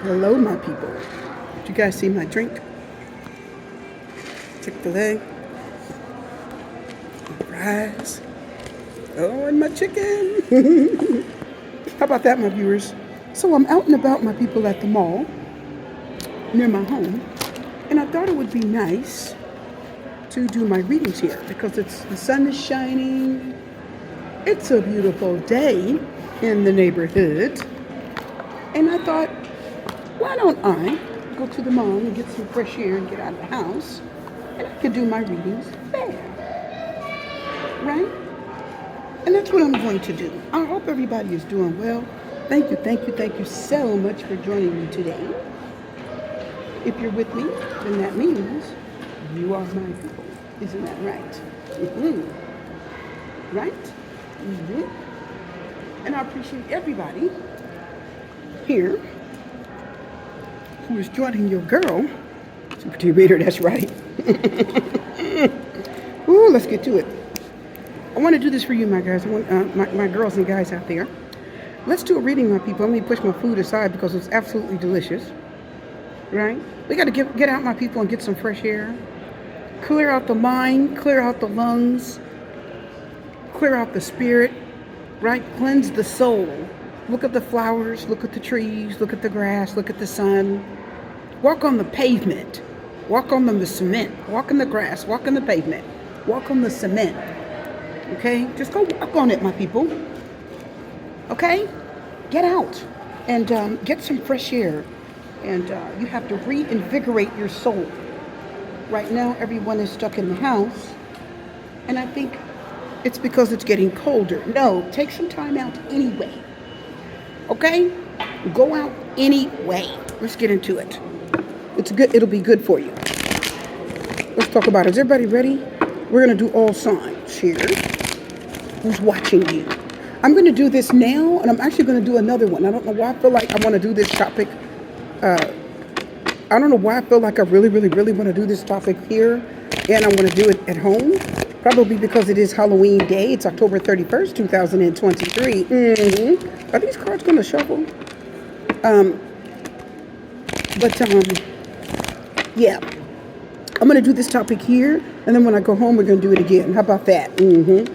Hello, my people. Did you guys see my drink? Chick-fil-A. Fries. Oh, and my chicken. How about that, my viewers? So I'm out and about, my people, at the mall near my home. And I thought it would be nice to do my readings here because the sun is shining. It's a beautiful day in the neighborhood. And I thought, why don't I go to the mall and get some fresh air and get out of the house, and I could do my readings there, right? And that's what I'm going to do. I hope everybody is doing well. Thank you so much for joining me today. If you're with me, then that means you are my people. Isn't that right? Mm-hmm. Right? Mm-hmm. And I appreciate everybody here who is joining your girl, Super T Reader, that's right. Ooh, let's get to it. I want to do this for you, my guys. I want, my girls and guys out there. Let's do a reading, my people. Let me push my food aside because it's absolutely delicious. Right? We got to get out, my people, and get some fresh air. Clear out the mind, clear out the lungs, clear out the spirit, right? Cleanse the soul. Look at the flowers, look at the trees, look at the grass, look at the sun. Walk on the pavement. Walk on the cement. Walk in the grass. Walk on the pavement. Walk on the cement. Okay? Just go walk on it, my people. Okay? Get out and get some fresh air. And you have to reinvigorate your soul. Right now, everyone is stuck in the house. And I think it's because it's getting colder. No, take some time out anyway. Okay? Go out anyway. Let's get into it. It's good. It'll be good for you. Let's talk about it. Is everybody ready? We're going to do all signs here. Who's watching you? I'm going to do this now, and I'm actually going to do another one. I don't know why I feel like I want to do this topic. I don't know why I feel like I really want to do this topic here, and I want to do it at home. Probably because it is Halloween Day. It's October 31st, 2023. Mm-hmm. Are these cards going to shuffle? Yeah. I'm going to do this topic here, and then when I go home, we're going to do it again. How about that? Mm-hmm.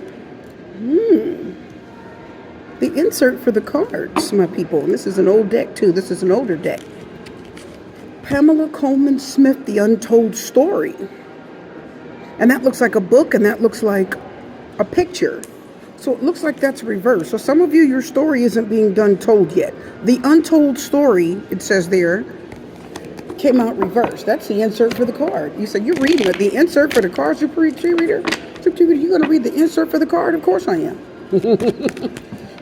The insert for the cards, my people. And this is an old deck, too. This is an older deck. Pamela Coleman Smith, The Untold Story. And that looks like a book, and that looks like a picture. So it looks like that's reversed. So some of you, your story isn't being done told yet. The untold story, it says there, came out reversed. That's the insert for the card. You said you're reading it. The insert for the card, Super T Reader? You're going to read the insert for the card? Of course I am.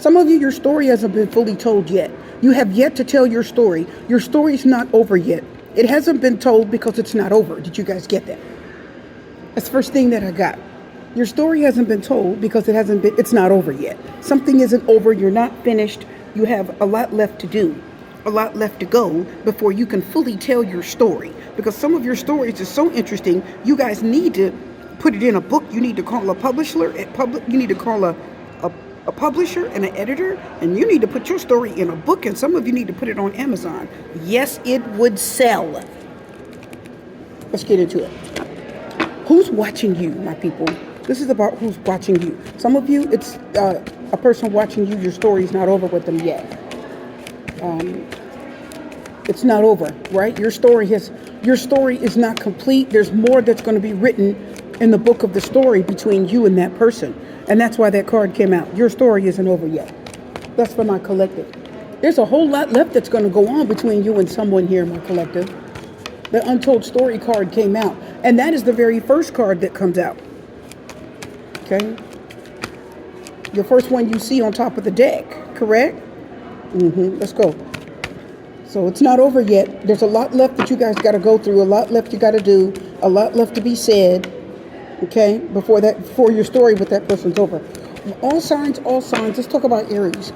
Some of you, your story hasn't been fully told yet. You have yet to tell your story. Your story's not over yet. It hasn't been told because it's not over. Did you guys get that? That's the first thing that I got. Your story hasn't been told because it's not over yet. Something isn't over. You're not finished. You have a lot left to do, a lot left to go before you can fully tell your story. Because some of your stories are so interesting, you guys need to put it in a book. You need to call a publisher. You need to call a publisher and an editor, and you need to put your story in a book, and some of you need to put it on Amazon. Yes, it would sell. Let's get into it. Who's watching you, my people? This is about who's watching you. Some of you, it's a person watching you. Your story's not over with them yet. It's not over, right? Your story is not complete. There's more that's going to be written in the book of the story between you and that person. And that's why that card came out. Your story isn't over yet. That's for my collective. There's a whole lot left that's going to go on between you and someone here, my collective. The Untold Story card came out. And that is the very first card that comes out. Okay? The first one you see on top of the deck, correct? Let's go. So it's not over yet. There's a lot left that you guys got to go through. A lot left you got to do. A lot left to be said. Okay, before your story with that person's over. All signs. Let's talk about Aries.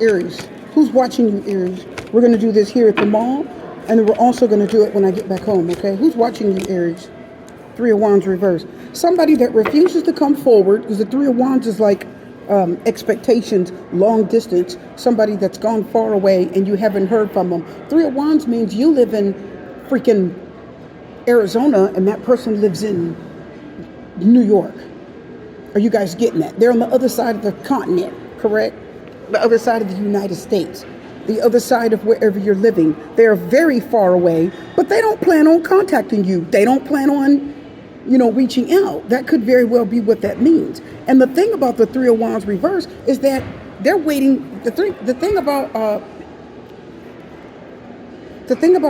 Who's watching you, Aries? We're going to do this here at the mall, and then we're also going to do it when I get back home, okay? Who's watching you, Aries? Three of Wands reversed. Somebody that refuses to come forward, because the Three of Wands is like expectations, long distance, somebody that's gone far away and you haven't heard from them. Three of Wands means you live in freaking Arizona and that person lives in New York. Are you guys getting that? They're on the other side of the continent, correct? The other side of the United States, the other side of wherever you're living. They're very far away, but they don't plan on contacting you. They don't plan on, reaching out. That could very well be what that means. And the thing about the Three of Wands reverse is that they're waiting. The thing about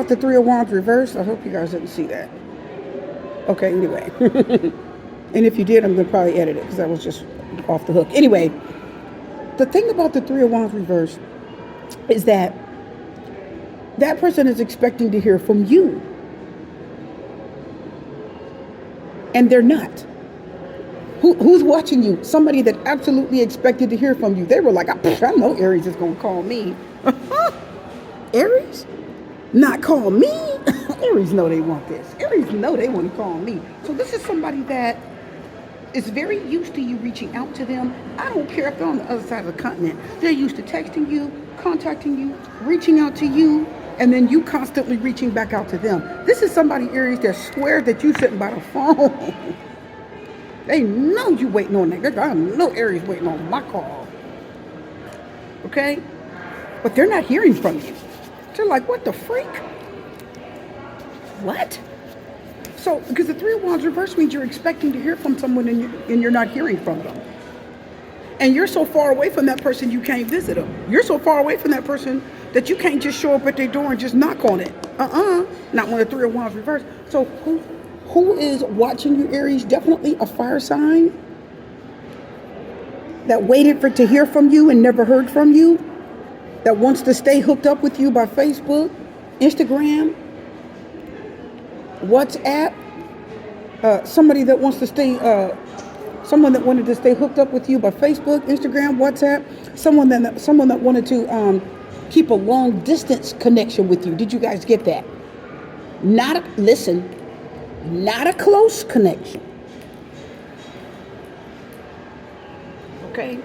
the Three of Wands reverse, I hope you guys didn't see that. Okay, anyway. And if you did, I'm going to probably edit it because that was just off the hook. Anyway, the thing about the Three of Wands reverse is that person is expecting to hear from you. And they're not. Who's watching you? Somebody that absolutely expected to hear from you. They were like, I know Aries is going to call me. Aries? Not call me? Aries know they want this. Aries know they want to call me. So this is somebody that is very used to you reaching out to them. I don't care if they're on the other side of the continent. They're used to texting you, contacting you, reaching out to you, and then you constantly reaching back out to them. This is somebody, Aries, that swears that you sitting by the phone. They know you waiting on that. I know Aries waiting on my call. Okay? But they're not hearing from you. They're like, what the freak? What? So, because the Three of Wands reverse means you're expecting to hear from someone and you're not hearing from them. And you're so far away from that person you can't visit them. You're so far away from that person that you can't just show up at their door and just knock on it. Not when the Three of Wands reverse. So who is watching you, Aries? Definitely a fire sign that waited to hear from you and never heard from you. That wants to stay hooked up with you by Facebook, Instagram, WhatsApp. Somebody that wants to stay, someone that wanted to stay hooked up with you by Facebook, Instagram, WhatsApp. Someone that wanted to keep a long distance connection with you. Did you guys get that? Not a close connection. Okay?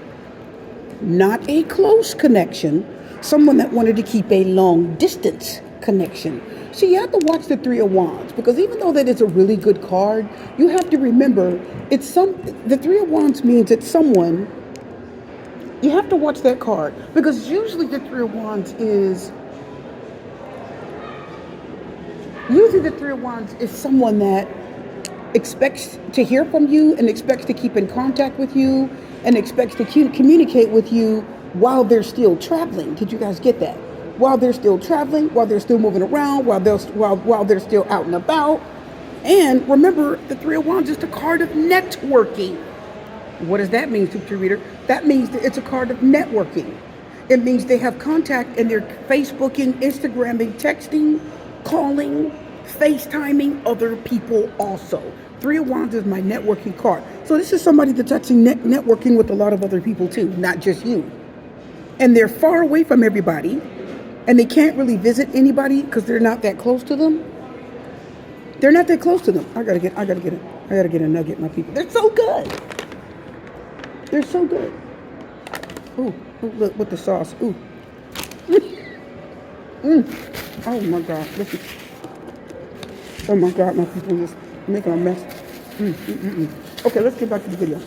Not a close connection. Someone that wanted to keep a long distance connection. So you have to watch the Three of Wands, because even though that is a really good card, you have to remember the Three of Wands means it's someone. You have to watch that card, because usually the Three of Wands is someone that expects to hear from you and expects to keep in contact with you and expects to communicate with you while they're still traveling. Did you guys get that? While they're still traveling, while they're still moving around, while they're still out and about. And remember, the Three of Wands is the card of networking. What does that mean, Super Reader? That means that it's a card of networking. It means they have contact and they're Facebooking, Instagramming, texting, calling, FaceTiming other people also. Three of Wands is my networking card. So this is somebody that's actually networking with a lot of other people too, not just you. And they're far away from everybody. And they can't really visit anybody because they're not that close to them. They're not that close to them. I gotta get a nugget, my people. They're so good. They're so good. Ooh, look with the sauce. Ooh. Oh my God. Listen. Oh my God, my people just making a mess. Okay, let's get back to the video.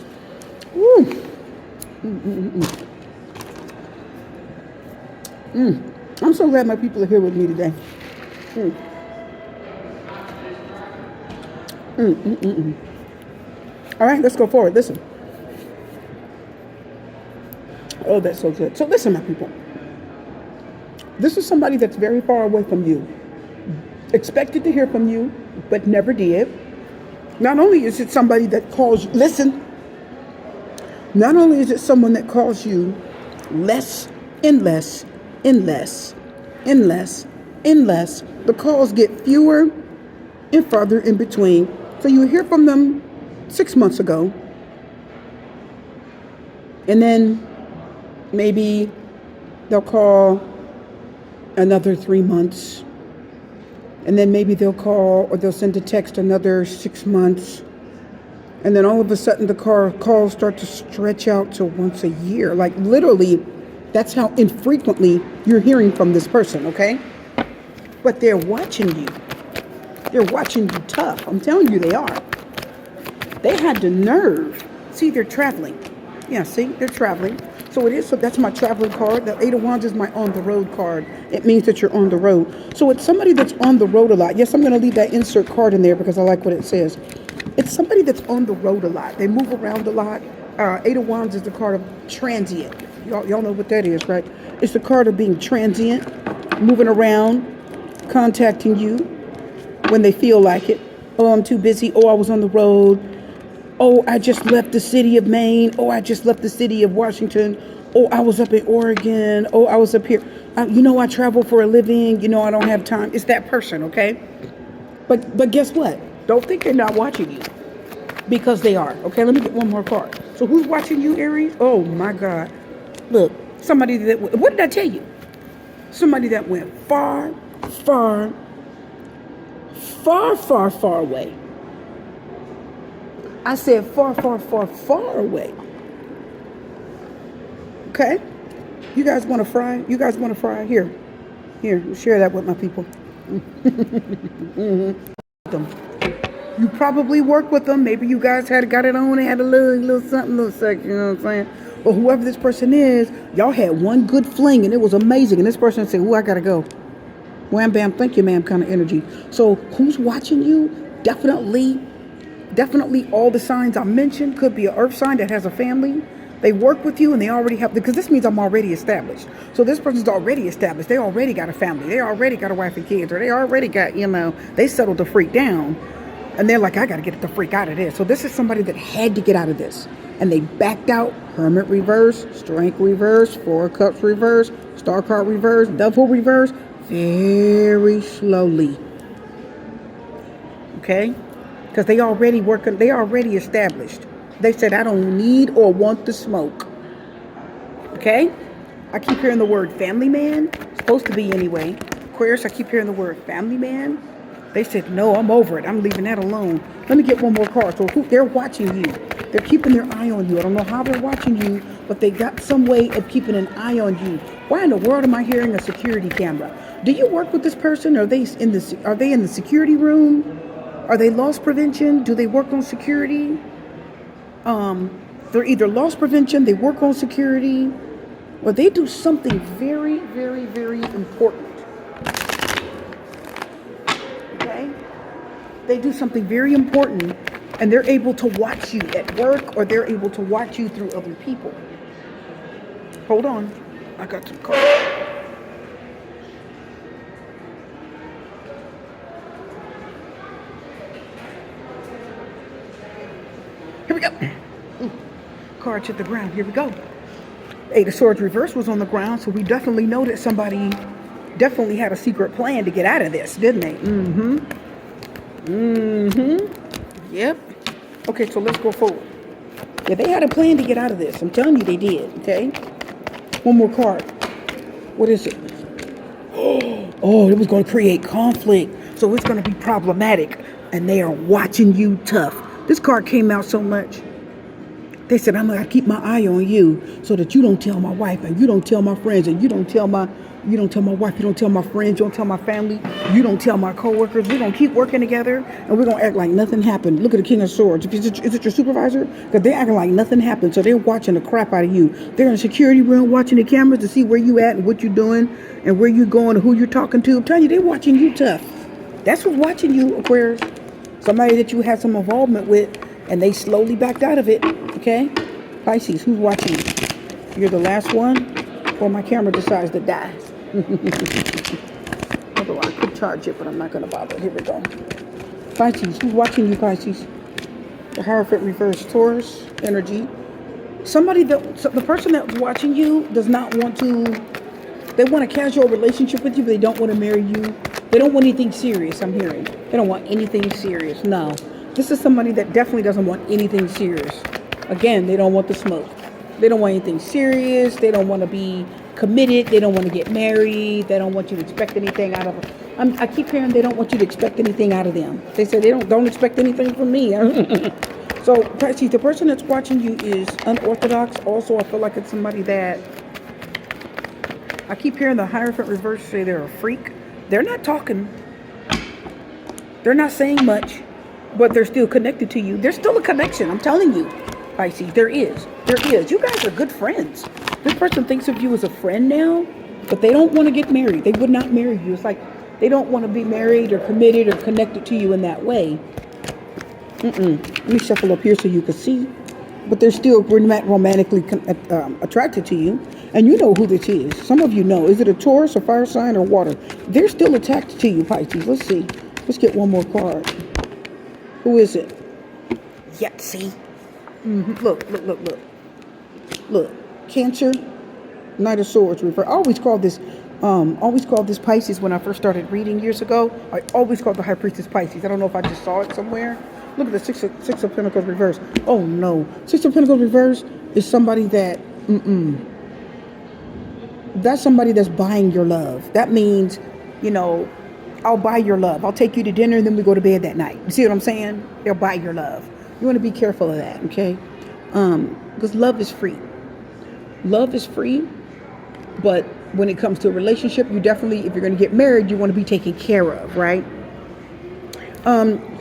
I'm so glad my people are here with me today. All right, let's go forward. Listen. Oh, that's so good. So listen, my people. This is somebody that's very far away from you. Expected to hear from you, but never did. Not only is it somebody that calls you, listen. Not only is it someone that calls you less and less and less and less and less. The calls get fewer and farther in between. So you hear from them 6 months ago. And then maybe they'll call another 3 months. And then maybe they'll call or they'll send a text another 6 months. And then all of a sudden the calls start to stretch out to once a year. Like literally, that's how infrequently you're hearing from this person, okay? But they're watching you. They're watching you tough. I'm telling you they are. They had the nerve. See, they're traveling. Yeah, see, they're traveling. So it is, so that's my traveling card. The Eight of Wands is my on the road card. It means that you're on the road. So it's somebody that's on the road a lot. Yes, I'm going to leave that insert card in there because I like what it says. It's somebody that's on the road a lot. They move around a lot. Eight of Wands is the card of transient. Y'all know what that is, right? It's the card of being transient, moving around, contacting you when they feel like it. Oh, I'm too busy. Oh, I was on the road. Oh, I just left the city of Maine. Oh, I just left the city of Washington. Oh, I was up in Oregon. Oh, I was up here. I travel for a living. I don't have time. It's that person, okay? But guess what? Don't think they're not watching you, because they are. Okay, let me get one more card. So who's watching you, Aries? Oh, my God. Look, somebody that, what did I tell you? Somebody that went far, far, far, far, far away. I said far, far, far, far away. Okay? You guys want to fry? You guys want to fry? Here, share that with my people. You probably work with them. Maybe you guys got it on and had a little something, little sex, you know what I'm saying? But whoever this person is, y'all had one good fling and it was amazing. And this person said, I got to go. Wham, bam, thank you, ma'am, kind of energy. So who's watching you? Definitely all the signs I mentioned. Could be an earth sign that has a family. They work with you and they already have, because this means I'm already established. So this person's already established. They already got a family. They already got a wife and kids, or they already got, they settled the freak down. And they're like, I got to get the freak out of this. So this is somebody that had to get out of this. And they backed out. Hermit reverse, Strength reverse, Four of Cups reverse, Star card reverse, Devil reverse. Very slowly. Okay? Because they already working, they already established. They said, I don't need or want the smoke. Okay? I keep hearing the word family man. It's supposed to be anyway. Aquarius, I keep hearing the word family man. They said, no, I'm over it. I'm leaving that alone. Let me get one more card. So they're watching you. They're keeping their eye on you. I don't know how they're watching you, but they got some way of keeping an eye on you. Why in the world am I hearing a security camera? Do you work with this person? Are they in the security room? Are they loss prevention? Do they work on security? They're either loss prevention, they work on security, or they do something very, very, very important. Okay? They do something very important, and they're able to watch you at work, or they're able to watch you through other people. Hold on. I got some cards. Here we go. Cards hit the ground. Here we go. Eight of Swords reverse was on the ground, so we definitely know that somebody definitely had a secret plan to get out of this, didn't they? Yep. Okay, so let's go forward. Yeah, they had a plan to get out of this. I'm telling you they did, okay? One more card. What is it? Oh, it was going to create conflict. So it's going to be problematic. And they are watching you tough. This card came out so much. They said, I'm going to keep my eye on you so that you don't tell my wife and you don't tell my friends and you don't tell my wife, you don't tell my friends, you don't tell my family, you don't tell my coworkers. We're going to keep working together and we're going to act like nothing happened. Look at the King of Swords. Is it your supervisor? Because they're acting like nothing happened. So they're watching the crap out of you. They're in the security room watching the cameras to see where you at and what you're doing and where you're going and who you're talking to. I'm telling you, they're watching you tough. That's what's watching you, Aquarius. Somebody that you had some involvement with and they slowly backed out of it. Okay? Pisces, who's watching you? You're the last one, or my camera decides to die. Although I could charge it, but I'm not going to bother. Here we go. Pisces, who's watching you, Pisces? The Hierophant reverse, Taurus energy. The person that's watching you does not want to, they want a casual relationship with you, but they don't want to marry you. They don't want anything serious, I'm hearing. They don't want anything serious. No. This is somebody that definitely doesn't want anything serious. Again, they don't want the smoke. They don't want anything serious. They don't want to be committed. They don't want to get married. They don't want you to expect anything out of them. I keep hearing they don't want you to expect anything out of them. They say they don't expect anything from me. So, Pisces, the person that's watching you is unorthodox. Also, I feel like it's somebody that, I keep hearing the Hierophant reverse say they're a freak. They're not talking. They're not saying much, but they're still connected to you. There's still a connection. I'm telling you, Pisces, there is. There is. You guys are good friends. This person thinks of you as a friend now, but they don't want to get married. They would not marry you. It's like they don't want to be married or committed or connected to you in that way. Let me shuffle up here so you can see. But they're still romantically attracted to you. And you know who this is. Some of you know. Is it a Taurus, a fire sign, or water? They're still attached to you, Pisces. Let's see. Let's get one more card. Who is it? Yeah, see? Look. Look. Cancer, Knight of Swords. Reverse. I always called this Pisces when I first started reading years ago. I always called the High Priestess Pisces. I don't know if I just saw it somewhere. Look at the Six of Pentacles reverse. Oh no. Six of Pentacles reverse is somebody that, that's somebody that's buying your love. That means, I'll buy your love. I'll take you to dinner and then we go to bed that night. You see what I'm saying? They'll buy your love. You want to be careful of that, okay? Because love is free. Love is free, but when it comes to a relationship, you definitely, if you're going to get married, you want to be taken care of, right?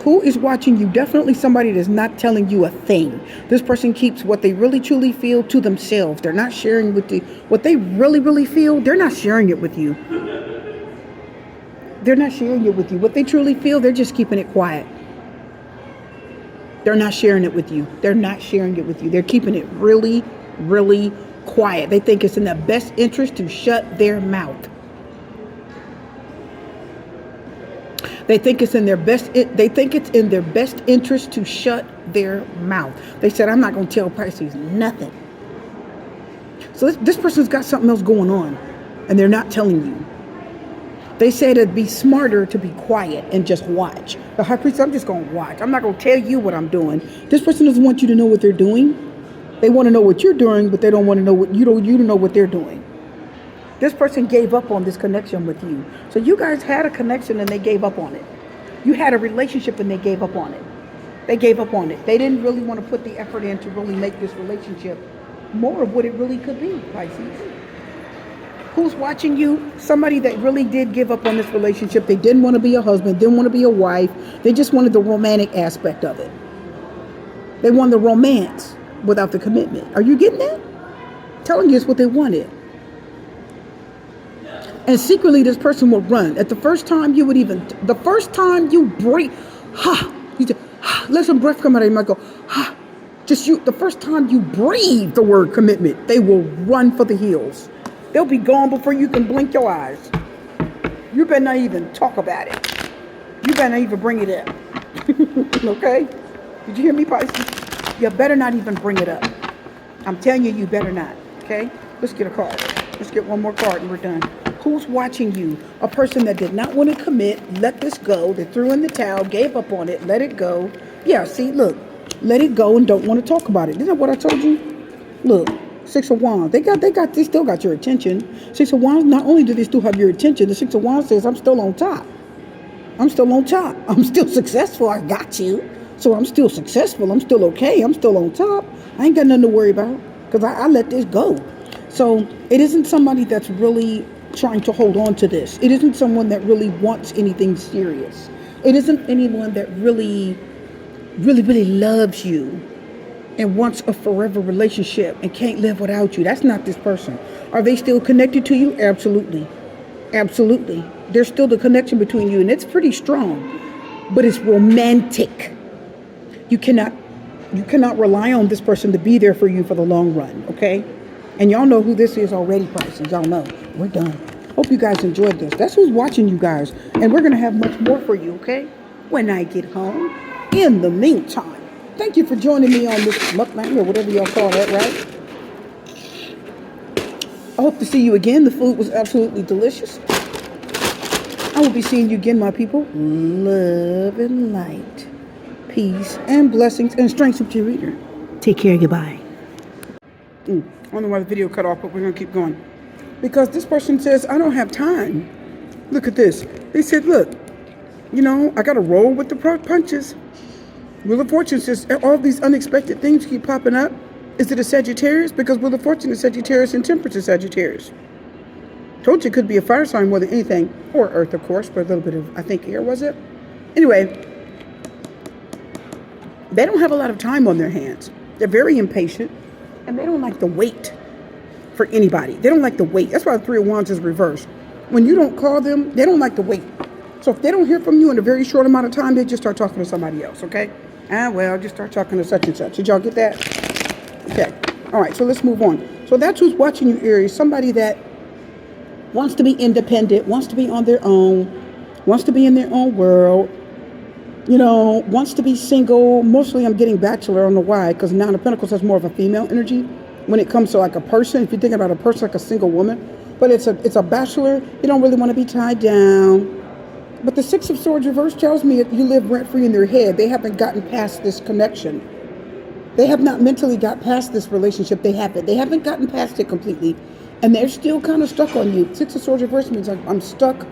Who is watching you? Definitely somebody that's not telling you a thing. This person keeps what they really truly feel to themselves. They're not sharing with you what they really feel. They're not sharing it with you. They're not sharing it with you. What they truly feel, they're just keeping it quiet. They're not sharing it with you. They're not sharing it with you. They're keeping it really quiet. They think it's in their best interest to shut their mouth. They think it's in their best interest to shut their mouth. They said, I'm not going to tell Pisces nothing. So this person's got something else going on, and they're not telling you. They said it'd be smarter to be quiet and just watch. The High Priest, I'm just going to watch. I'm not going to tell you what I'm doing. This person doesn't want you to know what they're doing. They want to know what you're doing, but they don't want to know you to know what they're doing. This person gave up on this connection with you. So you guys had a connection and they gave up on it. You had a relationship and they gave up on it. They gave up on it. They didn't really want to put the effort in to really make this relationship more of what it really could be, Pisces. Who's watching you? Somebody that really did give up on this relationship. They didn't want to be a husband, didn't want to be a wife. They just wanted the romantic aspect of it. They wanted the romance without the commitment. Are you getting that? Telling you it's what they wanted. And secretly, this person will run. At the first time you breathe, you just, let some breath come out of your mouth, go, the first time you breathe the word commitment, they will run for the hills. They'll be gone before you can blink your eyes. You better not even talk about it. You better not even bring it up. Okay? Did you hear me, Pisces? You better not even bring it up. I'm telling you, you better not. Okay? Let's get a card. Let's get one more card and we're done. Who's watching you? A person that did not want to commit, let this go. They threw in the towel, gave up on it, let it go. Yeah, see, look. Let it go and don't want to talk about it. Isn't that what I told you? Look, Six of Wands. They still got your attention. Six of Wands, not only do they still have your attention, the Six of Wands says, I'm still on top. I'm still on top. I'm still successful. I got you. So I'm still successful. I'm still okay. I'm still on top. I ain't got nothing to worry about because I let this go. So it isn't somebody that's really trying to hold on to this. It isn't someone that really wants anything serious. It isn't anyone that really loves you and wants a forever relationship and can't live without you. That's not this person. Are they still connected to you? Absolutely. Absolutely. There's still the connection between you and it's pretty strong, but it's romantic. You cannot rely on this person to be there for you for the long run, okay? And y'all know who this is already, Pisces. Y'all know. We're done. Hope you guys enjoyed this. That's who's watching you guys. And we're going to have much more for you, okay? When I get home. In the meantime, thank you for joining me on this mukbang or whatever y'all call that, right? I hope to see you again. The food was absolutely delicious. I will be seeing you again, my people. Love and light. Peace and blessings and strength to your reader. Take care. Goodbye. I don't know why the video cut off, but we're going to keep going. Because this person says, I don't have time. Look at this. They said, look, you know, I got to roll with the punches. Wheel of Fortune says all these unexpected things keep popping up. Is it a Sagittarius? Because Wheel of Fortune is Sagittarius and Temperance is Sagittarius. Told you it could be a fire sign more than anything. Or Earth, of course, but a little bit of, I think, air, was it? Anyway, they don't have a lot of time on their hands. They're very impatient, and they don't like to wait for anybody. They don't like to wait. That's why the Three of Wands is reversed. When you don't call them, they don't like to wait. So if they don't hear from you in a very short amount of time, they just start talking to somebody else, okay? Well, just start talking to such and such. Did y'all get that? Okay. All right, so let's move on. So that's who's watching you, Aries. Somebody that wants to be independent, wants to be on their own, wants to be in their own world, you know, wants to be single. Mostly I'm getting bachelor. I don't know why, because Nine of Pentacles has more of a female energy when it comes to like a person. If you're thinking about a person like a single woman, but it's a bachelor. You don't really want to be tied down. But the Six of Swords reverse tells me that you live rent-free in their head. They haven't gotten past this connection. They have not mentally got past this relationship. They haven't. They haven't gotten past it completely. And they're still kind of stuck on you. Six of Swords reverse means I'm stuck.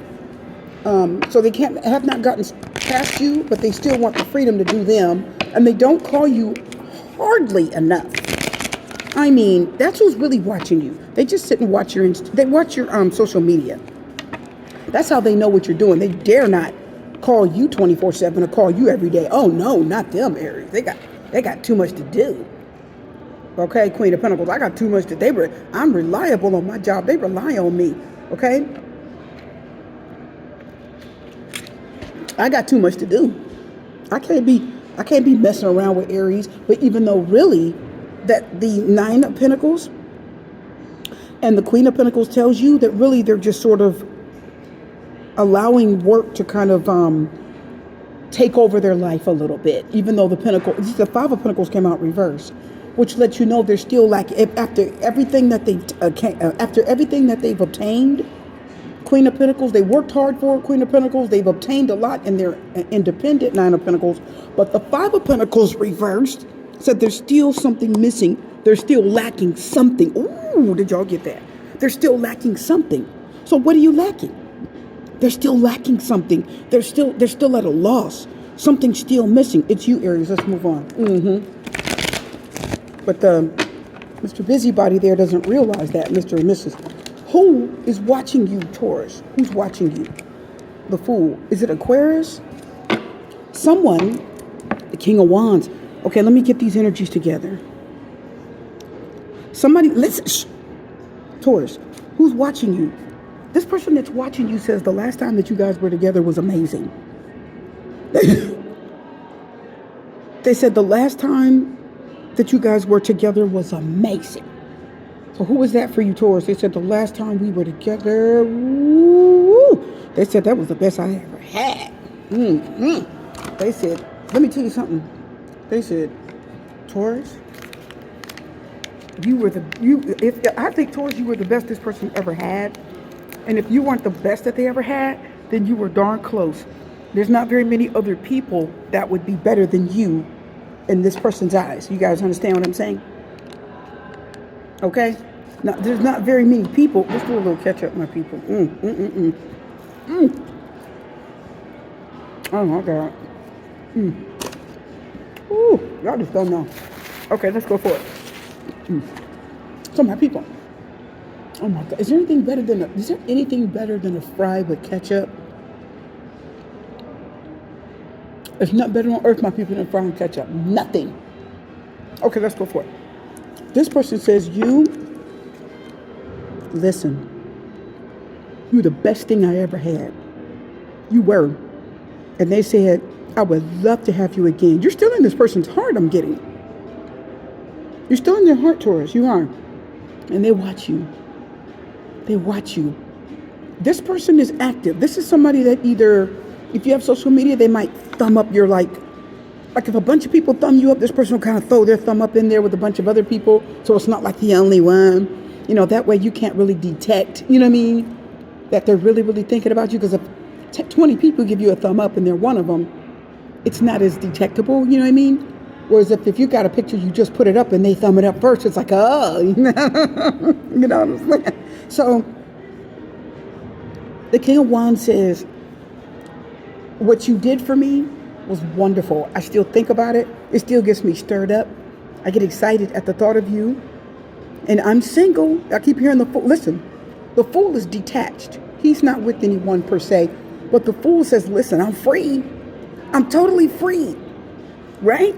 So they have not gotten past you, but they still want the freedom to do them. And they don't call you hardly enough. I mean, that's who's really watching you. They just sit and watch your social media. That's how they know what you're doing. They dare not call you 24/7 or call you every day. Oh no, not them, Aries. They got too much to do. Okay, Queen of Pentacles. I got too much to do. I'm reliable on my job. They rely on me. Okay? I got too much to do. I can't be messing around with Aries. But even though really that the Nine of Pentacles and the Queen of Pentacles tells you that really they're just sort of allowing work to kind of take over their life a little bit, even though the Five of Pentacles came out reversed, which lets you know they're still like after everything that they've obtained. Queen of Pentacles, they worked hard for it. Queen of Pentacles, they've obtained a lot in their independent Nine of Pentacles, but the Five of Pentacles reversed said there's still something missing. They're still lacking something. Ooh, did y'all get that? They're still lacking something. So what are you lacking? They're still lacking something. They're still at a loss. Something's still missing. It's you, Aries. Let's move on. But Mr. Busybody there doesn't realize that, Mr. and Mrs. Who is watching you, Taurus? Who's watching you? The Fool. Is it Aquarius? Someone, the King of Wands. Okay, let me get these energies together. Somebody, listen. Shh. Taurus, who's watching you? This person that's watching you says the last time that you guys were together was amazing. They said the last time that you guys were together was amazing. So who was that for you, Taurus? They said the last time we were together, woo, they said that was the best I ever had. They said, let me tell you something. They said, Taurus, I think Taurus, you were the best this person ever had. And if you weren't the best that they ever had, then you were darn close. There's not very many other people that would be better than you in this person's eyes. You guys understand what I'm saying? Okay? Now, there's not very many people. Let's do a little catch up, my people. Oh, my God. Ooh, y'all just don't know. Okay, let's go for it. So, my people. Oh my God! Is there anything better than a fry with ketchup? There's nothing better on earth, my people, than fry and ketchup. Nothing. Okay, let's go for it. This person says, listen, you're the best thing I ever had. You were. And they said, I would love to have you again. You're still in this person's heart, I'm getting. You're still in their heart, Taurus. You are. And they watch you. They watch you. This person is active. This is somebody that either, if you have social media, they might thumb up your like if a bunch of people thumb you up, this person will kind of throw their thumb up in there with a bunch of other people. So it's not like the only one. You know, that way you can't really detect, you know what I mean, that they're really, really thinking about you. Because if 20 people give you a thumb up and they're one of them, it's not as detectable, you know what I mean? Whereas if you got a picture, you just put it up and they thumb it up first, it's like, oh, you know what I'm saying? So The King of Wands says, what you did for me was wonderful. I still think about it. It still gets me stirred up. I get excited at the thought of you. And I'm single. I keep hearing the fool. Listen, the fool is detached. He's not with anyone per se. But the fool says, listen, I'm free. I'm totally free. Right?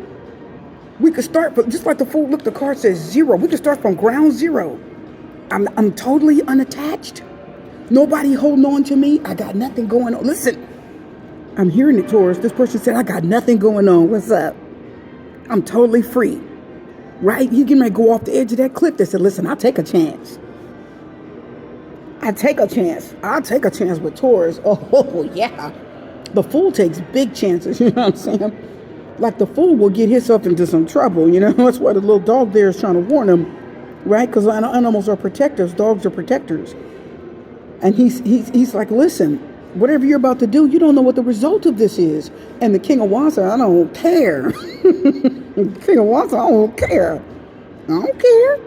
We could start, but just like the fool, look, the card says 0. We could start from ground zero. I'm totally unattached. Nobody holding on to me. I got nothing going on. Listen, I'm hearing it, Taurus. This person said, I got nothing going on. What's up? I'm totally free. Right? You getting ready to go off the edge of that cliff. They said, listen, I'll take a chance. I'll take a chance with Taurus. Oh, yeah. The fool takes big chances. You know what I'm saying? Like the fool will get himself into some trouble. You know, that's why the little dog there is trying to warn him. Right? Because animals are protectors. Dogs are protectors. And he's like, listen, whatever you're about to do, you don't know what the result of this is. And the King of Wands said, I don't care. The King of Wands said, I don't care. I don't care.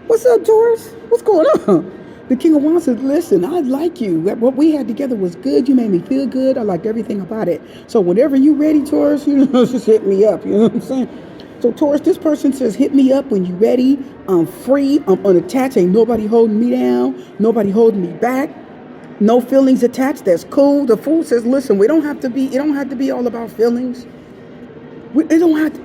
What's up, Taurus? What's going on? The King of Wands said, listen, I like you. What we had together was good. You made me feel good. I liked everything about it. So whenever you're ready, Taurus, you know, just hit me up. You know what I'm saying? So Taurus, this person says, hit me up when you're ready. I'm free. I'm unattached. Ain't nobody holding me down. Nobody holding me back. No feelings attached. That's cool. The fool says, listen, it don't have to be all about feelings. It don't have to,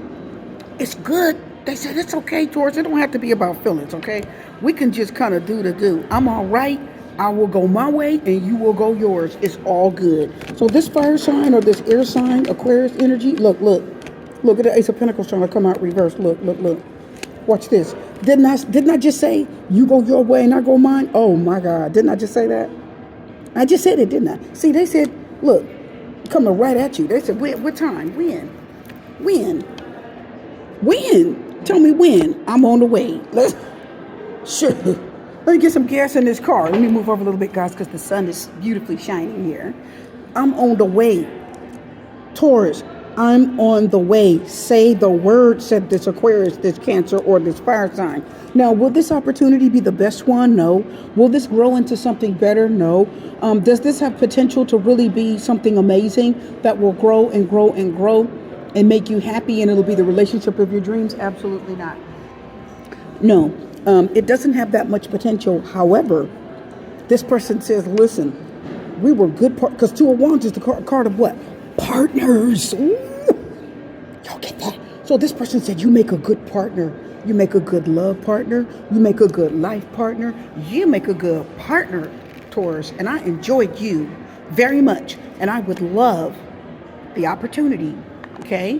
it's good. They said, it's okay, Taurus. It don't have to be about feelings, okay? We can just kind of do the do. I'm all right. I will go my way and you will go yours. It's all good. So this fire sign or this air sign, Aquarius energy, look at the Ace of Pentacles trying to come out reverse. Look. Watch this. Didn't I just say you go your way and I go mine? Oh my God. Didn't I just say that? I just said it, didn't I? See, they said, look, coming right at you. They said, what time? When? Tell me when. I'm on the way. Let me get some gas in this car. Let me move over a little bit, guys, because the sun is beautifully shining here. I'm on the way. Taurus, I'm on the way. Say the word, said this Aquarius, this Cancer, or this fire sign. Now, will this opportunity be the best one? No. Will this grow into something better? No. Does this have potential to really be something amazing that will grow and grow and grow and make you happy and it'll be the relationship of your dreams? Absolutely not. No. It doesn't have that much potential. However, this person says, listen, we were good because Two of Wands is the card of what? Partners. Ooh. Y'all get that? So this person said, you make a good partner. You make a good love partner. You make a good life partner. You make a good partner, Taurus. And I enjoyed you very much. And I would love the opportunity, okay,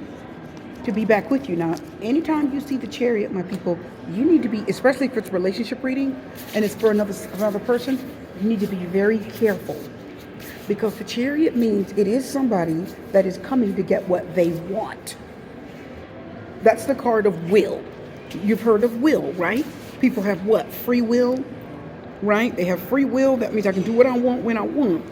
to be back with you. Now, anytime you see the Chariot, my people, you need to be, especially if it's a relationship reading and it's for another person, you need to be very careful. Because the Chariot means it is somebody that is coming to get what they want. That's the card of will. You've heard of will, right? People have what? Free will, right? They have free will. That means I can do what I want when I want.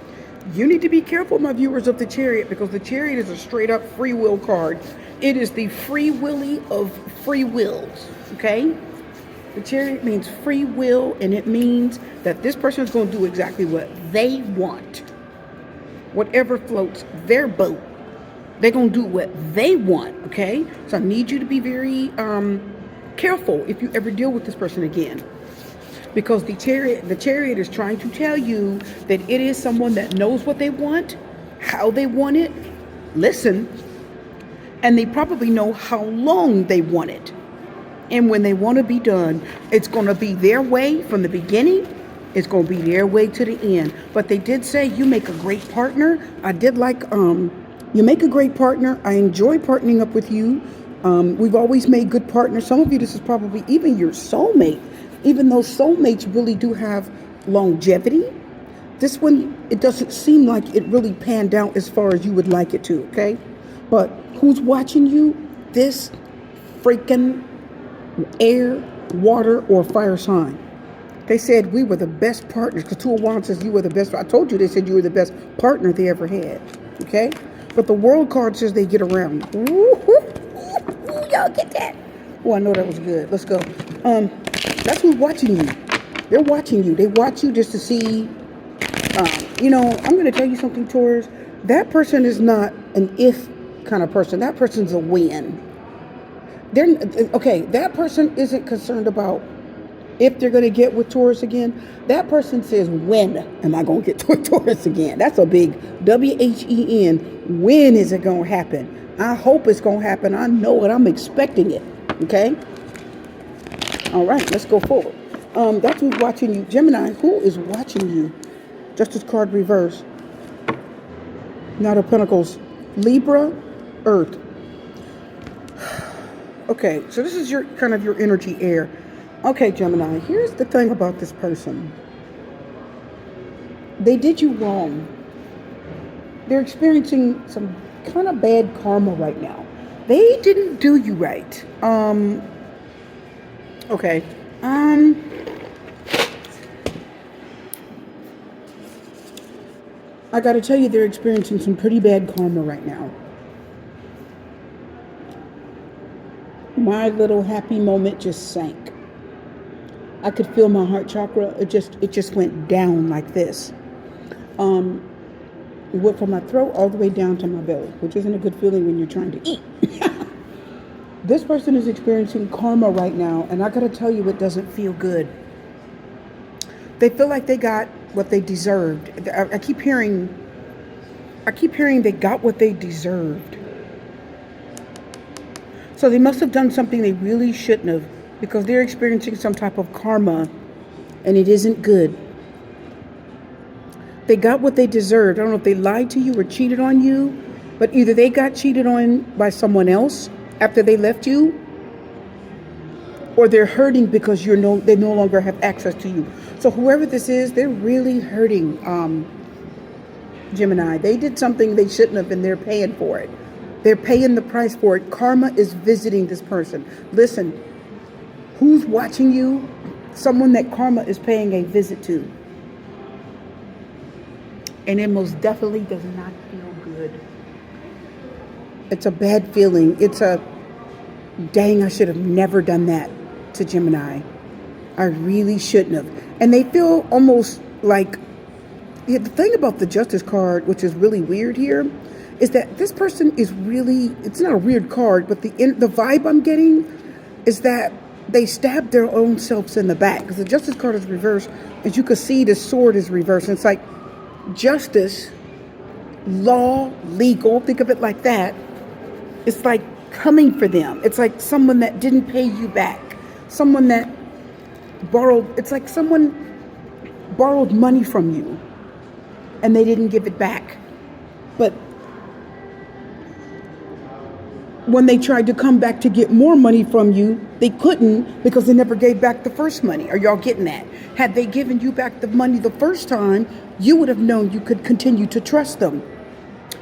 You need to be careful, my viewers, of the Chariot, because the Chariot is a straight up free will card. It is the free willy of free wills, okay? The Chariot means free will, and it means that this person is going to do exactly what they want. Whatever floats their boat, they're going to do what they want, okay? So I need you to be very careful if you ever deal with this person again. Because the Chariot is trying to tell you that it is someone that knows what they want, how they want it, listen, and they probably know how long they want it. And when they want to be done, it's going to be their way from the beginning. It's going to be their way to the end. But they did say you make a great partner. I did like, you make a great partner. I enjoy partnering up with you. We've always made good partners. Some of you, this is probably even your soulmate. Even though soulmates really do have longevity, this one, it doesn't seem like it really panned out as far as you would like it to, okay? But who's watching you? This freaking air, water, or fire sign. They said we were the best partners because Two of Wands says you were the best. I told you they said you were the best partner they ever had, okay? But the World card says they get around. Ooh, y'all get that? Oh, I know that was good. Let's go. That's who's watching you. They're watching you. They watch you just to see I'm going to tell you something, Taurus. That person is not an if kind of person. That person's a when. They're okay. That person isn't concerned about if they're going to get with Taurus again. That person says, when am I going to get with Taurus again? That's a big WHEN. When is it going to happen? I hope it's going to happen. I know it. I'm expecting it. Okay. All right. Let's go forward. That's who's watching you. Gemini, who is watching you? Justice card reverse. Knight of Pentacles. Libra, Earth. Okay, so this is your kind of your energy air. Okay, Gemini, here's the thing about this person. They did you wrong. They're experiencing some kind of bad karma right now. They didn't do you right. Okay. I got to tell you, they're experiencing some pretty bad karma right now. My little happy moment just sank. I could feel my heart chakra. It just went down like this. It went from my throat all the way down to my belly, which isn't a good feeling when you're trying to eat. This person is experiencing karma right now, and I got to tell you, it doesn't feel good. They feel like they got what they deserved. I keep hearing they got what they deserved. So they must have done something they really shouldn't have, because they're experiencing some type of karma, and it isn't good. They got what they deserved. I don't know if they lied to you or cheated on you, but either they got cheated on by someone else after they left you, or they're hurting because they no longer have access to you. So whoever this is, they're really hurting, Gemini. They did something they shouldn't have, and they're paying for it. They're paying the price for it. Karma is visiting this person. Listen, who's watching you? Someone that karma is paying a visit to. And it most definitely does not feel good. It's a bad feeling. It's a, dang, I should have never done that to Gemini. I really shouldn't have. And they feel almost like, the thing about the Justice card, which is really weird here, is that this person is really, it's not a weird card, but the vibe I'm getting is that they stabbed their own selves in the back. Because the Justice card is reversed. As you can see, the sword is reversed. And it's like justice, law, legal, think of it like that. It's like coming for them. It's like someone that didn't pay you back. Someone that borrowed, it's like someone borrowed money from you and they didn't give it back. But when they tried to come back to get more money from you, they couldn't, because they never gave back the first money. Are y'all getting that? Had they given you back the money the first time, you would have known you could continue to trust them.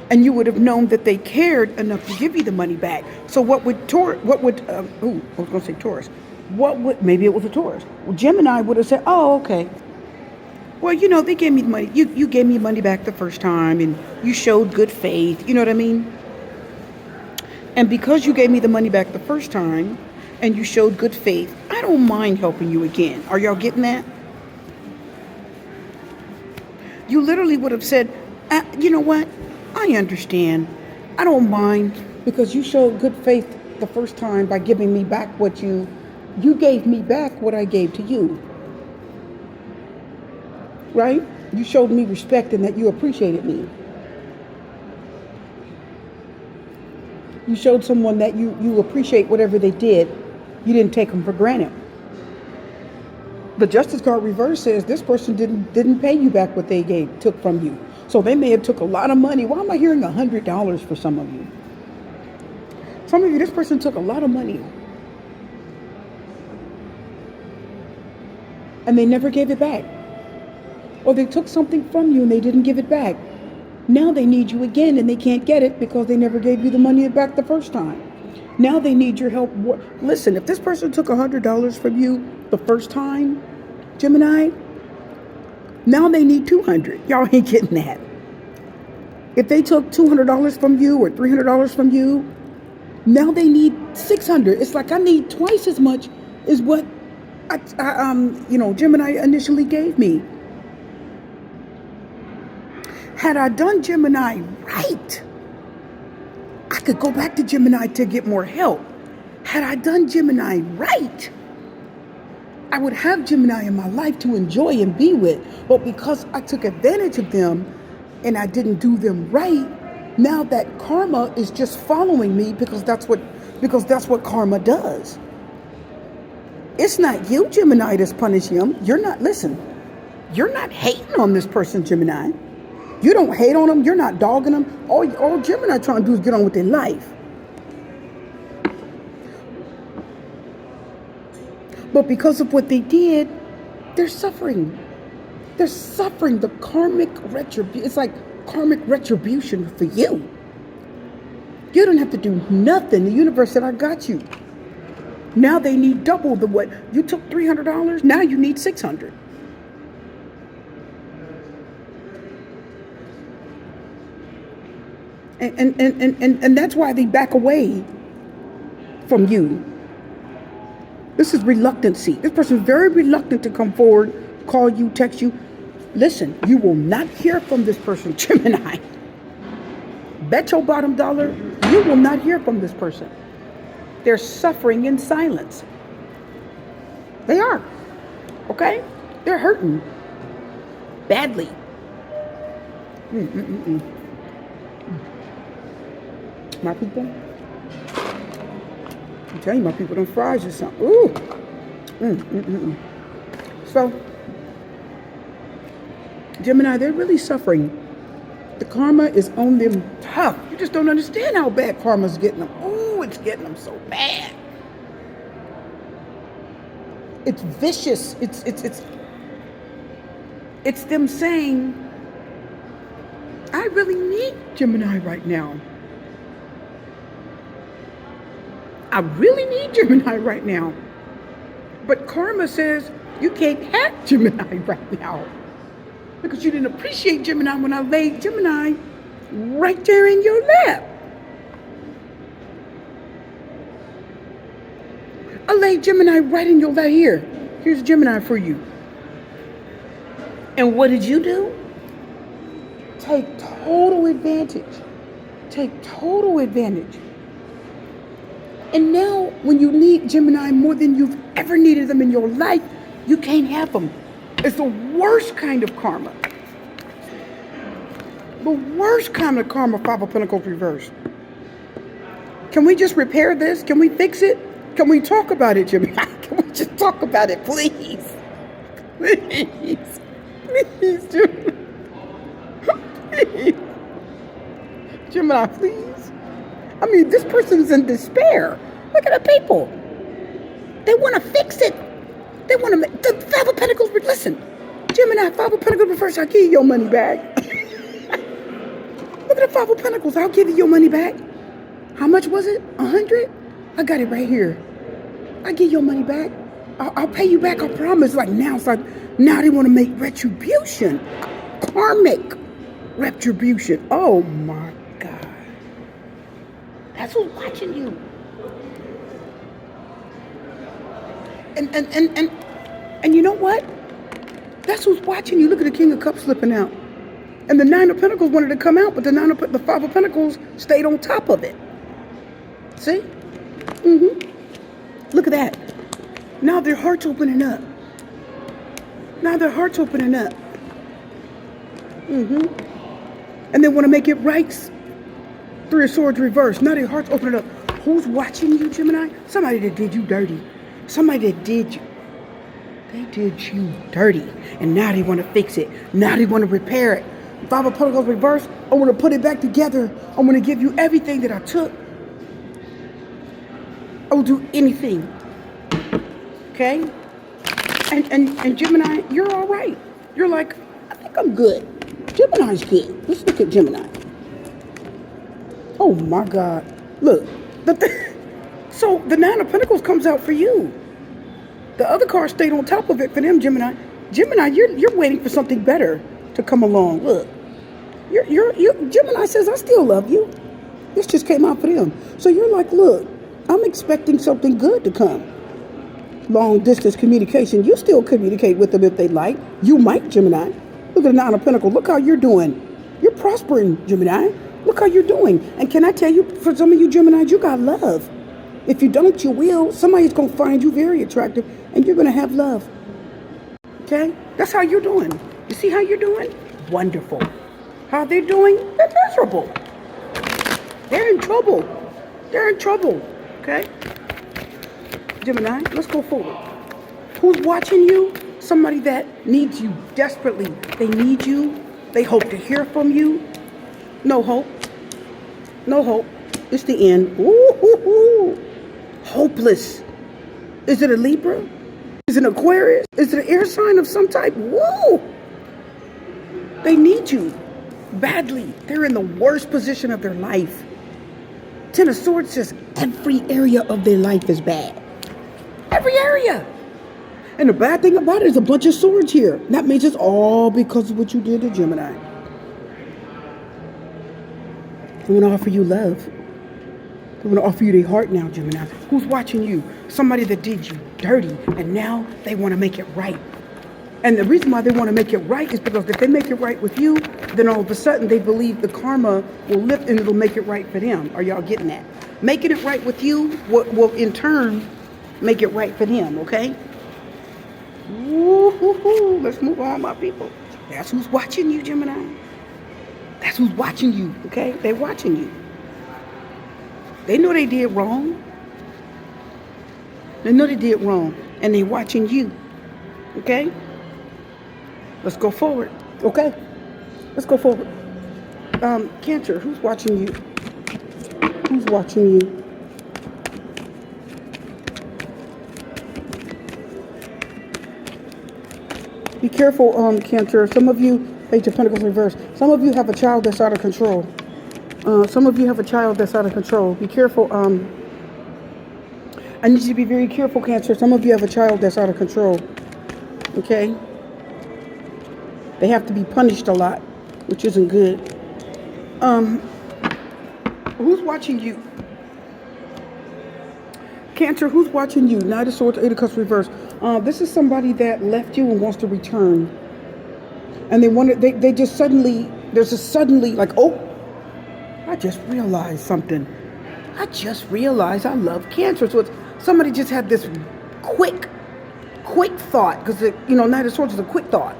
And you would have known that they cared enough to give you the money back. So maybe it was a Taurus. Well, Gemini would have said, oh, okay. Well, they gave me the money. You gave me money back the first time, and you showed good faith. You know what I mean? And because you gave me the money back the first time, and you showed good faith, I don't mind helping you again. Are y'all getting that? You literally would have said, you know what? I understand. I don't mind, because you showed good faith the first time by giving me back what you gave me back what I gave to you. Right? You showed me respect and that you appreciated me. You showed someone that you appreciate whatever they did. You didn't take them for granted. The Justice card reverse says this person didn't pay you back what they took from you. So they may have took a lot of money. Why am I hearing $100 for some of you? Some of you, this person took a lot of money. And they never gave it back. Or they took something from you and they didn't give it back. Now they need you again and they can't get it because they never gave you the money back the first time. Now they need your help. Listen, if this person took $100 from you the first time, Gemini, now they need $200. Y'all ain't getting that. If they took $200 from you or $300 from you, now they need $600. It's like I need twice as much as what Gemini initially gave me. Had I done Gemini right, I could go back to Gemini to get more help. Had I done Gemini right, I would have Gemini in my life to enjoy and be with. But because I took advantage of them and I didn't do them right, now that karma is just following me because that's what karma does. It's not you, Gemini, that's punishing them. You're not hating on this person, Gemini. You don't hate on them. You're not dogging them. All Gemini trying to do is get on with their life. But because of what they did, they're suffering. They're suffering the karmic retribution. It's like karmic retribution for you. You don't have to do nothing. The universe said, I got you. Now they need double the what? You took $300. Now you need $600. And that's why they back away from you. This is reluctancy. This person is very reluctant to come forward, call you, text you. Listen, you will not hear from this person, Gemini. Bet your bottom dollar, you will not hear from this person. They're suffering in silence. They are. Okay? They're hurting. Badly. My people. I'm telling you, my people, them fries or something. Ooh. So, Gemini, they're really suffering. The karma is on them tough. You just don't understand how bad karma's getting them. Ooh, it's getting them so bad. It's vicious. It's them saying, I really need Gemini right now. I really need Gemini right now. But karma says you can't have Gemini right now. Because you didn't appreciate Gemini when I laid Gemini right there in your lap. I laid Gemini right in your lap here. Here's Gemini for you. And what did you do? Take total advantage. Take total advantage. And now, when you need Gemini more than you've ever needed them in your life, you can't have them. It's the worst kind of karma. The worst kind of karma, Five of Pentacles reversed. Can we just repair this? Can we fix it? Can we talk about it, Gemini? Can we just talk about it, please? Please. Please, Gemini. Please. Gemini, please. I mean, this person's in despair. Look at the people. They want to fix it. They want to make the Five of Pentacles. Listen, Gemini, Five of Pentacles reverse. I'll give you your money back. Look at the Five of Pentacles. I'll give you your money back. How much was it? 100? I got it right here. I'll give your money back. I'll pay you back. I promise. Like now, it's like now they want to make retribution, karmic retribution. Oh my God. That's who's watching you. And you know what? That's who's watching you. Look at the King of Cups slipping out. And the Nine of Pentacles wanted to come out, but the Five of Pentacles stayed on top of it. See? Look at that. Now their heart's opening up. Now their heart's opening up. And they want to make it right. Three of Swords reversed. Now their heart's opening up. Who's watching you, Gemini? Somebody that did you dirty. Somebody that did you. They did you dirty. And now they want to fix it. Now they want to repair it. Five of Pentacles reversed. I want to put it back together. I want to give you everything that I took. I will do anything. Okay? And Gemini, you're all right. You're like, I think I'm good. Gemini's good. Let's look at Gemini. Oh my God. Look. So the Nine of Pentacles comes out for you. The other card stayed on top of it for them, Gemini. Gemini, you're waiting for something better to come along. Look. Gemini says, I still love you. This just came out for them. So you're like, look, I'm expecting something good to come. Long distance communication. You still communicate with them if they like. You might, Gemini. Look at the Nine of Pentacles. Look how you're doing. You're prospering, Gemini. Look how you're doing. And can I tell you, for some of you Geminis, you got love. If you don't, you will. Somebody's going to find you very attractive, and you're going to have love. Okay? That's how you're doing. You see how you're doing? Wonderful. How they're doing? They're miserable. They're in trouble. They're in trouble. Okay? Gemini, let's go forward. Who's watching you? Somebody that needs you desperately. They need you. They hope to hear from you. No hope. No hope. It's the end. Ooh, ooh, ooh. Hopeless. Is it a Libra? Is it an Aquarius? Is it an air sign of some type? Whoa! They need you badly. They're in the worst position of their life. Ten of Swords says every area of their life is bad. Every area. And the bad thing about it is a bunch of swords here. That means it's all because of what you did to Gemini. They want to offer you love. They want to offer you their heart now, Gemini. Who's watching you? Somebody that did you dirty, and now they want to make it right. And the reason why they want to make it right is because if they make it right with you, then all of a sudden they believe the karma will lift and it'll make it right for them. Are y'all getting that? Making it right with you will in turn make it right for them, okay? Woo-hoo-hoo. Let's move on, my people. That's who's watching you, Gemini. That's who's watching you, okay? They're watching you. They know they did wrong. They know they did wrong, and they're watching you, okay? Let's go forward, okay? Let's go forward. Cancer, who's watching you? Who's watching you? Be careful, Cancer. Some of you, Page of Pentacles reverse. Some of you have a child that's out of control. Some of you have a child that's out of control. Be careful. I need you to be very careful, Cancer. Some of you have a child that's out of control. Okay? They have to be punished a lot, which isn't good. Who's watching you? Cancer, who's watching you? Knight of Swords, Eight of Cups reverse. This is somebody that left you and wants to return. And they just suddenly, there's a suddenly like, oh, I just realized something. I just realized I love Cancer. So it's somebody just had this quick thought, because Knight of Swords is a quick thought.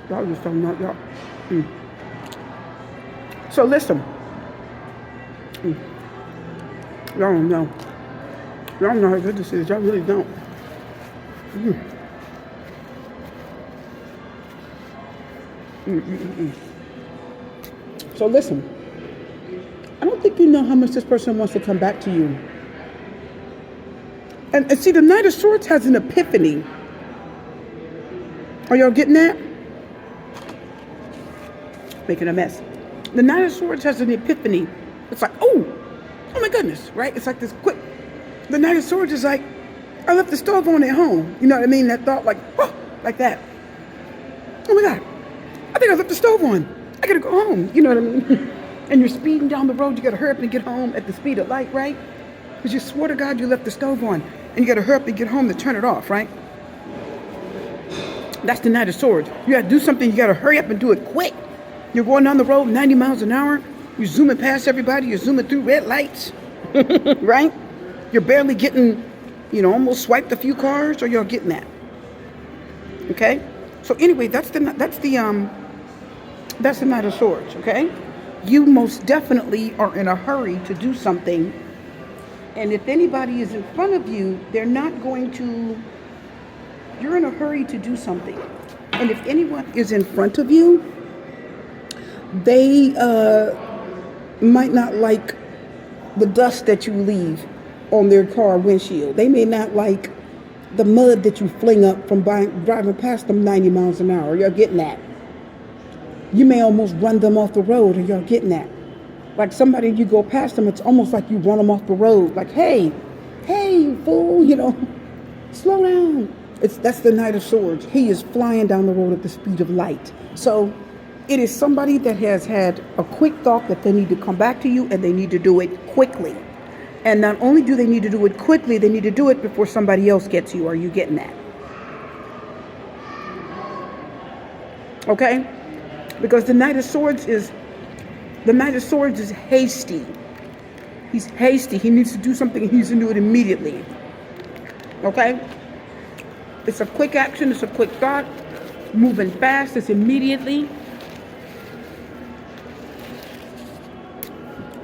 Y'all just don't know, y'all. So listen. Y'all don't know. Y'all don't know how good this is. Y'all really don't. So listen. I don't think you know how much this person wants to come back to you. And see, the Knight of Swords has an epiphany. Are y'all getting that? Making a mess. The Knight of Swords has an epiphany. It's like, oh my goodness, right? It's like this quick. The Knight of Swords is like, I left the stove on at home. You know what I mean? That thought, like, oh, like that. Oh my God, I think I left the stove on. I gotta go home. You know what I mean? And you're speeding down the road. You gotta hurry up and get home at the speed of light, right? Because you swore to God you left the stove on, and you gotta hurry up and get home to turn it off, right? That's the Knight of Swords. You gotta do something. You gotta hurry up and do it quick. You're going down the road 90 miles an hour. You're zooming past everybody. You're zooming through red lights, right? You're barely getting, almost swiped a few cars. Or you're getting that. Okay. So anyway, that's the Knight of Swords. Okay. You most definitely are in a hurry to do something, and if anybody is in front of you, they're not going to. You're in a hurry to do something, and if anyone is in front of you, they might not like the dust that you leave on their car windshield. They may not like the mud that you fling up from driving past them 90 miles an hour. You're getting that. You may almost run them off the road, and you're getting that. Like somebody, you go past them, it's almost like you run them off the road. Like, hey, fool, slow down. That's the Knight of Swords. He is flying down the road at the speed of light. So it is somebody that has had a quick thought that they need to come back to you, and they need to do it quickly. And not only do they need to do it quickly, they need to do it before somebody else gets you. Are you getting that? Okay? Because the Knight of Swords is hasty. He's hasty. He needs to do something. He needs to do it immediately. Okay? It's a quick action. It's a quick thought. Moving fast. It's immediately.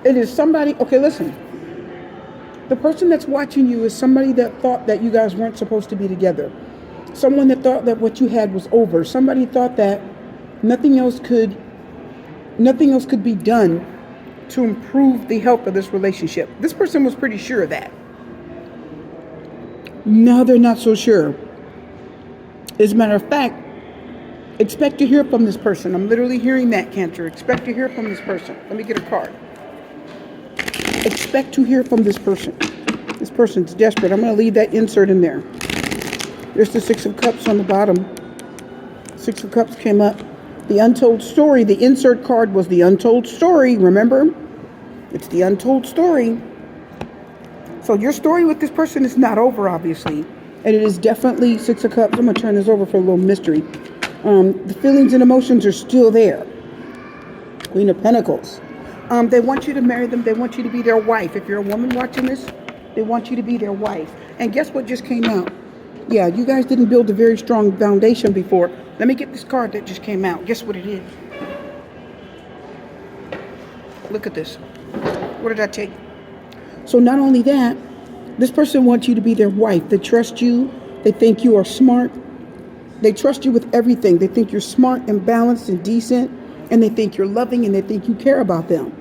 It is somebody. Okay, listen. The person that's watching you is somebody that thought that you guys weren't supposed to be together. Someone that thought that what you had was over. Somebody thought that nothing else could be done to improve the health of this relationship. This person was pretty sure of that. Now they're not so sure. As a matter of fact, expect to hear from this person. I'm literally hearing that, Cancer. Expect to hear from this person. Let me get a card. Expect to hear from this person. This person's desperate. I'm going to leave that insert in there. There's the Six of Cups on the bottom. Six of Cups came up. The untold story. The insert card was the untold story. Remember? It's the untold story. So your story with this person is not over, obviously. And it is definitely Six of Cups. I'm going to turn this over for a little mystery. The feelings and emotions are still there. Queen of Pentacles. They want you to marry them. They want you to be their wife. If you're a woman watching this, they want you to be their wife. And guess what just came out? Yeah, you guys didn't build a very strong foundation before. Let me get this card that just came out. Guess what it is? Look at this. What did I take? So not only that, this person wants you to be their wife. They trust you. They think you are smart. They trust you with everything. They think you're smart and balanced and decent. And they think you're loving and they think you care about them.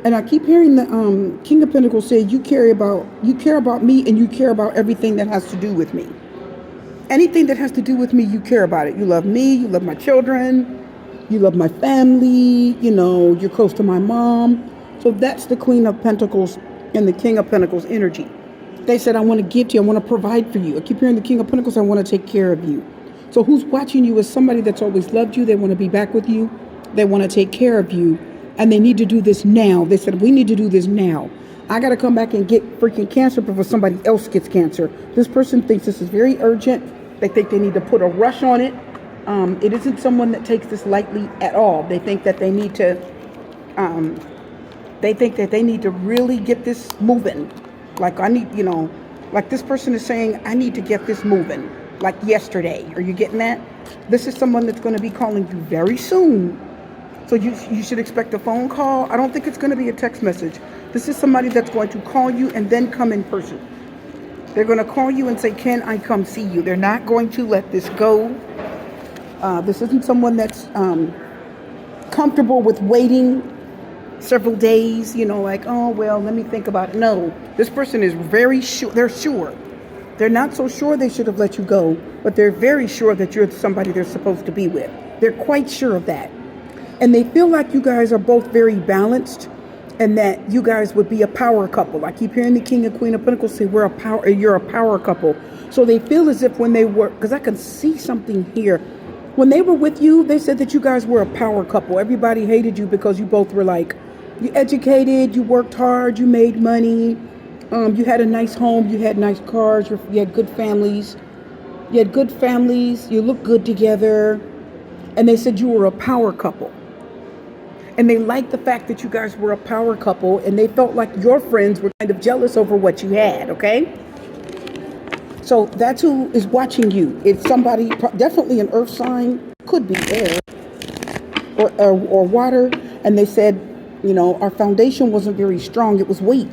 And I keep hearing the King of Pentacles say, you care about me and you care about everything that has to do with me. Anything that has to do with me, you care about it. You love me, you love my children, you love my family, you know, you're close to my mom. So that's the Queen of Pentacles and the King of Pentacles energy. They said, I want to give to you, I want to provide for you. I keep hearing the King of Pentacles, I want to take care of you. So who's watching you is somebody that's always loved you, they want to be back with you, they want to take care of you. And they need to do this now. They said, we need to do this now. I got to come back and get freaking cancer before somebody else gets cancer. This person thinks this is very urgent. They think they need to put a rush on it. It isn't someone that takes this lightly at all. They think that they need to, really get this moving. Like like this person is saying, I need to get this moving. Like yesterday. Are you getting that? This is someone that's going to be calling you very soon. So you should expect a phone call. I don't think it's going to be a text message. This is somebody that's going to call you and then come in person. They're going to call you and say, can I come see you? They're not going to let this go. This isn't someone that's comfortable with waiting several days, like, oh, well, let me think about it. No, this person is very sure. They're sure. They're not so sure they should have let you go, but they're very sure that you're somebody they're supposed to be with. They're quite sure of that. And they feel like you guys are both very balanced and that you guys would be a power couple. I keep hearing the King and Queen of Pentacles say, you're a power couple. So they feel as if when they were, because I can see something here. When they were with you, they said that you guys were a power couple. Everybody hated you because you both were like, you educated, you worked hard, you made money, you had a nice home, you had nice cars, you had good families. You looked good together. And they said you were a power couple. And they liked the fact that you guys were a power couple, and they felt like your friends were kind of jealous over what you had, okay? So that's who is watching you. It's somebody, definitely an earth sign, could be air or water. And they said, our foundation wasn't very strong. It was weak.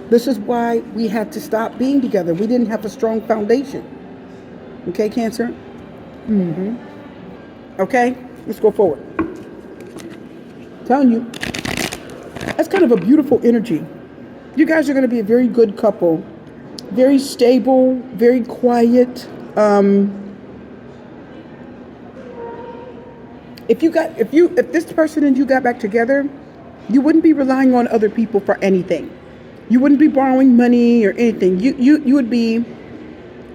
This is why we had to stop being together. We didn't have a strong foundation. Okay, Cancer? Okay, let's go forward. Telling you, that's kind of a beautiful energy. You guys are going to be a very good couple, very stable, very quiet. If this person and you got back together, you wouldn't be relying on other people for anything. You wouldn't be borrowing money or anything. You would be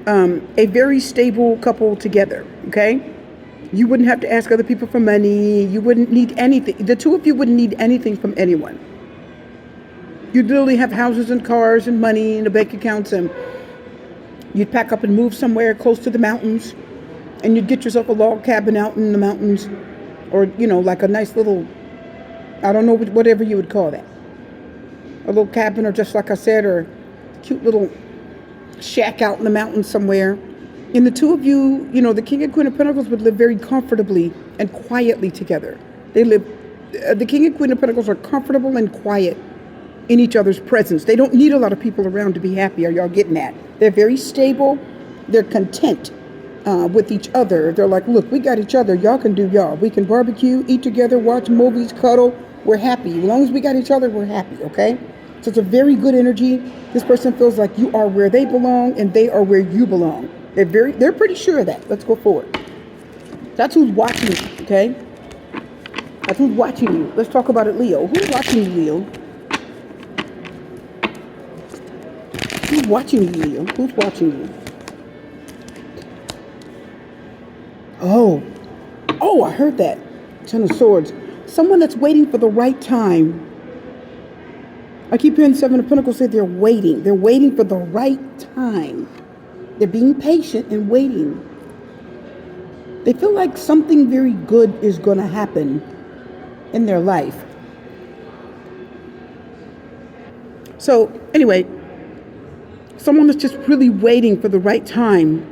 a very stable couple together. Okay. You wouldn't have to ask other people for money. You wouldn't need anything. The two of you wouldn't need anything from anyone. You'd literally have houses and cars and money and bank accounts, and you'd pack up and move somewhere close to the mountains, and you'd get yourself a log cabin out in the mountains, or, you know, like a nice little, I don't know, whatever you would call that. A little cabin, or just like I said, or a cute little shack out in the mountains somewhere. And the two of you, you know, the King and Queen of Pentacles would live very comfortably and quietly together. The King and Queen of Pentacles are comfortable and quiet in each other's presence. They don't need a lot of people around to be happy. Are y'all getting that? They're very stable. They're content with each other. They're like, look, we got each other. Y'all can do y'all. We can barbecue, eat together, watch movies, cuddle. We're happy. As long as we got each other, we're happy, okay? So it's a very good energy. This person feels like you are where they belong and they are where you belong. They're pretty sure of that. Let's go forward. That's who's watching you, okay? That's who's watching you. Let's talk about it, Leo. Who's watching you, Leo? Who's watching you, Leo? Who's watching you? Oh, I heard that. Ten of Swords. Someone that's waiting for the right time. I keep hearing Seven of Pentacles say they're waiting. They're waiting for the right time. They're being patient and waiting. They feel like something very good is going to happen in their life. So anyway, someone that's just really waiting for the right time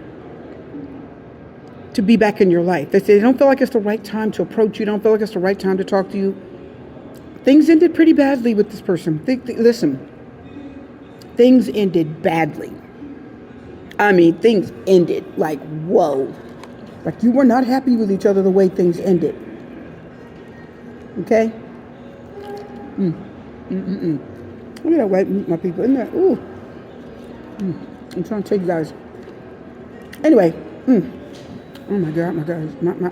to be back in your life. They say they don't feel like it's the right time to approach you. Don't feel like it's the right time to talk to you. Things ended pretty badly with this person. Listen, things ended badly. I mean, things ended like, whoa. Like you were not happy with each other the way things ended. Okay? Look at that white meat, my people. Isn't that? Ooh. I'm trying to tell you guys. Anyway. Oh my God,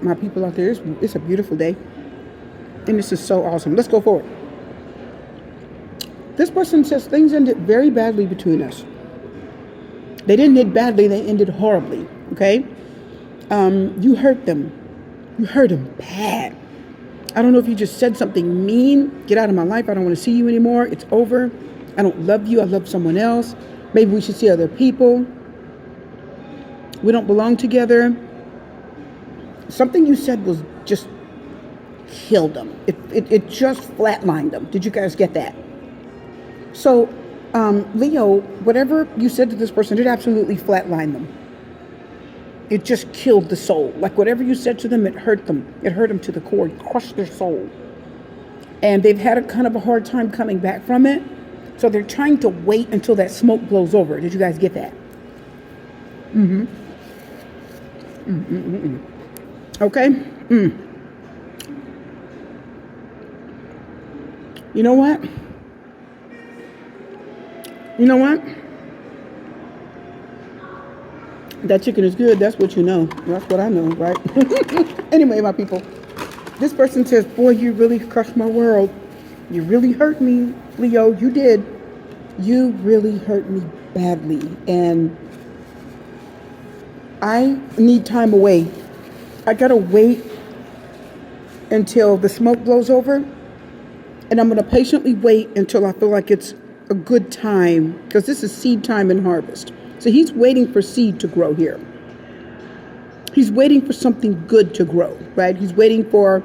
my people out there. It's a beautiful day. And this is so awesome. Let's go forward. This person says things ended very badly between us. They didn't end badly, they ended horribly. Okay? You hurt them. You hurt them bad. I don't know if you just said something mean. Get out of my life. I don't want to see you anymore. It's over. I don't love you. I love someone else. Maybe we should see other people. We don't belong together. Something you said was just killed them. It just flatlined them. Did you guys get that? So, Leo, whatever you said to this person, it absolutely flatlined them. It just killed the soul. Like whatever you said to them, it hurt them. It hurt them to the core. It crushed their soul. And they've had a kind of a hard time coming back from it. So they're trying to wait until that smoke blows over. Did you guys get that? Okay? You know what? You know what? That chicken is good. That's what you know. That's what I know, right? Anyway, my people. This person says, boy, you really crushed my world. You really hurt me, Leo. You did. You really hurt me badly. And I need time away. I gotta wait until the smoke blows over. And I'm gonna patiently wait until I feel like it's a good time. Because this is seed time and harvest. So he's waiting for seed to grow here. He's waiting for something good to grow, right? He's waiting for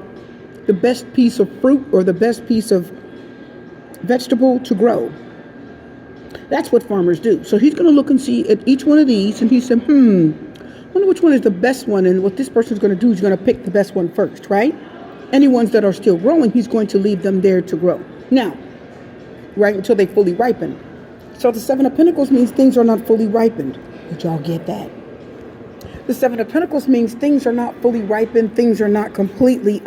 the best piece of fruit or the best piece of vegetable to grow. That's what farmers do. So he's going to look and see at each one of these and he said, I wonder which one is the best one. And what this person's going to do is going to pick the best one first, right? Any ones that are still growing, he's going to leave them there to grow. Now, right, until they fully ripen. So the Seven of Pentacles means things are not fully ripened. Did y'all get that? The Seven of Pentacles means things are not fully ripened. Things are not completely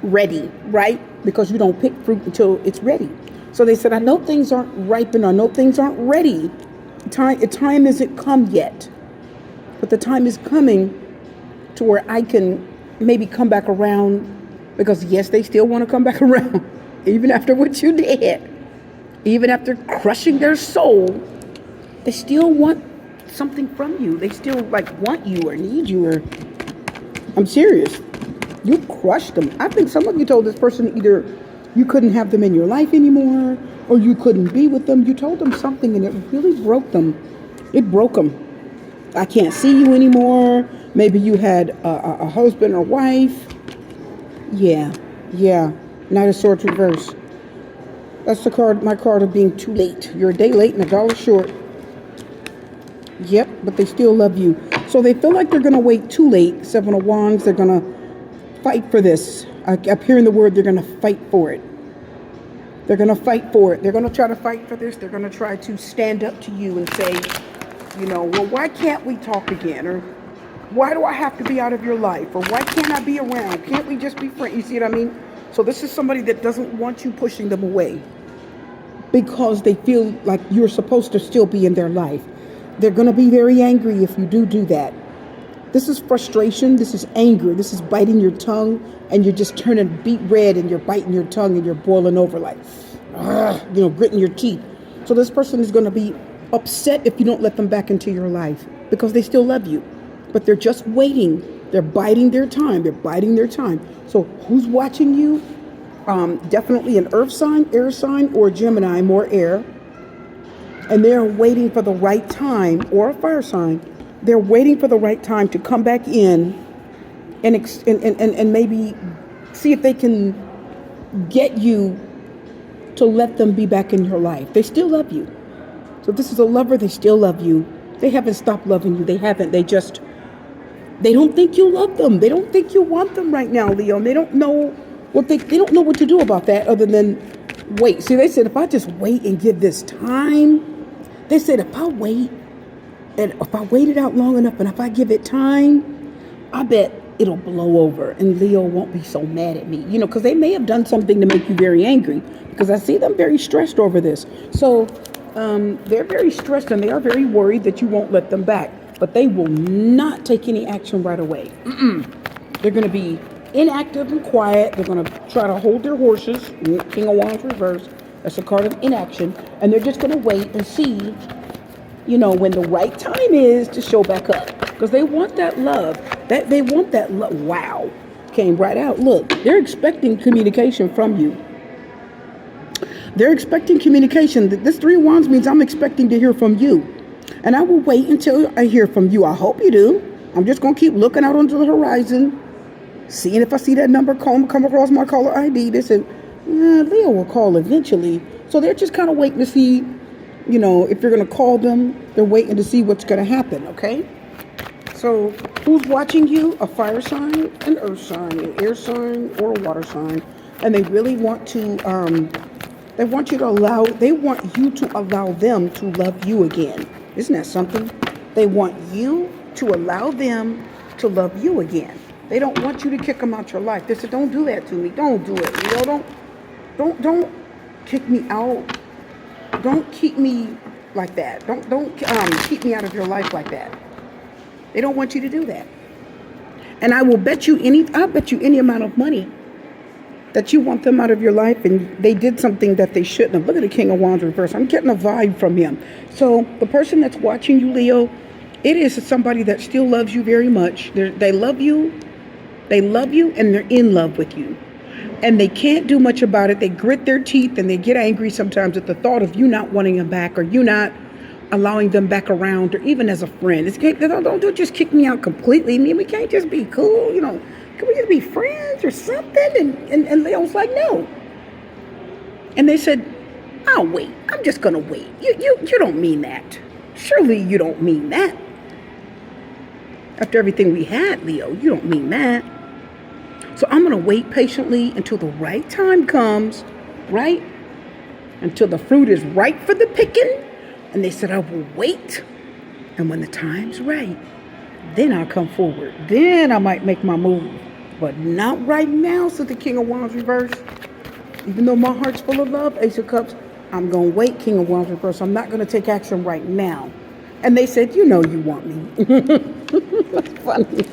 ready, right? Because you don't pick fruit until it's ready. So they said, I know things aren't ripened. I know things aren't ready. Time isn't come yet. But the time is coming to where I can maybe come back around. Because yes, they still want to come back around. Even after what you did. Even after crushing their soul. They still want something from you. They still want you or need you or... I'm serious. You crushed them. I think some of you told this person either you couldn't have them in your life anymore or you couldn't be with them. You told them something and it really broke them. It broke them. I can't see you anymore. Maybe you had a husband or wife. Yeah, yeah. Knight of Swords reverse. That's the card, my card of being too late. You're a day late and a dollar short. Yep, but they still love you. So they feel like they're going to wait too late. Seven of Wands, they're going to fight for this. I'm hearing the word, they're going to fight for it. They're going to fight for it. They're going to try to fight for this. They're going to try to stand up to you and say, you know, well, why can't we talk again? Or why do I have to be out of your life? Or why can't I be around? Can't we just be friends? You see what I mean? So this is somebody that doesn't want you pushing them away because they feel like you're supposed to still be in their life. They're going to be very angry if you do that. This is frustration. This is anger. This is biting your tongue, and you're just turning beet red, and you're biting your tongue, and you're boiling over like, you know, gritting your teeth. So this person is going to be upset if you don't let them back into your life because they still love you, but they're just waiting. They're biding their time. They're biding their time. So who's watching you? Definitely an earth sign, air sign, or Gemini, more air. And they're waiting for the right time, or a fire sign. They're waiting for the right time to come back in and maybe see if they can get you to let them be back in your life. They still love you. So if this is a lover, they still love you. They haven't stopped loving you. They haven't. They don't think you love them. They don't think you want them right now, Leo. And they don't know what they don't know what to do about that other than wait. See, they said, if I just wait and give this time, they said, if I wait, and if I wait it out long enough, and if I give it time, I bet it'll blow over, and Leo won't be so mad at me. You know, because they may have done something to make you very angry, because I see them very stressed over this. So they're very stressed, and they are very worried that you won't let them back. But they will not take any action right away. They're going to be inactive and quiet. They're going to try to hold their horses. King of Wands reverse. That's a card of inaction. And they're just going to wait and see, you know, when the right time is to show back up. Because they want that love. They want that love. Wow. Came right out. Look, they're expecting communication from you. They're expecting communication. This Three of Wands means I'm expecting to hear from you. And I will wait until I hear from you. I hope you do. I'm just going to keep looking out onto the horizon, seeing if I see that number come across my caller ID. They said, Leo will call eventually. So they're just kind of waiting to see, you know, if you're going to call them. They're waiting to see what's going to happen, okay? So who's watching you? A fire sign, an earth sign, an air sign, or a water sign. And they really want to, they want you to allow them to love you again. Isn't that something? They want you to allow them to love you again. They don't want you to kick them out your life. They said, don't do that to me. Don't do it. You know, don't kick me out. Don't keep me like that. Don't keep me out of your life like that. They don't want you to do that. And I'll bet you any amount of money that you want them out of your life, and they did something that they shouldn't have. Look at the King of Wands reverse. I'm getting a vibe from him. So the person that's watching you, Leo, it is somebody that still loves you very much. They love you, and they're in love with you. And they can't do much about it. They grit their teeth, and they get angry sometimes at the thought of you not wanting them back, or you not allowing them back around, or even as a friend. Don't just kick me out completely. I mean, we can't just be cool, you know. Can we just be friends or something? And Leo's like, no. And they said, I'll wait. I'm just going to wait. You don't mean that. Surely you don't mean that. After everything we had, Leo, you don't mean that. So I'm going to wait patiently until the right time comes, right? Until the fruit is ripe for the picking. And they said, I will wait. And when the time's right, then I'll come forward. Then I might make my move. But not right now, said the King of Wands reverse. Even though my heart's full of love, Ace of Cups, I'm going to wait, King of Wands reverse. I'm not going to take action right now. And they said, you know you want me. That's funny.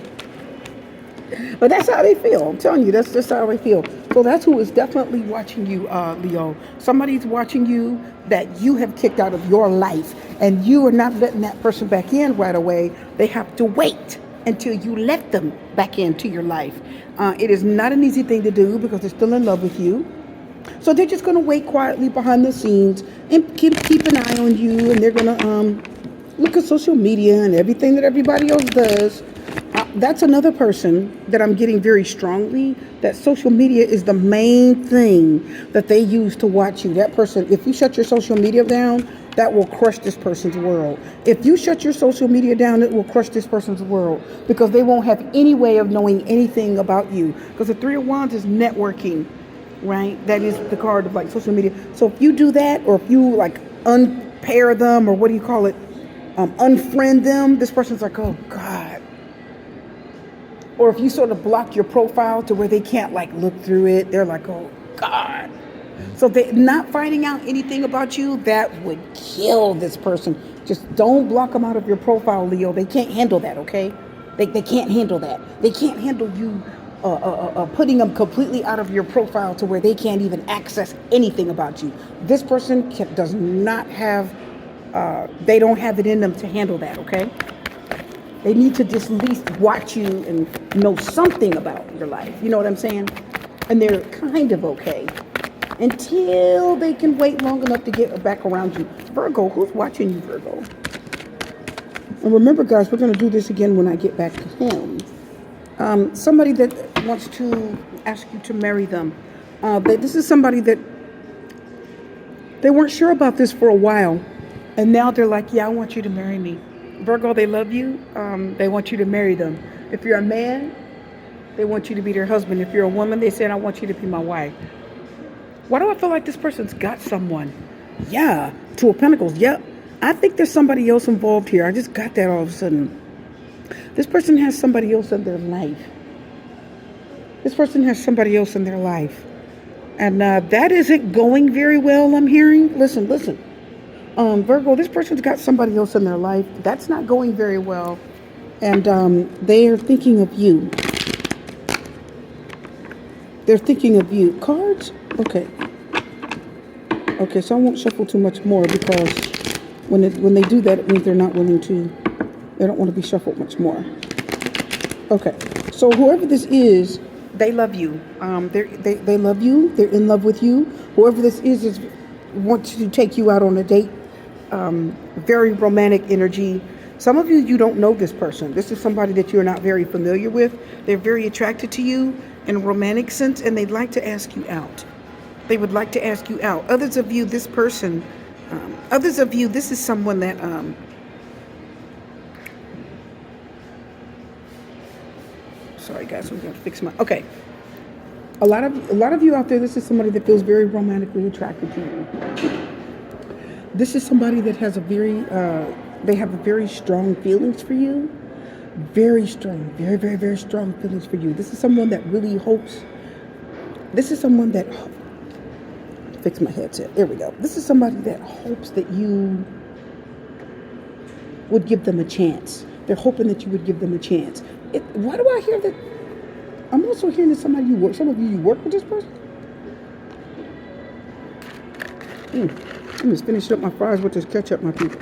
But that's how they feel. I'm telling you, that's just how they feel. So that's who is definitely watching you, Leo. Somebody's watching you that you have kicked out of your life, and you are not letting that person back in right away. They have to wait until you let them back into your life. It is not an easy thing to do because they're still in love with you. So they're just going to wait quietly behind the scenes and keep an eye on you, and they're going to look at social media and everything that everybody else does. That's another person that I'm getting very strongly, that social media is the main thing that they use to watch you. That person, if you shut your social media down, that will crush this person's world. If you shut your social media down, it will crush this person's world, because they won't have any way of knowing anything about you. Because the Three of Wands is networking, right? That is the card of like social media. So if you do that, or if you like unpair them, or what do you call it? Unfriend them, this person's like, oh God. Or if you sort of block your profile to where they can't like look through it, they're like, oh God. So they not finding out anything about you, that would kill this person. Just don't block them out of your profile, Leo. They can't handle that, okay? They can't handle that. They can't handle you putting them completely out of your profile to where they can't even access anything about you. This person does not have, they don't have it in them to handle that, okay? They need to just at least watch you and know something about your life. You know what I'm saying? And they're kind of okay until they can wait long enough to get back around you. Virgo, who's watching you, Virgo? And remember, guys, we're going to do this again when I get back to him. Somebody that wants to ask you to marry them. This is somebody that they weren't sure about this for a while. And now they're like, yeah, I want you to marry me. Virgo, they love you. They want you to marry them. If you're a man, they want you to be their husband. If you're a woman, they said, I want you to be my wife. Why do I feel like this person's got someone? Yeah, Two of Pentacles. Yep. I think there's somebody else involved here. I just got that all of a sudden. This person has somebody else in their life. This person has somebody else in their life. And that isn't going very well, I'm hearing. Listen. Virgo, this person's got somebody else in their life. That's not going very well. And they are thinking of you. They're thinking of you. Cards? Okay. Okay, so I won't shuffle too much more, because when they do that, it means they're not willing to, they don't want to be shuffled much more. Okay, so whoever this is, they love you. They love you. They're in love with you. Whoever this is wants to take you out on a date. Very romantic energy. Some of you don't know this person. This is somebody that you're not very familiar with. They're very attracted to you in a romantic sense, and they'd like to ask you out. They would like to ask you out. Others of you, this person, this is someone that, sorry guys, I'm going to fix my, okay. A lot of you out there, this is somebody that feels very romantically attracted to you. This is somebody that has they have a very strong feelings for you. Very strong, very, very, very strong feelings for you. This is someone that really hopes, this is someone that, fix my headset, there we go. This is somebody that hopes that you would give them a chance. They're hoping that you would give them a chance. Why do I hear that? I'm also hearing that some of you work with this person. I'm just finishing up my fries with this ketchup, my people.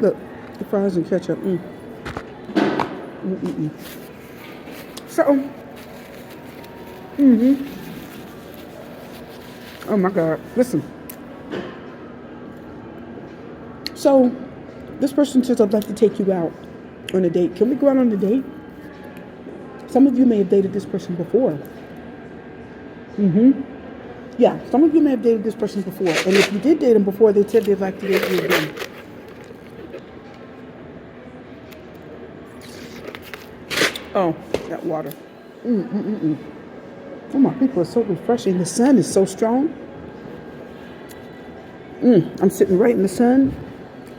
Look, the fries and ketchup. So, oh my God, listen. So, this person says, I'd like to take you out on a date. Can we go out on a date? Some of you may have dated this person before. Yeah, some of you may have dated this person before. And if you did date them before, they said they'd like to date you again. Oh, that water. Oh, my people, it's so refreshing. The sun is so strong. I'm sitting right in the sun,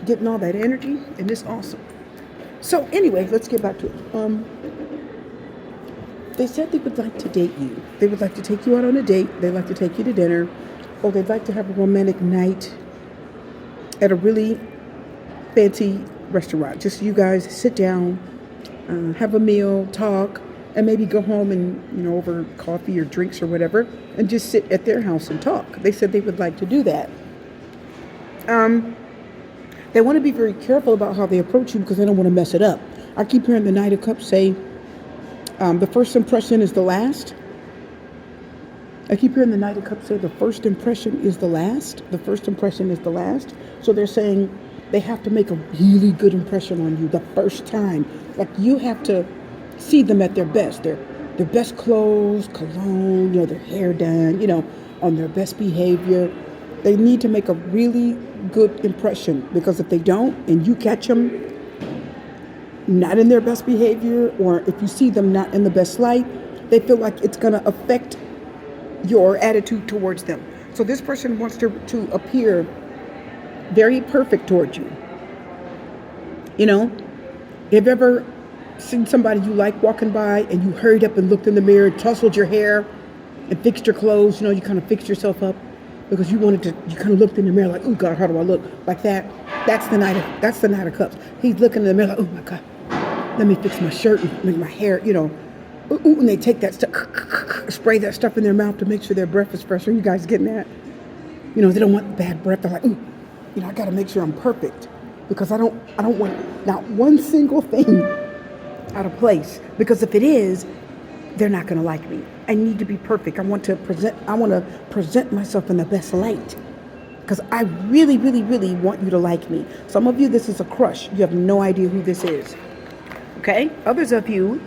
getting all that energy, and it's awesome. So anyway, let's get back to it. They said they would like to date you. They would like to take you out on a date. They'd like to take you to dinner. Or they'd like to have a romantic night at a really fancy restaurant. Just you guys sit down, have a meal, talk, and maybe go home and, over coffee or drinks or whatever, and just sit at their house and talk. They said they would like to do that. They want to be very careful about how they approach you because they don't want to mess it up. I keep hearing the Knight of Cups say, the first impression is the last. I keep hearing the Knight of Cups say the first impression is the last. The first impression is the last. So they're saying they have to make a really good impression on you the first time. Like, you have to see them at their best. Their best clothes, cologne, their hair done, on their best behavior. They need to make a really good impression, because if they don't and you catch them not in their best behavior, or if you see them not in the best light, they feel like it's going to affect your attitude towards them. So this person wants to appear very perfect towards you. Have you ever seen somebody you like walking by and you hurried up and looked in the mirror, tousled your hair and fixed your clothes? You kind of fixed yourself up because you kind of looked in the mirror like, oh God, how do I look? Like that. That's the Knight of Cups. He's looking in the mirror like, oh my God, let me fix my shirt and make my hair, and they take that stuff, spray that stuff in their mouth to make sure their breath is fresh. Are you guys getting that? They don't want bad breath. They're like, ooh, I got to make sure I'm perfect, because I don't want not one single thing out of place, because if it is, they're not going to like me. I need to be perfect. I want to present myself in the best light, because I really, really, really want you to like me. Some of you, this is a crush. You have no idea who this is. Okay? Others of you,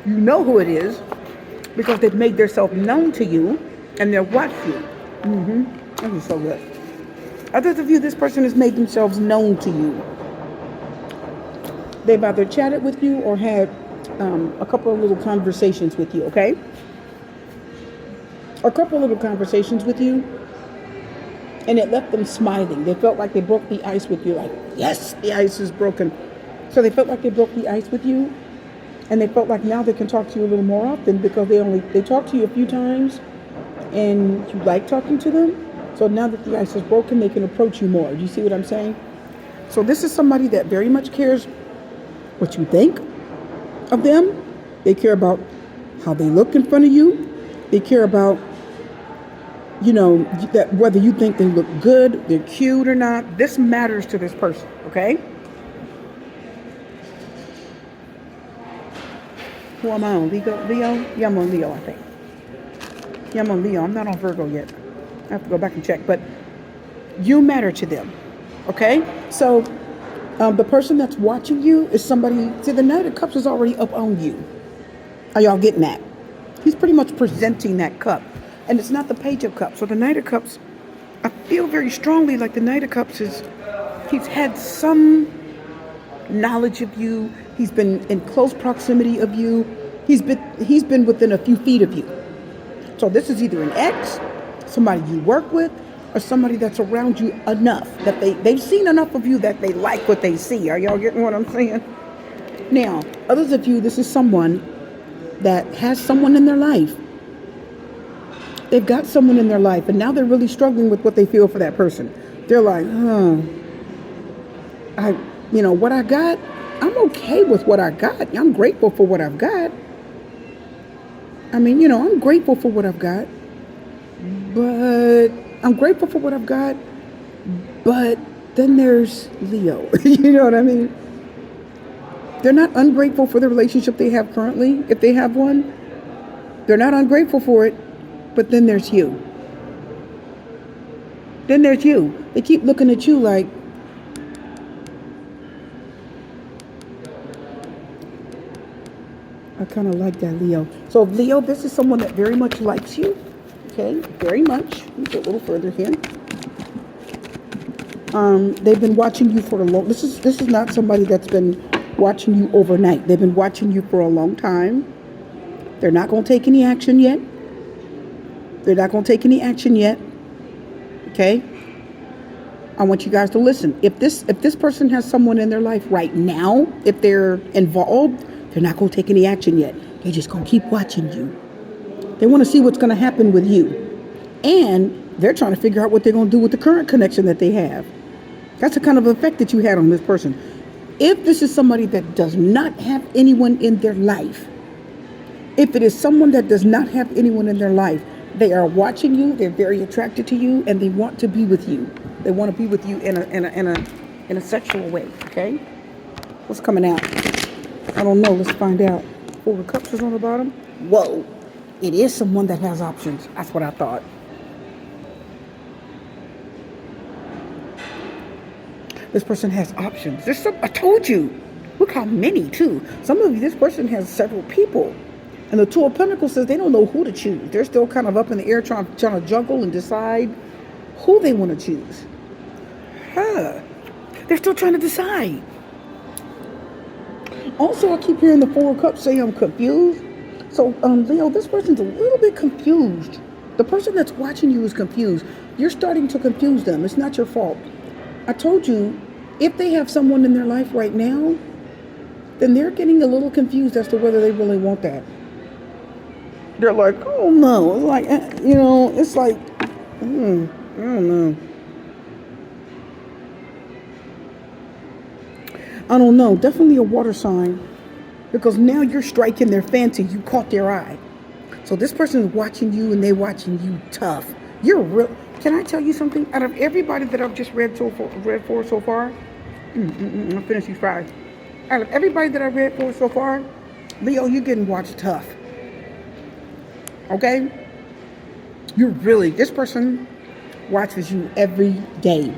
you know who it is, because they've made themselves known to you and they'll watch you. That is so good. Others of you, this person has made themselves known to you. They've either chatted with you or had a couple of little conversations with you, okay? A couple of little conversations with you, and it left them smiling. They felt like they broke the ice with you, like, yes, the ice is broken. So they felt like they broke the ice with you, and they felt like now they can talk to you a little more often, because they talked to you a few times and you like talking to them. So now that the ice is broken, they can approach you more. Do you see what I'm saying? So this is somebody that very much cares what you think of them. They care about how they look in front of you. They care about, that whether you think they look good, they're cute or not. This matters to this person, okay? Who am I on? Leo? Yeah, I'm on Leo, I think. Yeah, I'm on Leo. I'm not on Virgo yet. I have to go back and check. But you matter to them, okay? So the person that's watching you is somebody. See, the Knight of Cups is already up on you. Are y'all getting that? He's pretty much presenting that cup. And it's not the Page of Cups. So the Knight of Cups, I feel very strongly like the Knight of Cups he's had some knowledge of you. He's been in close proximity of you. He's been within a few feet of you. So this is either an ex, somebody you work with, or somebody that's around you enough that they've seen enough of you that they like what they see. Are y'all getting what I'm saying? Now, others of you, this is someone that has someone in their life. They've got someone in their life, and now they're really struggling with what they feel for that person. They're like, what I got, I'm okay with what I got. I'm grateful for what I've got. I'm grateful for what I've got. But I'm grateful for what I've got. But then there's Leo. You know what I mean? They're not ungrateful for the relationship they have currently, if they have one. They're not ungrateful for it. But then there's you. Then there's you. They keep looking at you like, I kind of like that, Leo. So Leo, this is someone that very much likes you. Okay, very much. Let me go a little further here. They've been watching you for a long. This is not somebody that's been watching you overnight. They've been watching you for a long time. They're not going to take any action yet. Okay. I want you guys to listen. If this person has someone in their life right now, if they're involved, they're not going to take any action yet. They're just going to keep watching you. They want to see what's going to happen with you. And they're trying to figure out what they're going to do with the current connection that they have. That's the kind of effect that you had on this person. If this is somebody that does not have anyone in their life, if it is someone that does not have anyone in their life, they are watching you, they're very attracted to you, and they want to be with you. They want to be with you in a sexual way, okay? What's coming out? I don't know. Let's find out. Four of Cups is on the bottom. Whoa. It is someone that has options. That's what I thought. This person has options. I told you. Look how many, too. Some of you, this person has several people. And the Two of Pentacles says they don't know who to choose. They're still kind of up in the air trying to juggle and decide who they want to choose. They're still trying to decide. Also, I keep hearing the Four of Cups say I'm confused. So, Leo, this person's a little bit confused. The person that's watching you is confused. You're starting to confuse them. It's not your fault. I told you, if they have someone in their life right now, then they're getting a little confused as to whether they really want that. They're like, oh no. It's like, it's like, I don't know. I don't know. Definitely a water sign. Because now you're striking their fancy. You caught their eye. So this person is watching you and they're watching you tough. You're real. Can I tell you something? Out of everybody that I've just read for so far, I'll finish these 5. Out of everybody that I've read for so far, Leo, you're getting watched tough. Okay? This person watches you every day.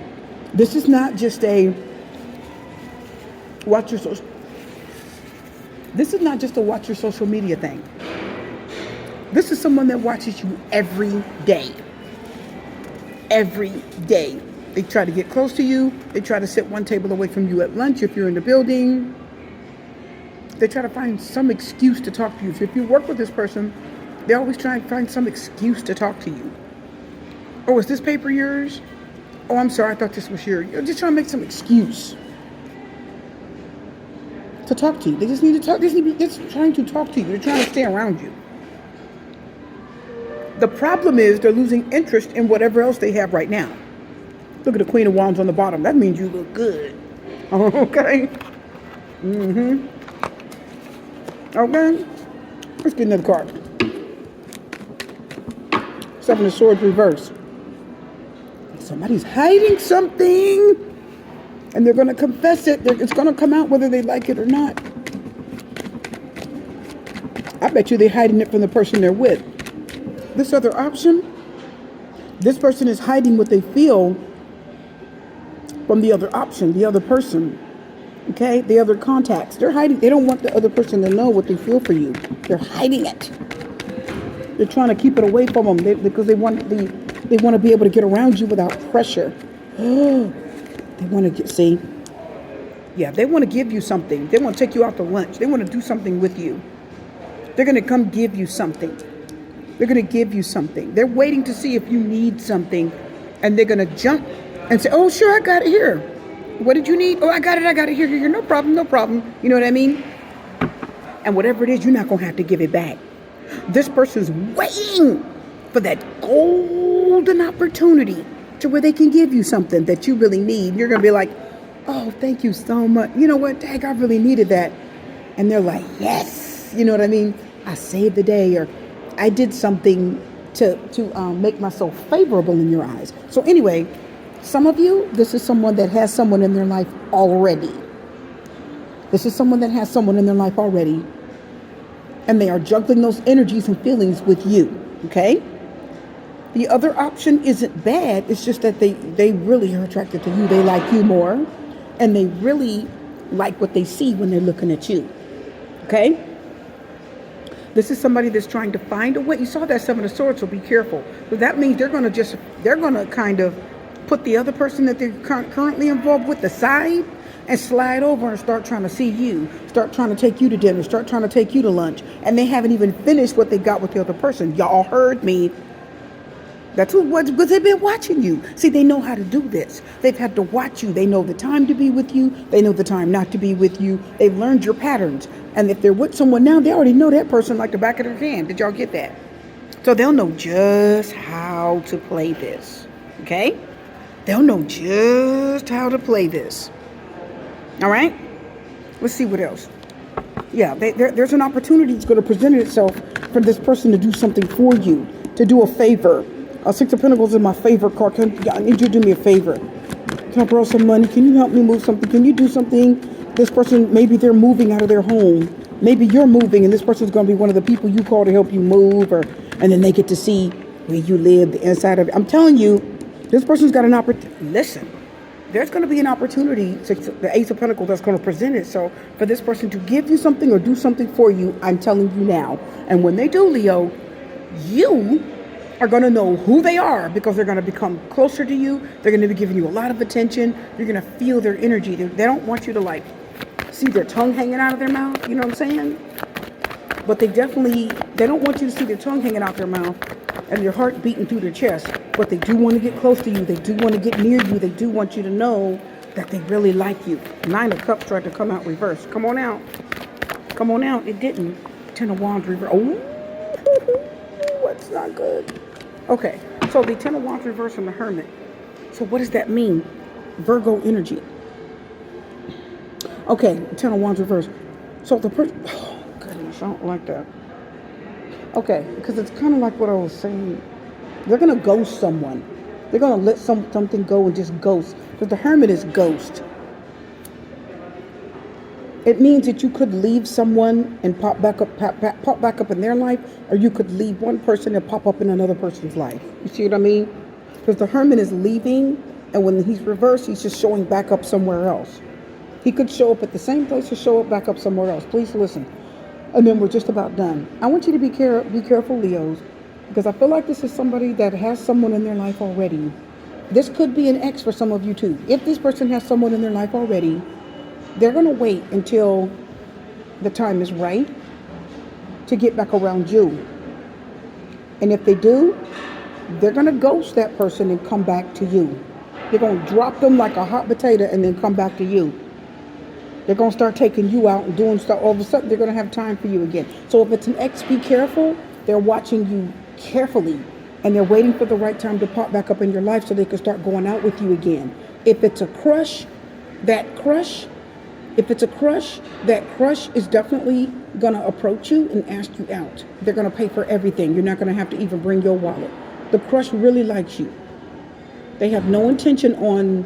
This is not just a watch your social media thing. This is someone that watches you every day. Every day. They try to get close to you. They try to sit one table away from you at lunch if you're in the building. They try to find some excuse to talk to you. So if you work with this person, they always try and find some excuse to talk to you. Oh, is this paper yours? Oh, I'm sorry, I thought this was yours. You're just trying to make some excuse to talk to you. They just need to talk. They're just trying to talk to you. They're trying to stay around you. The problem is they're losing interest in whatever else they have right now. Look at the Queen of Wands on the bottom. That means you look good. Okay? Okay? Let's get another card. 7 of Swords reverse. Somebody's hiding something. And they're going to confess it. It's going to come out whether they like it or not. I bet you they're hiding it from the person they're with. This other option, this person is hiding what they feel from the other option, the other person. Okay? The other contacts. They're hiding. They don't want the other person to know what they feel for you. They're hiding it. They're trying to keep it away from them because they want to be able to get around you without pressure. They want to they want to give you something. They want to take you out to lunch. They want to do something with you. They're going to come give you something. They're going to give you something. They're waiting to see if you need something. And they're going to jump and say, oh, sure, I got it here. What did you need? Oh, I got it here. No problem. You know what I mean? And whatever it is, you're not going to have to give it back. This person's waiting for that golden opportunity to where they can give you something that you really need. You're going to be like, oh, thank you so much. You know what? Dang, I really needed that. And they're like, yes. You know what I mean? I saved the day, or I did something to make myself favorable in your eyes. So anyway, some of you, this is someone that has someone in their life already. And they are juggling those energies and feelings with you. Okay? The other option isn't bad. It's just that they really are attracted to you. They like you more. And they really like what they see when they're looking at you. Okay? This is somebody that's trying to find a way. You saw that 7 of Swords, so be careful. But that means they're going to kind of put the other person that they're currently involved with aside and slide over and start trying to see you. Start trying to take you to dinner. Start trying to take you to lunch. And they haven't even finished what they got with the other person. Y'all heard me. That's what they've been watching you. See, they know how to do this. They've had to watch you. They know the time to be with you. They know the time not to be with you. They've learned your patterns. And if they're with someone now, they already know that person like the back of their hand. Did y'all get that? So they'll know just how to play this. Okay? They'll know just how to play this. All right? Let's see what else. Yeah, there's an opportunity that's going to present itself for this person to do something for you, to do a favor. 6 of Pentacles is my favorite card. I need you to do me a favor. Can I borrow some money? Can you help me move something? Can you do something? This person, maybe they're moving out of their home. Maybe you're moving and this person's going to be one of the people you call to help you move. And then they get to see where you live, the inside of it. I'm telling you, this person's got an opportunity. Listen, there's going to be an opportunity, the Ace of Pentacles, that's going to present it. So for this person to give you something or do something for you, I'm telling you now. And when they do, Leo, you are going to know who they are, because they're going to become closer to you. They're going to be giving you a lot of attention. You're going to feel their energy. They don't want you to like see their tongue hanging out of their mouth. You know what I'm saying? But they don't want you to see their tongue hanging out their mouth and your heart beating through their chest. But they do want to get close to you. They do want to get near you. They do want you to know that they really like you. 9 of Cups tried to come out reverse. Come on out. Come on out. It didn't. 10 of Wands reverse. Oh, that's not good. Okay, so the 10 of Wands reverse from the Hermit. So what does that mean? Virgo energy. Okay, 10 of Wands reverse. So the person... Oh, goodness, I don't like that. Okay, because it's kind of like what I was saying. They're going to ghost someone. They're going to let something go and just ghost. Because the Hermit is ghost. It means that you could leave someone and pop back up in their life, or you could leave one person and pop up in another person's life. You see what I mean? Because the Hermit is leaving, and when he's reversed, he's just showing back up somewhere else. He could show up at the same place or show up back up somewhere else. Please listen. And then we're just about done. I want you to be careful, Leos, because I feel like this is somebody that has someone in their life already. This could be an ex for some of you too. If this person has someone in their life already, they're going to wait until the time is right to get back around you. And if they do, they're going to ghost that person and come back to you. They're going to drop them like a hot potato and then come back to you. They're going to start taking you out and doing stuff. All of a sudden, they're going to have time for you again. So if it's an ex, be careful. They're watching you carefully. And they're waiting for the right time to pop back up in your life so they can start going out with you again. If it's a crush, that crush is definitely going to approach you and ask you out. They're going to pay for everything. You're not going to have to even bring your wallet. The crush really likes you. They have no intention on,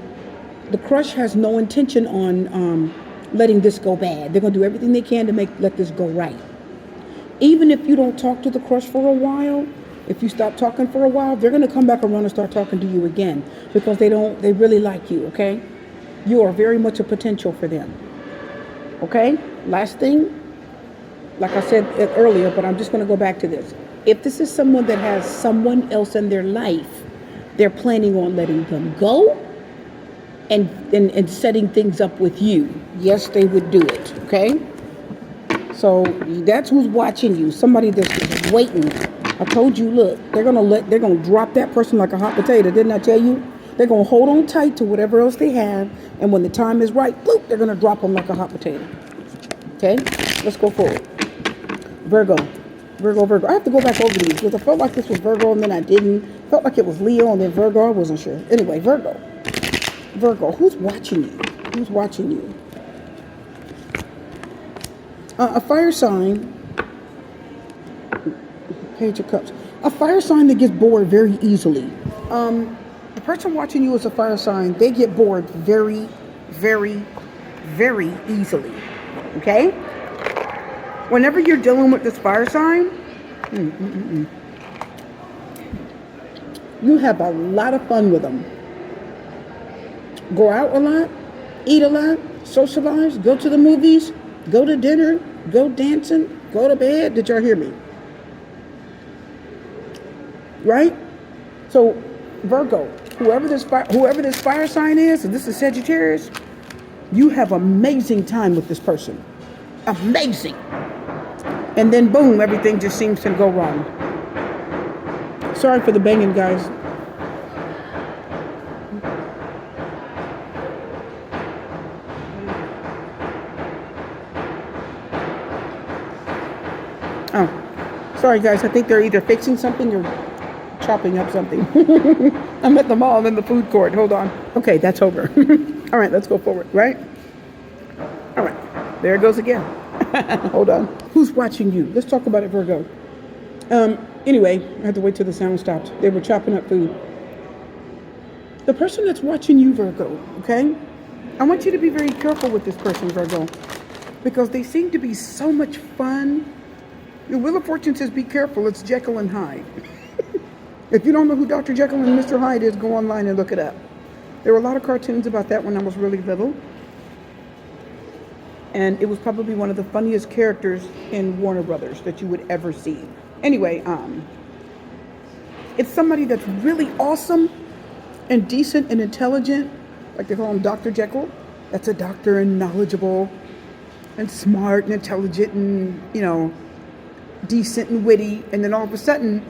the crush has no intention on letting this go bad. They're going to do everything they can to let this go right. Even if you don't talk to the crush for a while, if you stop talking for a while, they're going to come back around and start talking to you again, because they really like you, okay? You are very much a potential for them. Okay? Last thing, like I said earlier, but I'm just going to go back to this. If this is someone that has someone else in their life, they're planning on letting them go and setting things up with you. Yes, they would do it, okay? So that's who's watching you. Somebody that's just waiting. I told you, look, they're gonna drop that person like a hot potato. Didn't I tell you? They're gonna hold on tight to whatever else they have, and when the time is right, bloop, they're gonna drop them like a hot potato. Okay, let's go forward. Virgo. I have to go back over these because I felt like this was Virgo and then I didn't. Felt like it was Leo and then Virgo. I wasn't sure. Anyway, Virgo, who's watching you? Who's watching you? A fire sign. Page of Cups. A fire sign that gets bored very easily. The person watching you is a fire sign. They get bored very, very, very easily. Okay? Whenever you're dealing with this fire sign, you have a lot of fun with them. Go out a lot, eat a lot, socialize, go to the movies, go to dinner, go dancing, go to bed. Did y'all hear me? Right? So, Virgo, whoever this fire sign is, and this is Sagittarius, you have amazing time with this person. Amazing. And then boom, everything just seems to go wrong. Sorry for the banging, guys. Oh, sorry guys, I think they're either fixing something or chopping up something. I'm at the mall, I'm in the food court. Hold on. Okay, that's over. All right, let's go forward, right? All right, there it goes again. Hold on. Who's watching you? Let's talk about it, Virgo. Anyway, I had to wait till the sound stopped. They were chopping up food. The person that's watching you, Virgo, okay? I want you to be very careful with this person, Virgo, because they seem to be so much fun. Your Wheel of Fortune says be careful. It's Jekyll and Hyde. If you don't know who Dr. Jekyll and Mr. Hyde is, go online and look it up. There were a lot of cartoons about that when I was really little. And it was probably one of the funniest characters in Warner Brothers that you would ever see. Anyway, it's somebody that's really awesome and decent and intelligent. Like they call him Dr. Jekyll. That's a doctor and knowledgeable and smart and intelligent and, you know, decent and witty. And then all of a sudden,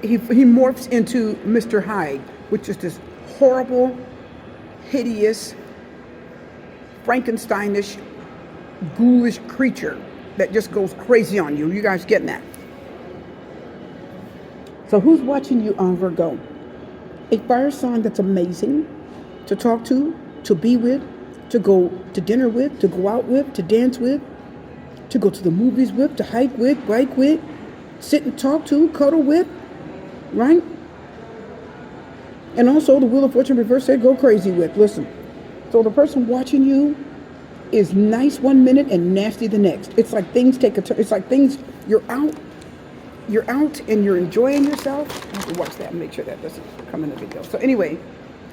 he morphs into Mr. Hyde, which is this horrible, hideous, Frankensteinish, ghoulish creature that just goes crazy on you. You guys getting that? So who's watching you on Virgo? A fire sign that's amazing to talk to be with, to go to dinner with, to go out with, to dance with, to go to the movies with, to hike with, bike with, sit and talk to, cuddle with, right? And also the Wheel of Fortune reverse said go crazy with. Listen. So the person watching you is nice one minute and nasty the next. It's like things take a turn. It's like things, you're out and you're enjoying yourself. I have to watch that and make sure that doesn't come in the video. So anyway,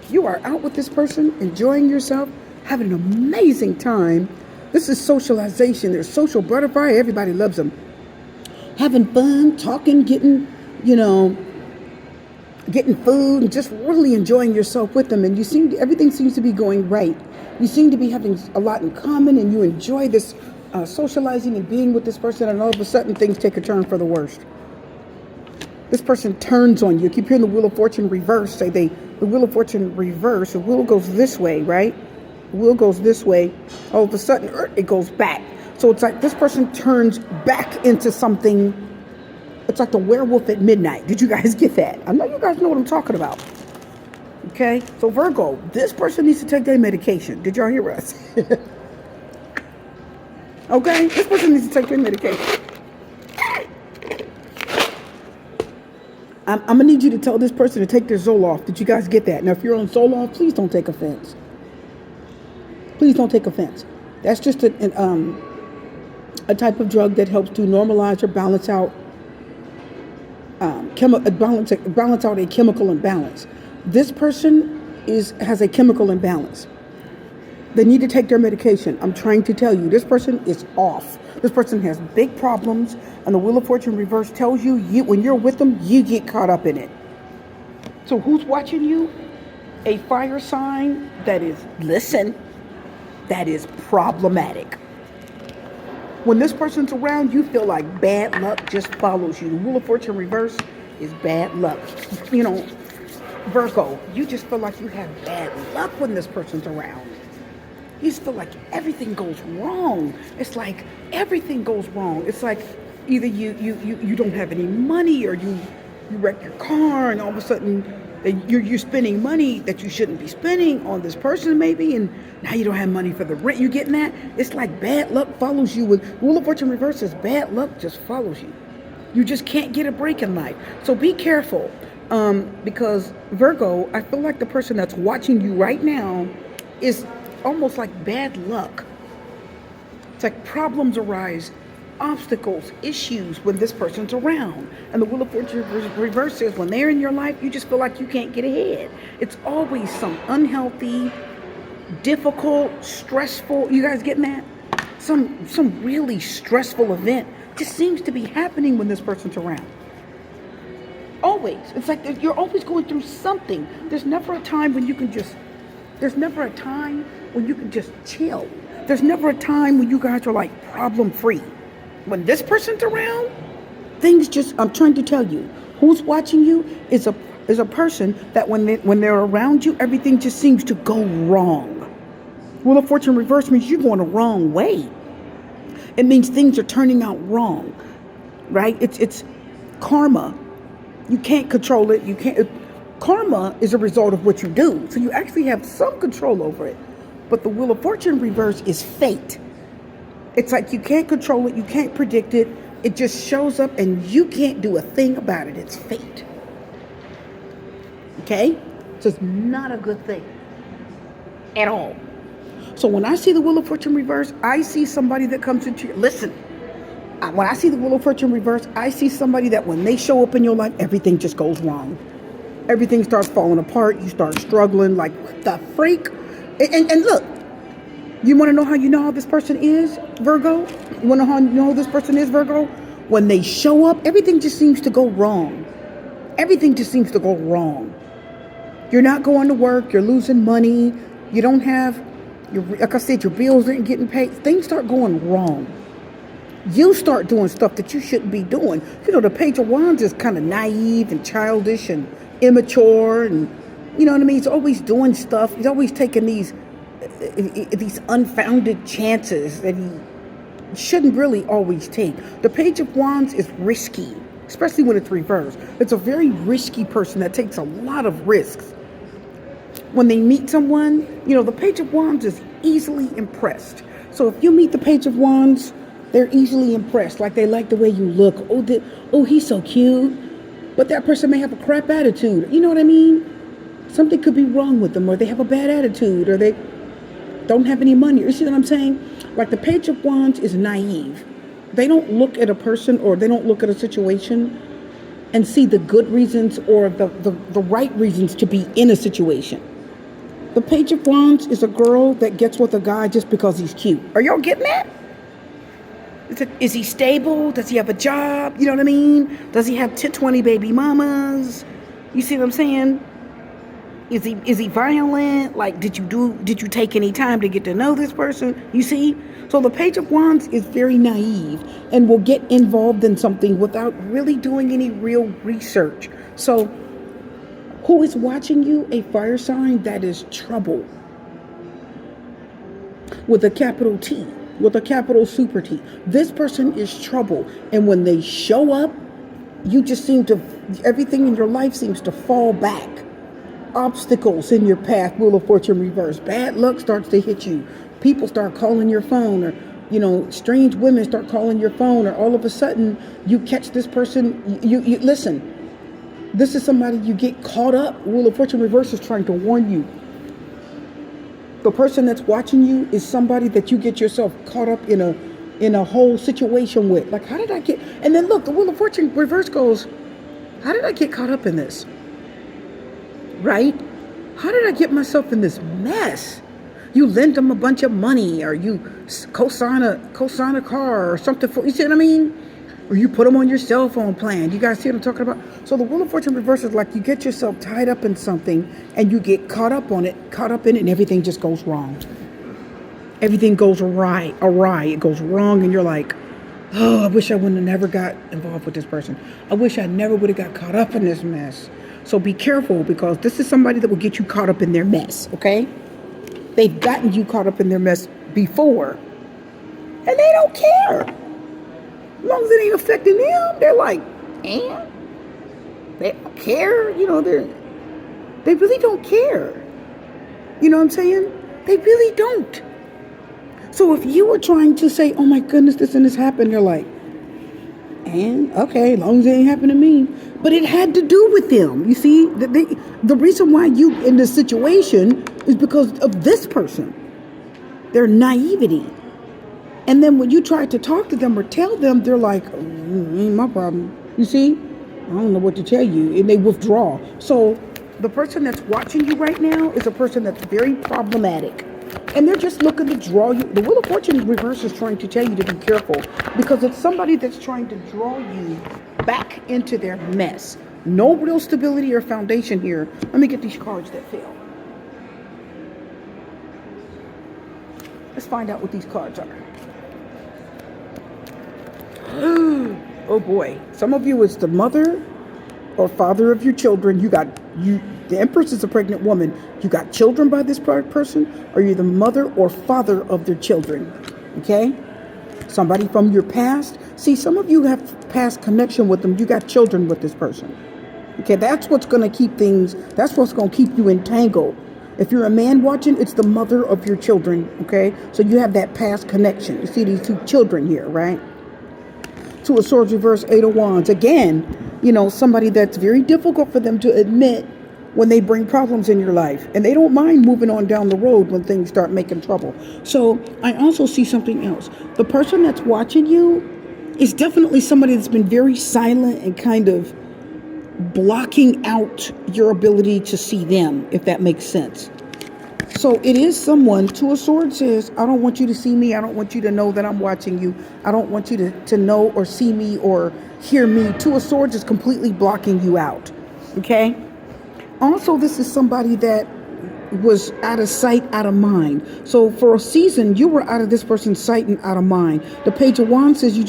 you are out with this person, enjoying yourself, having an amazing time. This is socialization. There's social butterfly. Everybody loves them. Having fun, talking, getting food, and just really enjoying yourself with them. And everything seems to be going right. You seem to be having a lot in common, and you enjoy this socializing and being with this person. And all of a sudden, things take a turn for the worst. This person turns on you. You keep hearing the Wheel of Fortune reverse. The Wheel of Fortune reverse. The wheel goes this way, right? The wheel goes this way. All of a sudden, it goes back. So it's like this person turns back into something. It's like the werewolf at midnight. Did you guys get that? I know you guys know what I'm talking about. Okay? So Virgo, this person needs to take their medication. Did y'all hear us? Okay? This person needs to take their medication. I'm going to need you to tell this person to take their Zoloft. Did you guys get that? Now, if you're on Zoloft, please don't take offense. Please don't take offense. That's just a type of drug that helps to normalize or balance out balance out a chemical imbalance. This person has a chemical imbalance. They need to take their medication. I'm trying to tell you, this person is off. This person has big problems, and the Wheel of Fortune reverse tells you when you're with them, you get caught up in it. So who's watching you? A fire sign that is problematic. When this person's around, you feel like bad luck just follows you. The Wheel of Fortune reverse is bad luck. You know, Virgo, you just feel like you have bad luck when this person's around. You just feel like everything goes wrong. It's like everything goes wrong. It's like either you don't have any money, or you wreck your car, and all of a sudden you're spending money that you shouldn't be spending on this person maybe, and now you don't have money for the rent. You getting that? It's like bad luck follows you. With Wheel of Fortune reverse is bad luck just follows you. You just can't get a break in life. So be careful, because Virgo, I feel like the person that's watching you right now is almost like bad luck. It's like problems arise, obstacles, issues when this person's around. And the Wheel of Fortune reverse says when they're in your life, you just feel like you can't get ahead. It's always some unhealthy, difficult, stressful, you guys getting that? Some really stressful event just seems to be happening when this person's around. Always. It's like you're always going through something. There's never a time when you can just chill. There's never a time when you guys are like problem free. When this person's around, I'm trying to tell you, who's watching you is a person that when they're around you, everything just seems to go wrong. Wheel of Fortune reverse means you're going the wrong way. It means things are turning out wrong, right? It's karma. You can't control it. Karma is a result of what you do. So you actually have some control over it. But the Wheel of Fortune reverse is fate. It's like you can't control it. You can't predict it. It just shows up and you can't do a thing about it. It's fate. Okay? So it's not a good thing at all. So when I see the Wheel of Fortune reverse, I see somebody that comes into your... Listen, when I see the Wheel of Fortune reverse, I see somebody that when they show up in your life, everything just goes wrong. everything starts falling apart. You start struggling like, what the freak? And look, you want to know how you know how this person is, Virgo? You want to know how you know who this person is, Virgo? When they show up, everything just seems to go wrong. Everything just seems to go wrong. You're not going to work. You're losing money. You don't have, like I said, your bills aren't getting paid. Things start going wrong. You start doing stuff that you shouldn't be doing. You know, the Page of Wands is kind of naive and childish and immature, and you know what I mean? He's always doing stuff. He's always taking these unfounded chances that he shouldn't really always take. The Page of Wands is risky, especially when it's reversed. It's a very risky person that takes a lot of risks. When they meet someone, you know, the Page of Wands is easily impressed. So if you meet the Page of Wands, they're easily impressed. Like, they like the way you look. Oh, he's so cute. But that person may have a crap attitude. You know what I mean? Something could be wrong with them, or they have a bad attitude, or they don't have any money. You see what I'm saying? Like, the Page of Wands is naive. They don't look at a person, or they don't look at a situation and see the good reasons or the right reasons to be in a situation. The Page of Wands is a girl that gets with a guy just because he's cute. Are y'all getting that? Is he stable? Does he have a job? You know what I mean? Does he have 20 baby mamas? You see what I'm saying? Is he violent? Like, did you take any time to get to know this person? You see? So the Page of Wands is very naive and will get involved in something without really doing any real research. So who is watching you? A fire sign that is trouble. With a capital T. With a capital super T. This person is trouble. And when they show up, you just everything in your life seems to fall back. Obstacles in your path, Wheel of Fortune reverse. Bad luck starts to hit you. People start calling your phone, or, you know, strange women start calling your phone, or all of a sudden you catch this person. You listen, this is somebody you get caught up. Wheel of Fortune reverse is trying to warn you. The person that's watching you is somebody that you get yourself caught up in a whole situation with. Like, how did I get? And then look, the Wheel of Fortune reverse goes, how did I get caught up in this? Right? How did I get myself in this mess? You lend them a bunch of money, or you co-sign a car or something for, you see what I mean? Or you put them on your cell phone plan. You guys see what I'm talking about? So the Wheel of Fortune reverse is like you get yourself tied up in something and you get caught up in it, and everything just goes wrong. Everything goes awry. It goes wrong, and you're like, oh, I wish I wouldn't have never got involved with this person. I wish I never would have got caught up in this mess. So be careful, because this is somebody that will get you caught up in their mess, okay? They've gotten you caught up in their mess before, and they don't care. As long as it ain't affecting them, they're like, and they don't care. You know, they really don't care. You know what I'm saying? They really don't. So if you were trying to say, oh my goodness, this and this happened, they're like, and okay, as long as it ain't happened to me. But it had to do with them. You see, the reason why you in this situation is because of this person, their naivety. And then when you try to talk to them or tell them, they're like, ain't my problem. You see, I don't know what to tell you. And they withdraw. So the person that's watching you right now is a person that's very problematic. And they're just looking to draw you. The Wheel of Fortune reverse is trying to tell you to be careful, because it's somebody that's trying to draw you back into their mess. No real stability or foundation here. Let me get these cards that fell. Let's find out what these cards are. Oh boy. Some of you, it's the mother or father of your children. The Empress is a pregnant woman. You got children by this person, or you're the mother or father of their children. Okay? Somebody from your past. See, some of you have past connection with them. You got children with this person. Okay, that's what's going to keep things, that's what's going to keep you entangled. If you're a man watching, it's the mother of your children. Okay? So you have that past connection. You see these two children here, right? Two of Swords reverse, Eight of Wands. Again, you know, somebody that's very difficult for them to admit when they bring problems in your life, and they don't mind moving on down the road when things start making trouble. So I also see something else. The person that's watching you is definitely somebody that's been very silent and kind of blocking out your ability to see them, if that makes sense. So it is someone, Two of Swords says, I don't want you to see me. I don't want you to know that I'm watching you. I don't want you to know or see me or hear me. Two of Swords is completely blocking you out. Okay? Also, this is somebody that was out of sight, out of mind. So for a season, you were out of this person's sight and out of mind. The Page of Wands says they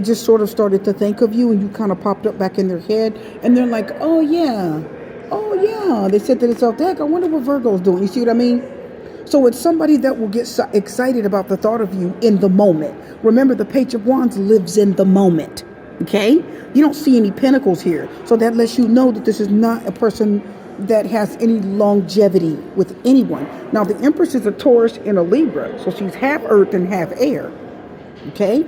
just sort of started to think of you, and you kind of popped up back in their head, and they're like, oh yeah. They said to themselves, heck, I wonder what Virgo's doing. You see what I mean? So it's somebody that will get excited about the thought of you in the moment. Remember, the Page of Wands lives in the moment. Okay? You don't see any pentacles here. So that lets you know that this is not a person that has any longevity with anyone. Now, the Empress is a Taurus and a Libra. So she's half earth and half air. Okay?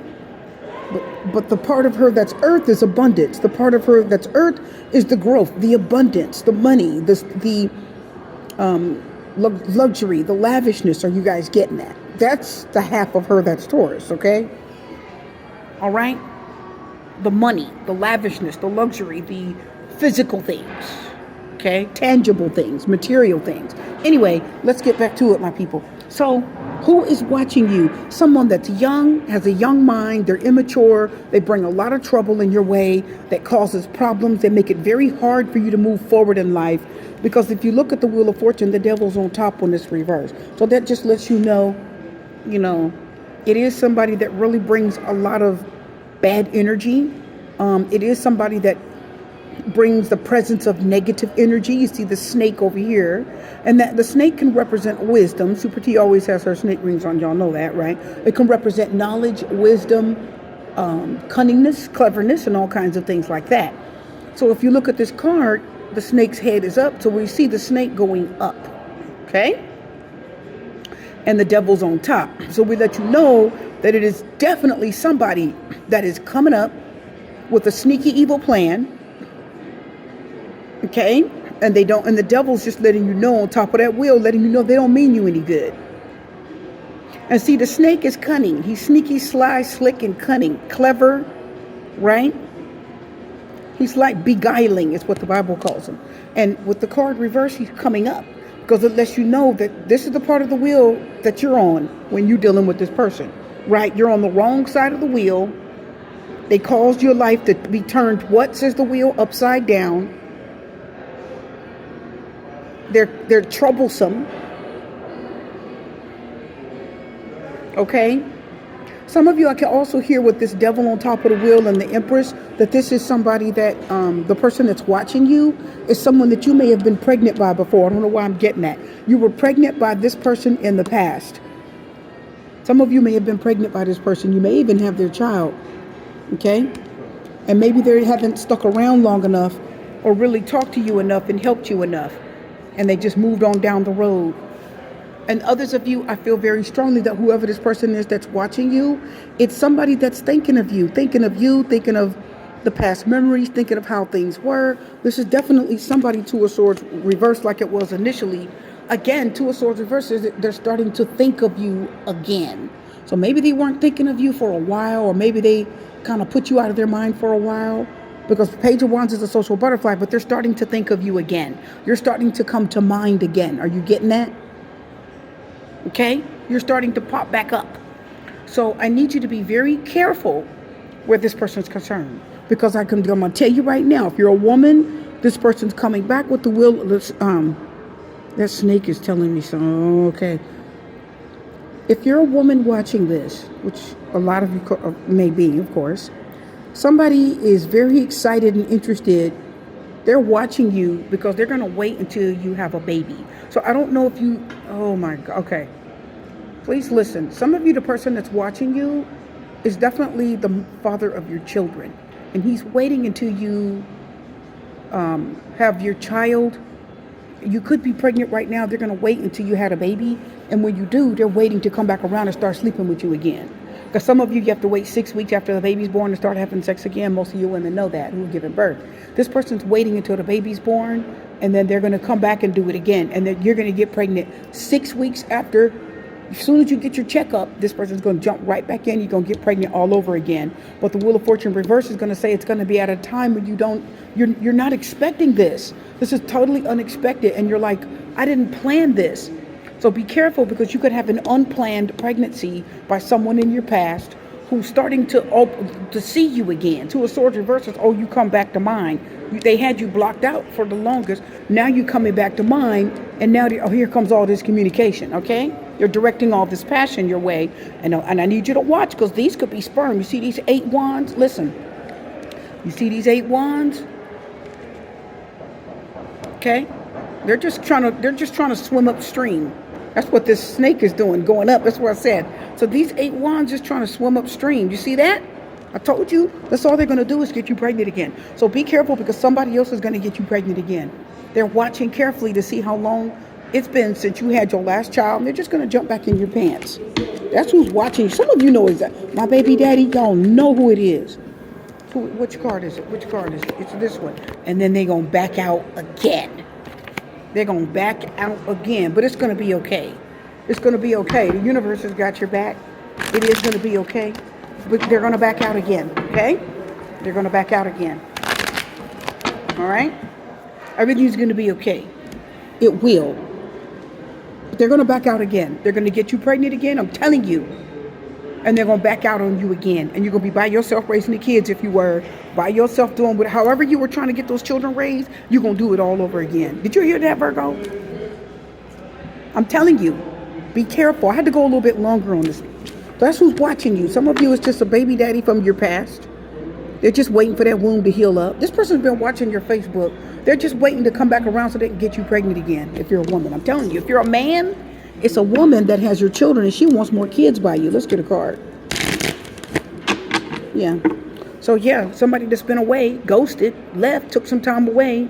But the part of her that's earth is abundance. The part of her that's earth is the growth, the abundance, the money, the luxury, the lavishness. Are you guys getting that? That's the half of her that's Taurus, okay? All right? The money, the lavishness, the luxury, the physical things, okay? Tangible things, material things. Anyway, let's get back to it, my people. So, who is watching you? Someone that's young, has a young mind, they're immature, they bring a lot of trouble in your way, that causes problems, they make it very hard for you to move forward in life. Because if you look at the Wheel of Fortune, the devil's on top when it's reversed. So that just lets you know, it is somebody that really brings a lot of bad energy. It is somebody that brings the presence of negative energy. You see the snake over here, and that the snake can represent wisdom. Super T always has her snake rings on, y'all know that, right? It can represent knowledge, wisdom, cunningness, cleverness, and all kinds of things like that. So if you look at this card, the snake's head is up, so we see the snake going up, okay? And the devil's on top. So we let you know that it is definitely somebody that is coming up with a sneaky evil plan. Okay, and the devil's just letting you know on top of that wheel, letting you know they don't mean you any good. And see, the snake is cunning. He's sneaky, sly, slick, and cunning, clever, right? He's like beguiling, is what the Bible calls him. And with the card reverse, he's coming up because it lets you know that this is the part of the wheel that you're on when you're dealing with this person, right? You're on the wrong side of the wheel. They caused your life to be turned, what says the wheel, upside down. They're troublesome. Okay? Some of you, I can also hear with this devil on top of the wheel and the Empress, that this is somebody that, the person that's watching you is someone that you may have been pregnant by before. I don't know why I'm getting that. You were pregnant by this person in the past. Some of you may have been pregnant by this person. You may even have their child. Okay? And maybe they haven't stuck around long enough or really talked to you enough and helped you enough. And they just moved on down the road. And others of you, I feel very strongly that whoever this person is that's watching you, it's somebody that's thinking of you, thinking of the past memories, thinking of how things were. This is definitely somebody, Two of Swords reversed like it was initially. Again, Two of Swords reversed is that they're starting to think of you again. So maybe they weren't thinking of you for a while, or maybe they kind of put you out of their mind for a while. Because Page of Wands is a social butterfly, but they're starting to think of you again. You're starting to come to mind again. Are you getting that? Okay? You're starting to pop back up. So I need you to be very careful where this person's concerned. Because I'm going to tell you right now, if you're a woman, this person's coming back with the will. That snake is telling me so. Okay. If you're a woman watching this, which a lot of you may be, of course, somebody is very excited and interested. They're watching you because they're going to wait until you have a baby. So I don't know if you, oh my God, okay. Please listen. Some of you, the person that's watching you is definitely the father of your children. And he's waiting until you have your child. You could be pregnant right now. They're going to wait until you had a baby. And when you do, they're waiting to come back around and start sleeping with you again. Because some of you have to wait 6 weeks after the baby's born to start having sex again. Most of you women know that, who've given birth. This person's waiting until the baby's born, and then they're going to come back and do it again. And then you're going to get pregnant 6 weeks after As soon as you get your checkup, this person's going to jump right back in. You're going to get pregnant all over again. But the Wheel of Fortune reverse is going to say it's going to be at a time when you're not expecting this. This is totally unexpected. And you're like, I didn't plan this. So be careful, because you could have an unplanned pregnancy by someone in your past who's starting to see you again. Two of Swords reverses, oh, you come back to mind. They had you blocked out for the longest. Now you're coming back to mind, and now here comes all this communication, okay? You're directing all this passion your way, and I need you to watch, because these could be sperm. You see these 8 wands? Listen. You see these 8 wands? Okay? They're just trying to swim upstream. That's what this snake is doing, going up. That's what I said. So these 8 wands just trying to swim upstream. You see that? I told you. That's all they're going to do is get you pregnant again. So be careful, because somebody else is going to get you pregnant again. They're watching carefully to see how long it's been since you had your last child. And they're just going to jump back in your pants. That's who's watching. Some of you know exactly. My baby daddy, y'all know who it is. Which card is it? Which card is it? It's this one. And then they're going to back out again. They're going to back out again. But it's going to be okay. It's going to be okay. The universe has got your back. It is going to be okay. But they're going to back out again. Okay? They're going to back out again. All right? Everything's going to be okay. It will. But they're going to back out again. They're going to get you pregnant again. I'm telling you. And they're going to back out on you again. And you're going to be by yourself raising the kids, if you were. By yourself doing however you were trying to get those children raised. You're going to do it all over again. Did you hear that, Virgo? I'm telling you. Be careful. I had to go a little bit longer on this. That's who's watching you. Some of you is just a baby daddy from your past. They're just waiting for that wound to heal up. This person's been watching your Facebook. They're just waiting to come back around so they can get you pregnant again, if you're a woman. I'm telling you, if you're a man, it's a woman that has your children and she wants more kids by you. Let's get a card. Yeah. So yeah, somebody that's been away, ghosted, left, took some time away.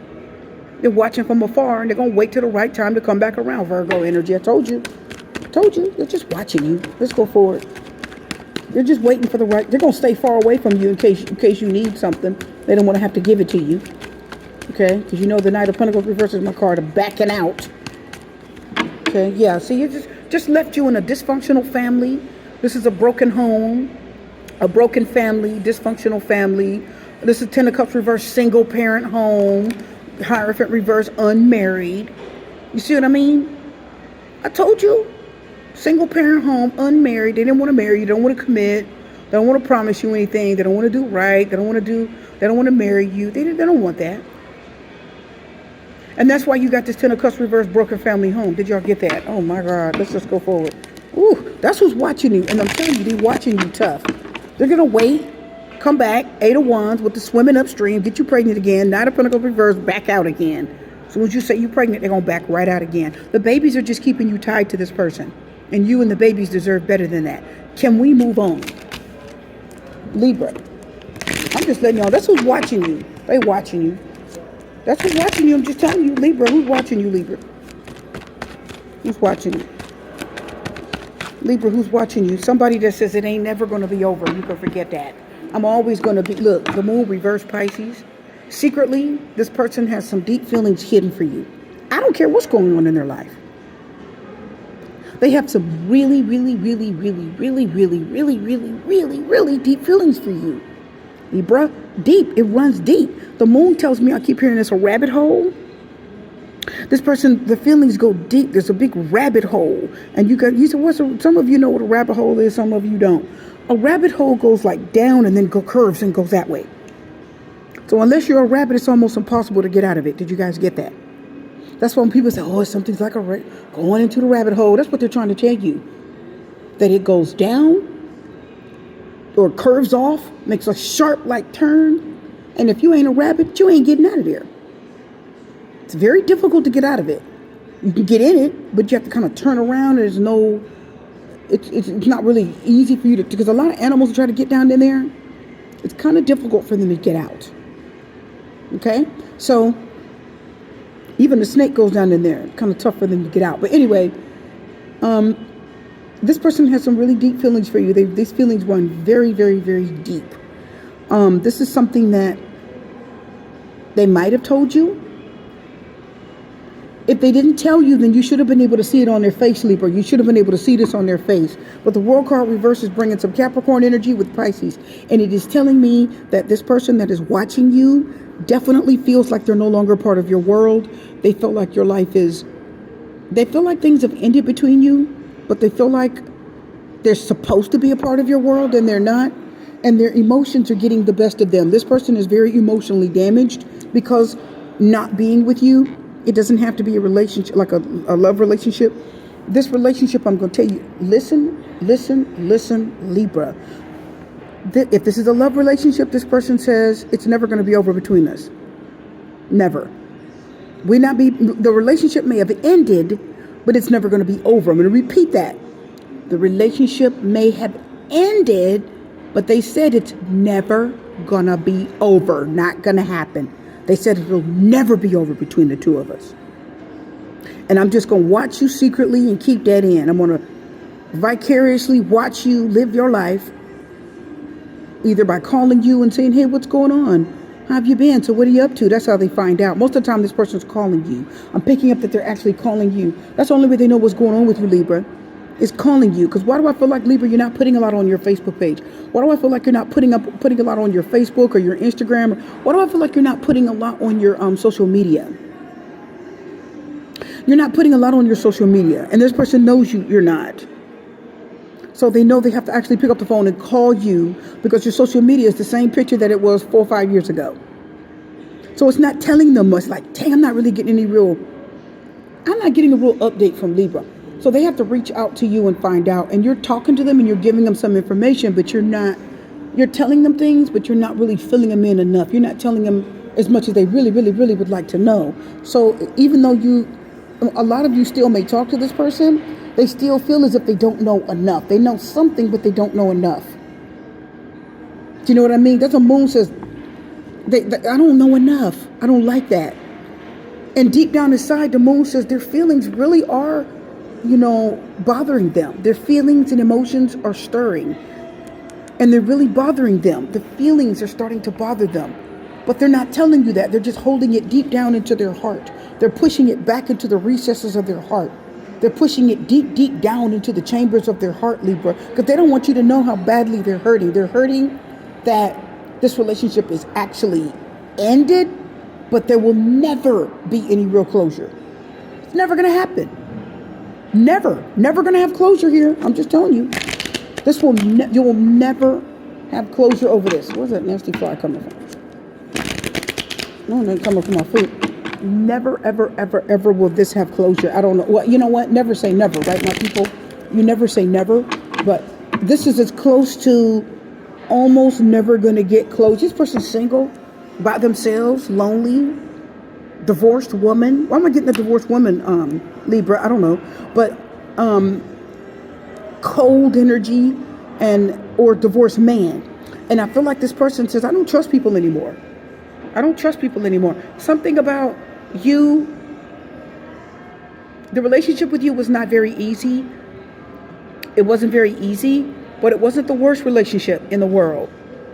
They're watching from afar, and they're going to wait till the right time to come back around. Virgo energy. I told you. They're just watching you. Let's go forward. They're just waiting for the right. They're going to stay far away from you in case you need something. They don't want to have to give it to you. Okay? Because you know the Knight of Pentacles reverses my card of backing out. Okay? Yeah. See, it just left you in a dysfunctional family. This is a broken home, a broken family, dysfunctional family. This is 10 of Cups reverse, single parent home, Hierophant reverse, unmarried. You see what I mean? I told you. Single parent home, unmarried. They didn't want to marry you. They don't want to commit. They don't want to promise you anything. They don't want to do right. They don't want to marry you. They don't want that. And that's why you got this 10 of Cups reverse, broken family home. Did y'all get that? Oh my God. Let's just go forward. Ooh, that's who's watching you. And I'm telling you, they're watching you tough. They're going to wait, come back, 8 of Wands with the swimming upstream, get you pregnant again, Knight of Pentacles reverse, back out again. As soon as you say you're pregnant, they're going to back right out again. The babies are just keeping you tied to this person. And you and the babies deserve better than that. Can we move on? Libra. I'm just letting y'all, that's who's watching you. They watching you. That's who's watching you. I'm just telling you, Libra. Who's watching you, Libra? Who's watching you? Libra, who's watching you? Somebody that says it ain't never going to be over. You can forget that. I'm always going to be, look, the moon reverse Pisces. Secretly, this person has some deep feelings hidden for you. I don't care what's going on in their life. They have some really, really, really, really, really, really, really, really, really, really deep feelings for you. Libra, deep. It runs deep. The moon tells me, I keep hearing this, a rabbit hole. This person, the feelings go deep. There's a big rabbit hole. And you said, some of you know what a rabbit hole is, some of you don't. A rabbit hole goes like down and then curves and goes that way. So unless you're a rabbit, it's almost impossible to get out of it. Did you guys get that? That's when people say, oh, something's like going into the rabbit hole. That's what they're trying to tell you. That it goes down or curves off, makes a sharp like turn. And if you ain't a rabbit, you ain't getting out of there. It's very difficult to get out of it. You can get in it, but you have to kind of turn around. There's no, it's not really easy for you to, because a lot of animals try to get down in there. It's kind of difficult for them to get out. Okay? So, even the snake goes down in there. Kind of tough for them to get out. But anyway, this person has some really deep feelings for you. These feelings run very, very, very deep. This is something that they might have told you. If they didn't tell you, then you should have been able to see it on their face, Libra. You should have been able to see this on their face. But the World card reverse is bringing some Capricorn energy with Pisces. And it is telling me that this person that is watching you definitely feels like they're no longer part of your world. They feel like your life is... They feel like things have ended between you, but they feel like they're supposed to be a part of your world and they're not. And their emotions are getting the best of them. This person is very emotionally damaged because not being with you, it doesn't have to be a relationship, like a love relationship. This relationship, I'm going to tell you, listen, Libra. If this is a love relationship, this person says it's never going to be over between us. Never. The relationship may have ended, but it's never going to be over. I'm going to repeat that. The relationship may have ended, but they said it's never going to be over. Not going to happen. They said it'll never be over between the two of us. And I'm just going to watch you secretly and keep that in. I'm going to vicariously watch you live your life, either by calling you and saying, hey, what's going on? How have you been? So what are you up to? That's how they find out. Most of the time, this person's calling you. I'm picking up that they're actually calling you. That's the only way they know what's going on with you, Libra. Is calling you. Because why do I feel like, Libra, you're not putting a lot on your Facebook page? Why do I feel like you're not putting a lot on your Facebook or your Instagram? Why do I feel like you're not putting a lot on your social media? You're not putting a lot on your social media. And this person knows you're not. So they know they have to actually pick up the phone and call you because your social media is the same picture that it was 4 or 5 years ago. So it's not telling them much. Like, dang, I'm not getting a real update from Libra. So they have to reach out to you and find out. And you're talking to them and you're giving them some information, but you're telling them things, but you're not really filling them in enough. You're not telling them as much as they really would like to know. So even though a lot of you still may talk to this person, they still feel as if they don't know enough. They know something, but they don't know enough. Do you know what I mean? That's what Moon says. I don't know enough. I don't like that. And deep down inside, the Moon says their feelings really are, bothering them. Their feelings and emotions are stirring. And they're really bothering them. The feelings are starting to bother them. But they're not telling you that. They're just holding it deep down into their heart. They're pushing it back into the recesses of their heart. They're pushing it deep down into the chambers of their heart, Libra, because they don't want you to know how badly they're hurting. They're hurting that this relationship is actually ended, but there will never be any real closure. It's never going to happen. Never going to have closure here. I'm just telling you. You will never have closure over this. Where's that nasty fly coming from? No, it's coming from my food. Never, ever will this have closure. I don't know. Well, you know what? Never say never, right, my people? You never say never, but this is as close to almost never going to get closure. This person's single, by themselves, lonely, divorced woman. Why am I getting a divorced woman, Libra? I don't know. But cold energy or divorced man. And I feel like this person says, I don't trust people anymore. Something about you, the relationship with you was not very easy. It wasn't very easy, but it wasn't the worst relationship in the world.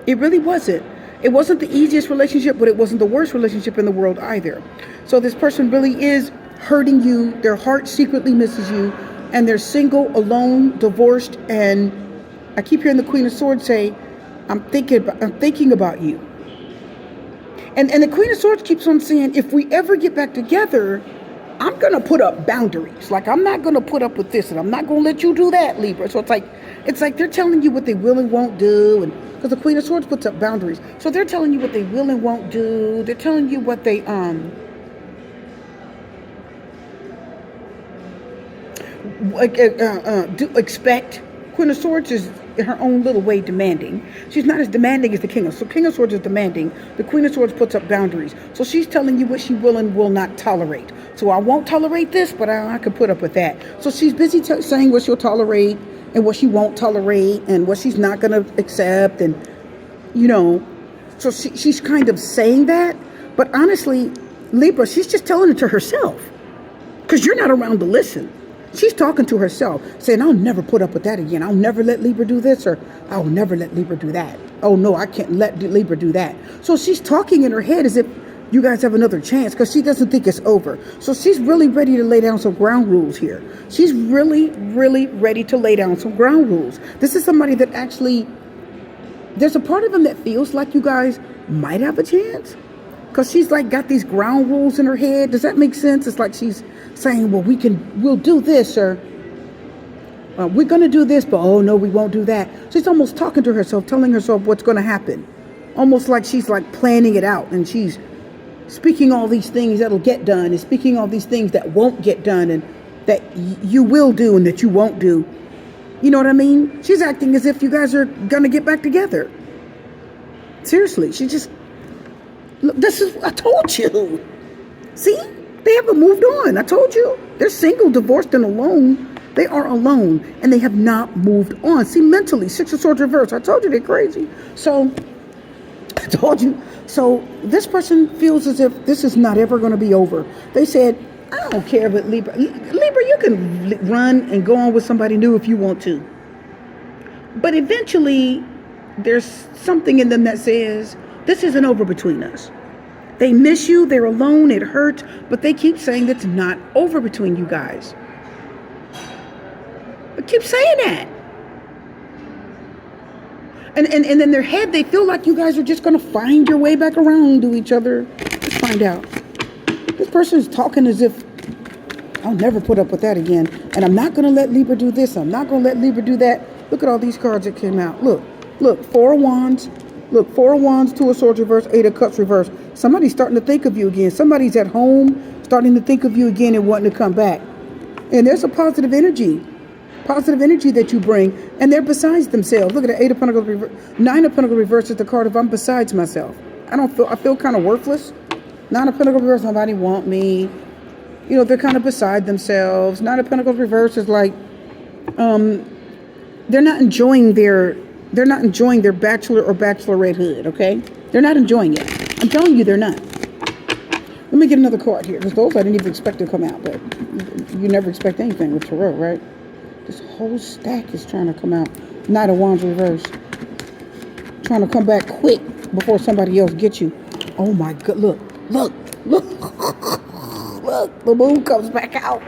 It really wasn't. It wasn't the easiest relationship, but it wasn't the worst relationship in the world either. So this person really is hurting you. Their heart secretly misses you, and they're single, alone, divorced. And I keep hearing the Queen of Swords say, I'm thinking about you. And the Queen of Swords keeps on saying, if we ever get back together, I'm going to put up boundaries. Like, I'm not going to put up with this, and I'm not going to let you do that, Libra. So it's like they're telling you what they will and won't do. And because the Queen of Swords puts up boundaries. So they're telling you what they will and won't do. They're telling you what they do expect. Queen of Swords is in her own little way demanding. She's not as demanding as the King of Swords. So King of Swords is demanding. The Queen of Swords puts up boundaries. So she's telling you what she will and will not tolerate. So I won't tolerate this, but I can put up with that. So she's busy saying what she'll tolerate and what she won't tolerate and what she's not going to accept. And, so she's kind of saying that. But honestly, Libra, she's just telling it to herself because you're not around to listen. She's talking to herself, saying, I'll never put up with that again. I'll never let Libra do this, or I'll never let Libra do that. Oh, no, I can't let Libra do that. So she's talking in her head as if you guys have another chance, because she doesn't think it's over. So she's really ready to lay down some ground rules here. She's really, really ready to lay down some ground rules. This is somebody that actually, there's a part of him that feels like you guys might have a chance, because she's like got these ground rules in her head. Does that make sense? It's like she's saying, well, we'll do this, or we're going to do this, but oh no, we won't do that. She's almost talking to herself, telling herself what's going to happen. Almost like she's like planning it out, and she's speaking all these things that'll get done, and speaking all these things that won't get done, and that you will do and that you won't do. You know what I mean? She's acting as if you guys are going to get back together. Seriously, she just, look, this is, I told you. See? They haven't moved on. I told you. They're single, divorced, and alone. They are alone, and they have not moved on. See, mentally, Six of Swords reverse. I told you they're crazy. So, I told you. So, this person feels as if this is not ever going to be over. They said, I don't care about Libra. Libra, you can run and go on with somebody new if you want to. But eventually, there's something in them that says, this isn't over between us. They miss you, they're alone, it hurts, but they keep saying it's not over between you guys. But keep saying that. And in their head, they feel like you guys are just going to find your way back around to each other. Let's find out. This person is talking as if, I'll never put up with that again. And I'm not going to let Libra do this. I'm not going to let Libra do that. Look at all these cards that came out. Look, Four of Wands. Look, Four of Wands, Two of Swords reverse, Eight of Cups reverse. Somebody's starting to think of you again. Somebody's at home starting to think of you again and wanting to come back. And there's a positive energy that you bring, and they're besides themselves. Look at the Eight of Pentacles reverse. Nine of Pentacles reverse is the card of I'm besides myself. I feel kind of worthless. Nine of Pentacles reverse, nobody want me. You know, they're kind of beside themselves. Nine of Pentacles reverse is like, they're not enjoying their bachelor or bachelorette hood, okay? They're not enjoying it. I'm telling you, they're not. Let me get another card here, because those I didn't even expect to come out, but you never expect anything with Tarot, right? This whole stack is trying to come out. Knight of Wands reverse. Trying to come back quick before somebody else gets you. Oh my God, look. Look, the moon comes back out.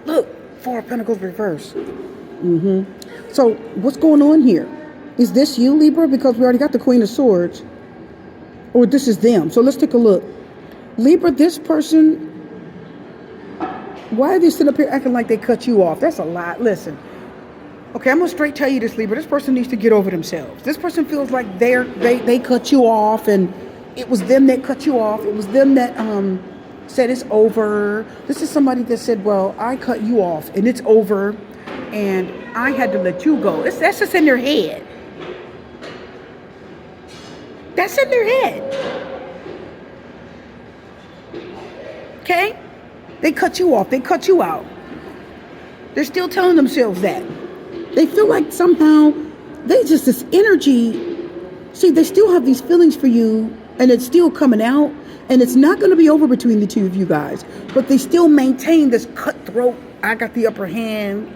Look, Four of Pentacles reverse. So what's going on here? Is this you, Libra? Because we already got the Queen of Swords. Or this is them. So let's take a look. Libra, this person, why are they sitting up here acting like they cut you off? That's a lot. Listen. Okay, I'm going to straight tell you this, Libra. This person needs to get over themselves. This person feels like they cut you off, and it was them that cut you off. It was them that said it's over. This is somebody that said, well, I cut you off, and it's over, and I had to let you go. That's just in their head. That's in their head. Okay? They cut you off. They cut you out. They're still telling themselves that. They feel like somehow they just, this energy. See, they still have these feelings for you, and it's still coming out, and it's not going to be over between the two of you guys. But they still maintain this cutthroat, I got the upper hand.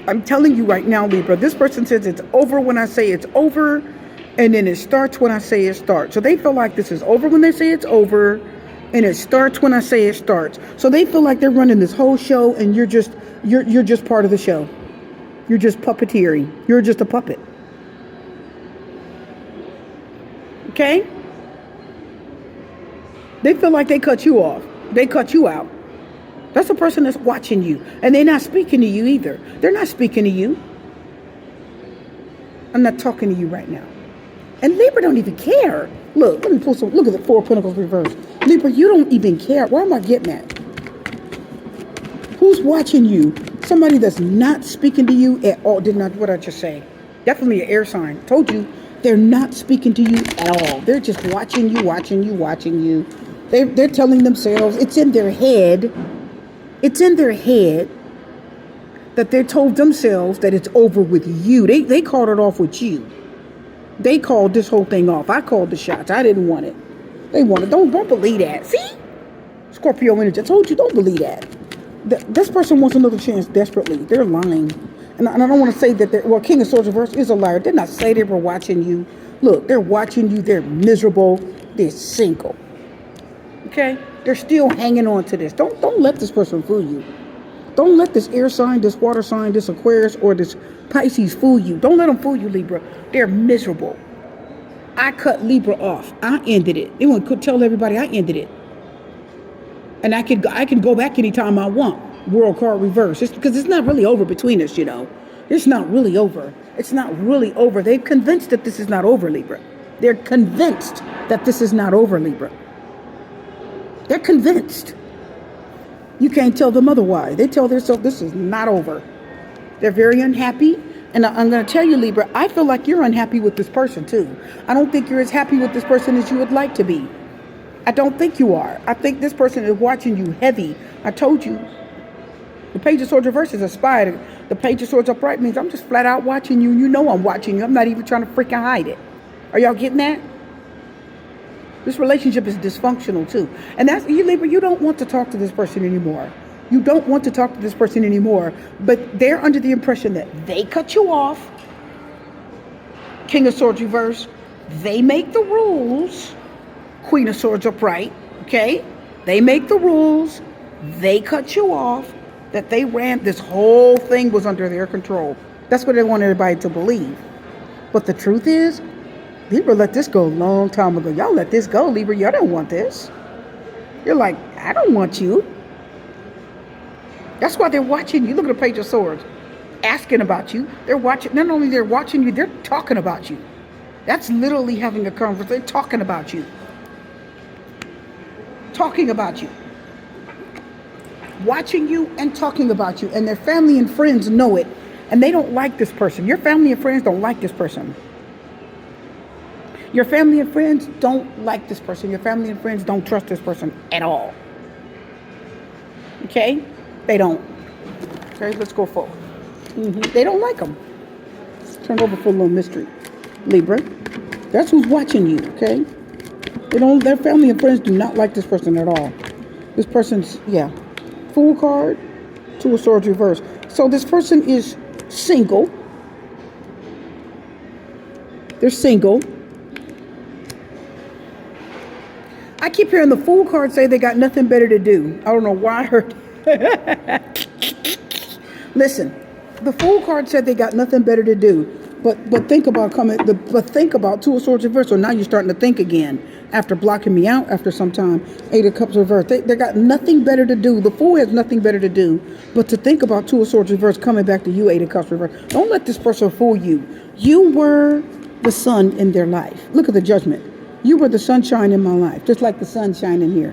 I'm telling you right now, Libra, this person says it's over when I say it's over, and then it starts when I say it starts. So they feel like this is over when they say it's over, and it starts when I say it starts. So they feel like they're running this whole show, and you're just part of the show. You're just puppeteering. You're just a puppet. Okay? They feel like they cut you off. They cut you out. That's a person that's watching you. And they're not speaking to you either. They're not speaking to you. I'm not talking to you right now. And Libra don't even care. Look, let me pull some. Look at the Four of Pentacles reverse. Libra, you don't even care. Why am I getting that? Who's watching you? Somebody that's not speaking to you at all. Did not, what I just say? Definitely an air sign. Told you, they're not speaking to you at all. They're just watching you, watching you, watching you. They're telling themselves, it's in their head. It's in their head that they told themselves that it's over with you. They called it off with you. They called this whole thing off. I called the shots. I didn't want it. They wanted. Don't believe that. See? Scorpio energy. I told you, don't believe that. This person wants another chance desperately. They're lying. And I don't want to say that King of Swords reverse is a liar. Didn't I say they were watching you? Look, they're watching you. They're miserable. They're single. Okay? They're still hanging on to this. Don't let this person fool you. Don't let this air sign, this water sign, this Aquarius, or this Pisces fool you. Don't let them fool you, Libra. They're miserable. I cut Libra off. I ended it. They could tell everybody I ended it. And I can go back anytime I want. World card reverse. Because it's not really over between us, you know. It's not really over. It's not really over. They've convinced that this is not over, Libra. They're convinced that this is not over, Libra. They're convinced. You can't tell them otherwise. They tell themselves this is not over. They're very unhappy. And I'm going to tell you, Libra, I feel like you're unhappy with this person too. I don't think you're as happy with this person as you would like to be. I don't think you are. I think this person is watching you heavy. I told you. The Page of Swords reverse is a spy. The Page of Swords upright means I'm just flat out watching you. You know I'm watching you. I'm not even trying to freaking hide it. Are y'all getting that? This relationship is dysfunctional too. And that's you, Libra, you don't want to talk to this person anymore. You don't want to talk to this person anymore. But they're under the impression that they cut you off. King of Swords reverse. They make the rules. Queen of Swords upright. Okay? They make the rules. They cut you off. That they ran, this whole thing was under their control. That's what they want everybody to believe. But the truth is, Libra let this go a long time ago. Y'all let this go, Libra. Y'all don't want this. You're like, I don't want you. That's why they're watching you. Look at the Page of Swords. Asking about you. They're watching. Not only they're watching you, they're talking about you. That's literally having a conversation. They're talking about you. Talking about you. Watching you and talking about you. And their family and friends know it. And they don't like this person. Your family and friends don't like this person. Your family and friends don't like this person. Your family and friends don't trust this person at all. Okay? They don't. Okay, let's go forward. They don't like them. Turn over for a little mystery. Libra. That's who's watching you, okay? Their family and friends do not like this person at all. This person's, yeah. Fool card, Two of Swords reverse. So this person is single. They're single. I keep hearing the Fool card say they got nothing better to do. I don't know why I heard. Listen, the Fool card said they got nothing better to do. But think about think about Two of Swords reverse. So now you're starting to think again after blocking me out after some time. Eight of Cups reverse. They got nothing better to do. The Fool has nothing better to do but to think about Two of Swords reverse coming back to you. Eight of Cups reverse. Don't let this person fool you. You were the sun in their life. Look at the Judgment. You were the sunshine in my life, just like the sun shining here.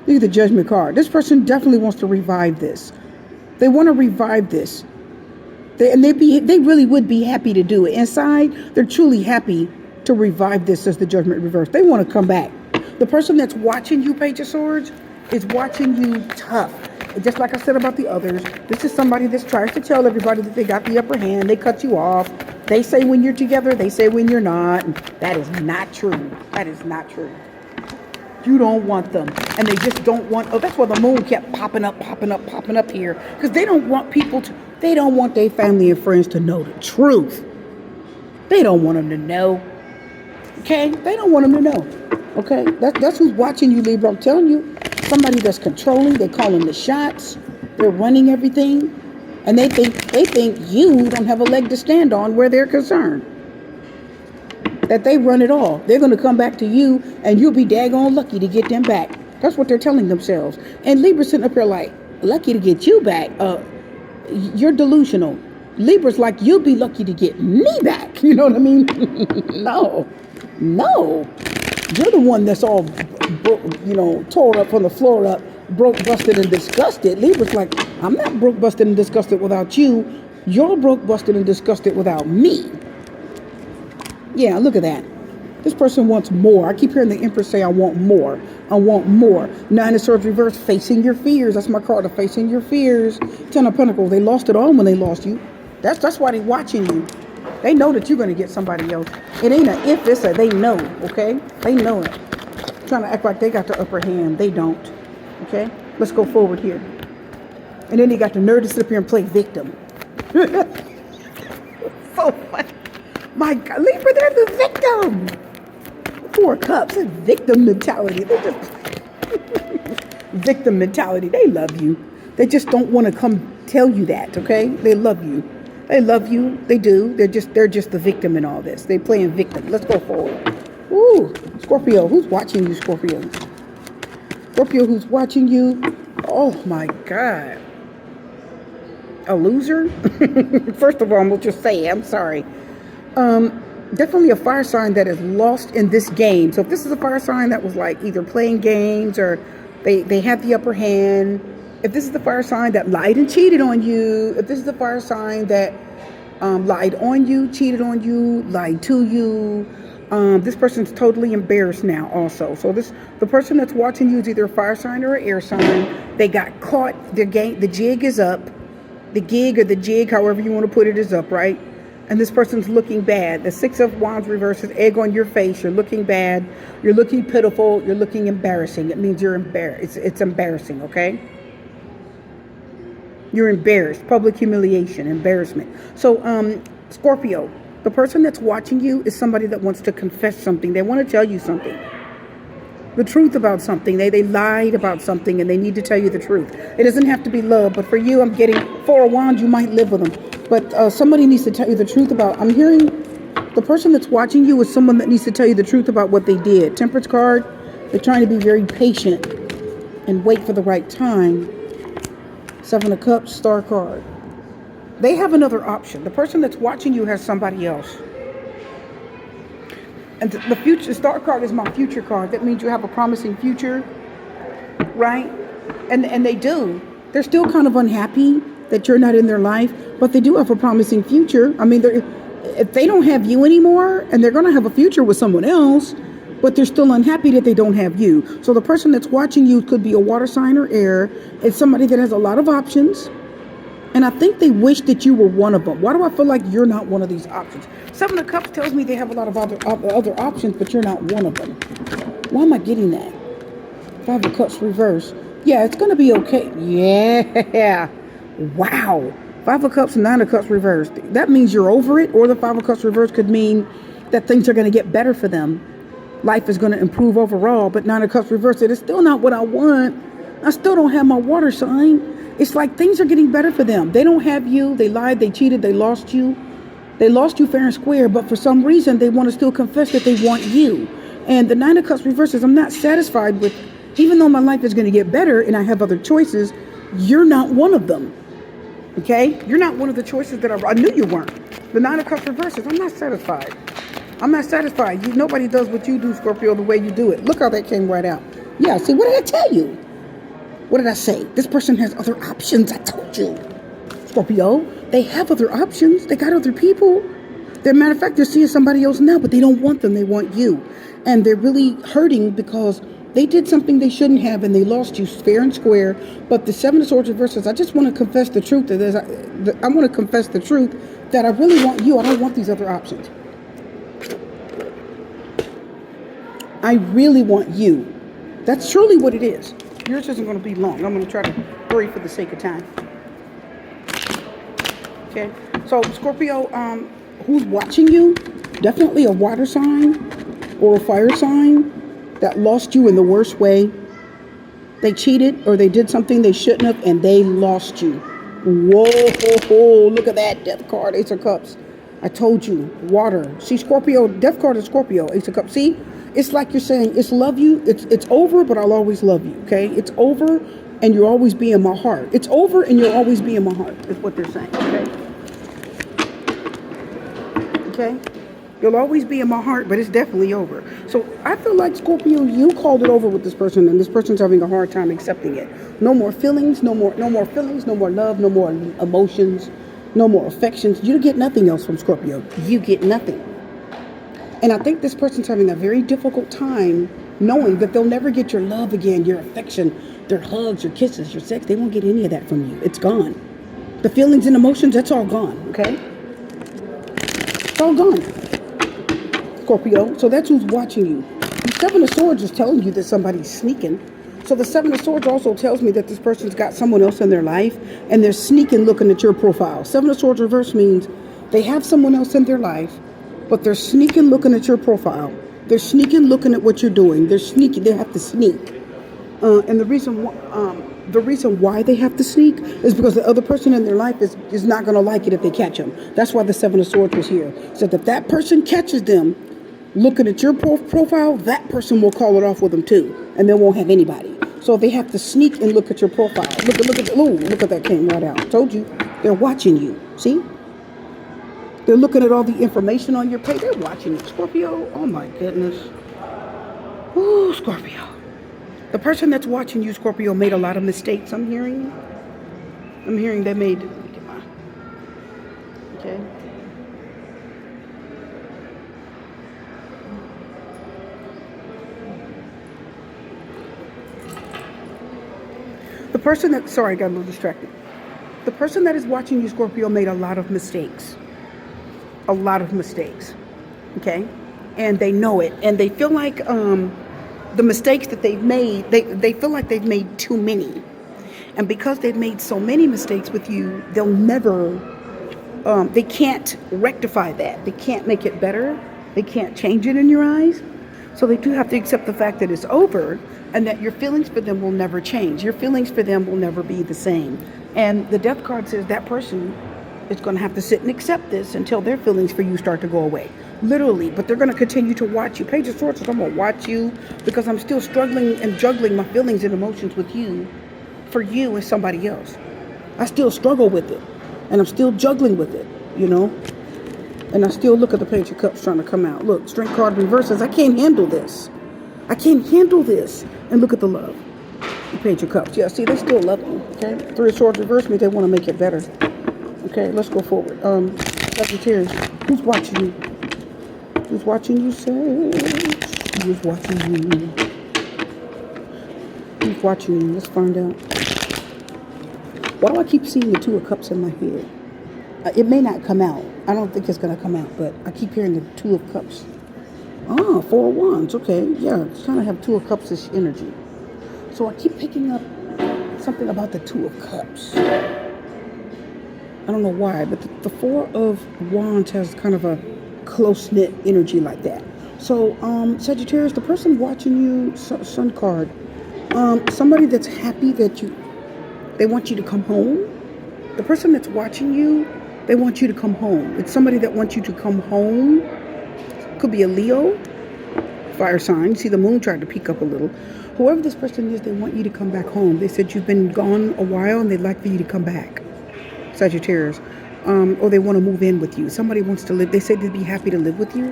Look at the Judgment card. This person definitely wants to revive this. They want to revive this. They really would be happy to do it. Inside, they're truly happy to revive this as the Judgment reverse. They want to come back. The person that's watching you, Page of Swords, is watching you tough. Just like I said about the others, this is somebody that tries to tell everybody that they got the upper hand. They cut you off. They say when you're together, they say when you're not. And that is not true. That is not true. You don't want them. And they just don't want, that's why the moon kept popping up here. Because they don't want they don't want their family and friends to know the truth. They don't want them to know. Okay? They don't want them to know. Okay? That's who's watching you, Libra. I'm telling you. Somebody that's controlling. They're calling the shots. They're running everything. And they think you don't have a leg to stand on where they're concerned. That they run it all. They're going to come back to you and you'll be daggone lucky to get them back. That's what they're telling themselves. And Libra's sitting up here like, lucky to get you back. You're delusional. Libra's like, you'll be lucky to get me back. You know what I mean? No. You're the one that's all, tore up from the floor up, broke, busted, and disgusted. Libra's like, I'm not broke, busted, and disgusted without you. You're broke, busted, and disgusted without me. Yeah, look at that. This person wants more. I keep hearing the Empress say, I want more. I want more. Nine of Swords reverse, facing your fears. That's my card of facing your fears. Ten of Pentacles. They lost it all when they lost you. That's why they're watching you. They know that you're going to get somebody else. It ain't an if, it's a they know, okay? They know it. Trying to act like they got the upper hand. They don't, okay? Let's go forward here. And then they got the nerve to sit up here and play victim. So funny. My God, Libra, they're the victim. Four of Cups, it's victim mentality. They just victim mentality. They love you. They just don't want to come tell you that, okay? They love you. They love you. They do. They're just the victim in all this. They playing victim. Let's go forward. Ooh, Scorpio. Who's watching you, Scorpio? Scorpio, who's watching you? Oh my God. A loser? First of all, I'm going to just say, I'm sorry. Definitely a fire sign that is lost in this game. So if this is a fire sign that was like either playing games or they had the upper hand, if this is the fire sign that lied and cheated on you, if this is the fire sign that lied on you, cheated on you, lied to you, this person's totally embarrassed now also. So the person that's watching you is either a fire sign or an air sign. They got caught. The jig is up. The gig or the jig, however you want to put it, is up, right? And this person's looking bad. The Six of Wands reverses, egg on your face. You're looking bad. You're looking pitiful. You're looking embarrassing. It means you're embarrassed. It's embarrassing, okay? You're embarrassed. Public humiliation, embarrassment. So, Scorpio, the person that's watching you is somebody that wants to confess something. They want to tell you something. The truth about something. They lied about something and they need to tell you the truth. It doesn't have to be love, but for you, I'm getting Four of Wands. You might live with them. But somebody needs to tell you the truth about, I'm hearing the person that's watching you is someone that needs to tell you the truth about what they did. Temperance card, they're trying to be very patient and wait for the right time. Seven of Cups, Star card. They have another option. The person that's watching you has somebody else. And the future star card is my future card. That means you have a promising future, right? And they do. They're still kind of unhappy that you're not in their life, but they do have a promising future. I mean, if they don't have you anymore, and they're going to have a future with someone else, but they're still unhappy that they don't have you. So the person that's watching you could be a water sign or air. It's somebody that has a lot of options. And I think they wish that you were one of them. Why do I feel like you're not one of these options? Seven of Cups tells me they have a lot of other options, but you're not one of them. Why am I getting that? Five of Cups reverse. Yeah, it's going to be okay. Yeah. Wow. Five of Cups and Nine of Cups reverse. That means you're over it, or the Five of Cups reverse could mean that things are going to get better for them. Life is going to improve overall, but Nine of Cups reverse, it is still not what I want. I still don't have my water sign. It's like things are getting better for them. They don't have you. They lied. They cheated. They lost you. They lost you fair and square. But for some reason, they want to still confess that they want you. And the Nine of Cups reverses, I'm not satisfied with, even though my life is going to get better and I have other choices, you're not one of them. Okay? You're not one of the choices that I knew you weren't. The Nine of Cups reverses, I'm not satisfied. I'm not satisfied. Nobody does what you do, Scorpio, the way you do it. Look how that came right out. Yeah, see, what did I tell you? What did I say? This person has other options. I told you. Scorpio, they have other options. They got other people. As a matter of fact, they're seeing somebody else now, but they don't want them. They want you. And they're really hurting because they did something they shouldn't have and they lost you fair and square. But the Seven of Swords reverses, I just want to confess the truth. I want to confess the truth that I really want you. I don't want these other options. I really want you. That's truly what it is. Yours isn't going to be long. I'm going to try to hurry for the sake of time. Okay. So, Scorpio, who's watching you? Definitely a water sign or a fire sign that lost you in the worst way. They cheated or they did something they shouldn't have and they lost you. Whoa, look at that death card, Ace of Cups. I told you, water. See, Scorpio, death card is Scorpio, Ace of Cups. See? It's like you're saying, it's love you, it's over, but I'll always love you, okay? It's over, and you'll always be in my heart. It's over, and you'll always be in my heart, is what they're saying, okay? Okay? You'll always be in my heart, but it's definitely over. So I feel like, Scorpio, you called it over with this person, and this person's having a hard time accepting it. No more feelings, no more feelings, no more love, no more emotions, no more affections. You get nothing else from Scorpio. You get nothing. And I think this person's having a very difficult time knowing that they'll never get your love again, your affection, their hugs, your kisses, your sex. They won't get any of that from you. It's gone. The feelings and emotions, that's all gone, okay? It's all gone, Scorpio. So that's who's watching you. The Seven of Swords is telling you that somebody's sneaking. So the Seven of Swords also tells me that this person's got someone else in their life and they're sneaking looking at your profile. Seven of Swords reverse means they have someone else in their life, but they're sneaking looking at your profile. They're sneaking, looking at what you're doing. They're sneaky. They have to sneak. And the reason why they have to sneak is because the other person in their life is not going to like it if they catch them. That's why the Seven of Swords was here. So that if that person catches them looking at your profile, that person will call it off with them too, and they won't have anybody. So they have to sneak and look at your profile. Look at that, came right out. Told you, they're watching you. See? They're looking at all the information on your page. They're watching you, Scorpio. Oh my goodness. Ooh, Scorpio. The person that's watching you, Scorpio, made a lot of mistakes. I'm hearing they made. Okay. The person that, sorry, I got a little distracted. The person that is watching you, Scorpio, made a lot of mistakes. A lot of mistakes. Okay? And they know it. And they feel like the mistakes that they've made, they feel like they've made too many. And because they've made so many mistakes with you, they'll never, they can't rectify that. They can't make it better. They can't change it in your eyes. So they do have to accept the fact that it's over and that your feelings for them will never change. Your feelings for them will never be the same. And the Death card says that person is going to have to sit and accept this until their feelings for you start to go away. Literally, but they're going to continue to watch you. Page of Swords says, I'm going to watch you because I'm still struggling and juggling my feelings and emotions with you for you as somebody else. I still struggle with it and I'm still juggling with it, you know? And I still look at the Page of Cups trying to come out. Look, Strength card reverses. I can't handle this. I can't handle this. And look at the love. The Page of Cups. Yeah, see, they still love you. Okay? Three of Swords reverse means they want to make it better. Okay, let's go forward. Sagittarius. Who's watching you? Who's watching you, Sag? Who's watching you? Who's watching you? Let's find out. Why do I keep seeing the Two of Cups in my head? It may not come out. I don't think it's going to come out, but I keep hearing the Two of Cups. Ah, Four of Wands. Okay, yeah, it's kind of have Two of Cups-ish energy. So I keep picking up something about the Two of Cups. I don't know why, but the Four of Wands has kind of a close-knit energy like that. So, Sagittarius, the person watching you, Sun card, somebody that's happy that they want you to come home. The person that's watching you, they want you to come home. It's somebody that wants you to come home. Could be a Leo, fire sign. See, the moon tried to peek up a little. Whoever this person is, they want you to come back home. They said you've been gone a while and they'd like for you to come back, Sagittarius. Or they want to move in with you. Somebody wants to live. They said they'd be happy to live with you.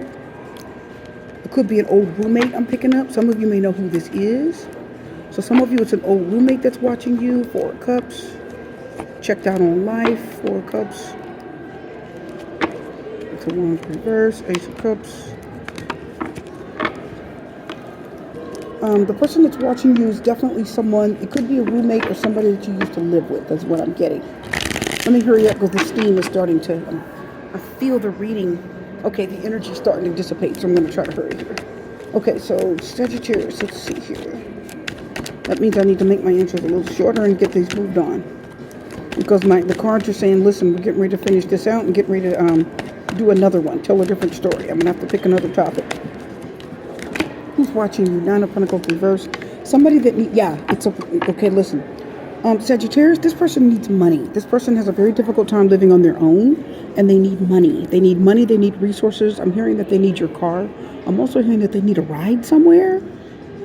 It could be an old roommate I'm picking up. Some of you may know who this is. So some of you, it's an old roommate that's watching you. Four of Cups. Checked out on life. Four of Cups. It's a Wands reverse. Ace of Cups. The person that's watching you is definitely someone. It could be a roommate or somebody that you used to live with. That's what I'm getting. Let me hurry up because the steam is starting to, I feel the reading. Okay, the energy's starting to dissipate, so I'm going to try to hurry here. Okay, so Sagittarius, let's see here. That means I need to make my answers a little shorter and get these moved on. Because the cards are saying, listen, we're getting ready to finish this out and getting ready to do another one, tell a different story. I'm going to have to pick another topic. Who's watching you? Nine of Pentacles reverse. Somebody that okay, listen. Sagittarius, this person needs money. This person has a very difficult time living on their own, and they need money. They need money. They need resources. I'm hearing that they need your car. I'm also hearing that they need a ride somewhere.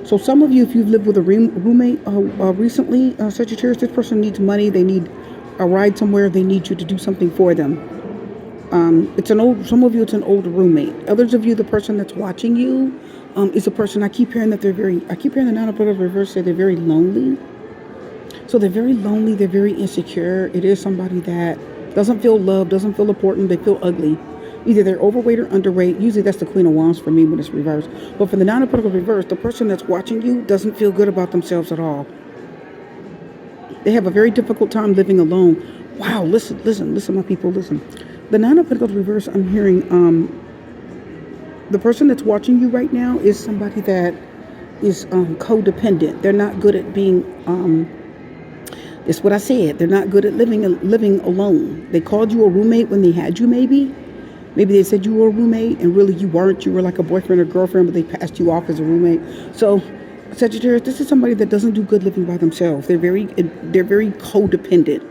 So some of you, if you've lived with a roommate recently, Sagittarius, this person needs money. They need a ride somewhere. They need you to do something for them. Some of you, it's an old roommate. Others of you, the person that's watching you is a person, I keep hearing the Nine of Pentacles reverse say they're very lonely. So they're very lonely, they're very insecure. It is somebody that doesn't feel loved, doesn't feel important, they feel ugly. Either they're overweight or underweight. Usually that's the Queen of Wands for me when it's reversed. But for the Nine of Pentacles reverse, the person that's watching you doesn't feel good about themselves at all. They have a very difficult time living alone. Wow, listen, my people, listen. The Nine of Pentacles reverse, I'm hearing, the person that's watching you right now is somebody that is codependent. They're not good at being, it's what I said. They're not good at living alone. They called you a roommate when they had you, maybe. Maybe they said you were a roommate and really you weren't. You were like a boyfriend or girlfriend, but they passed you off as a roommate. So Sagittarius, this is somebody that doesn't do good living by themselves. They're very codependent.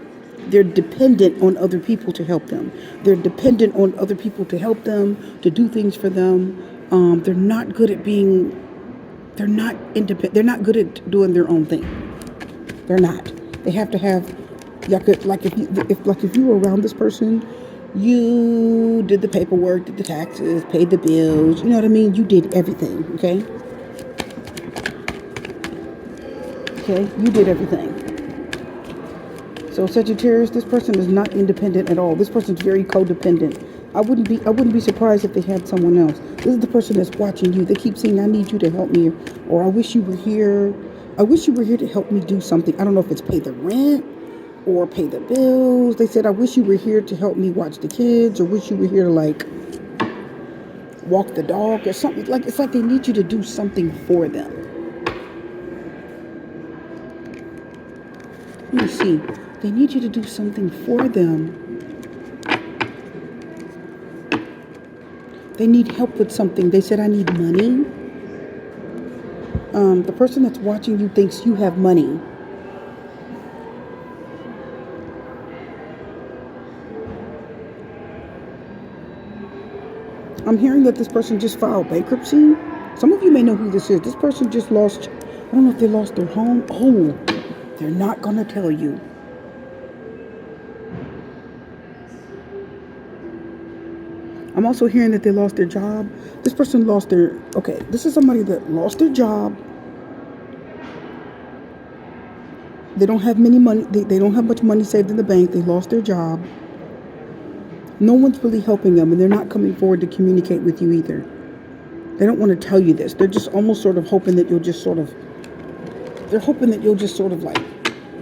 They're dependent on other people to help them. They're dependent on other people to help them, to do things for them. They're not good at being, they're not independent. They're not good at doing their own thing. They're not. They have to have, if you were around this person, you did the paperwork, did the taxes, paid the bills. You know what I mean? You did everything, okay? Okay, you did everything. So Sagittarius, this person is not independent at all. This person's very codependent. I wouldn't be surprised if they had someone else. This is the person that's watching you. They keep saying, I need you to help me, or I wish you were here. I wish you were here to help me do something. I don't know if it's pay the rent or pay the bills. They said, I wish you were here to help me watch the kids, or wish you were here to like walk the dog or something. Like, it's like they need you to do something for them. Let me see. They need you to do something for them. They need help with something. They said, I need money. The person that's watching you thinks you have money. I'm hearing that this person just filed bankruptcy. Some of you may know who this is. This person just lost, I don't know if they lost their home. Oh, they're not going to tell you. I'm also hearing that they lost their job. This person lost their, okay, this is somebody that lost their job. They don't have many money. They don't have much money saved in the bank. They lost their job. No one's really helping them, and they're not coming forward to communicate with you either. They don't want to tell you this. They're just almost sort of hoping that you'll just sort of, they're hoping that you'll just sort of like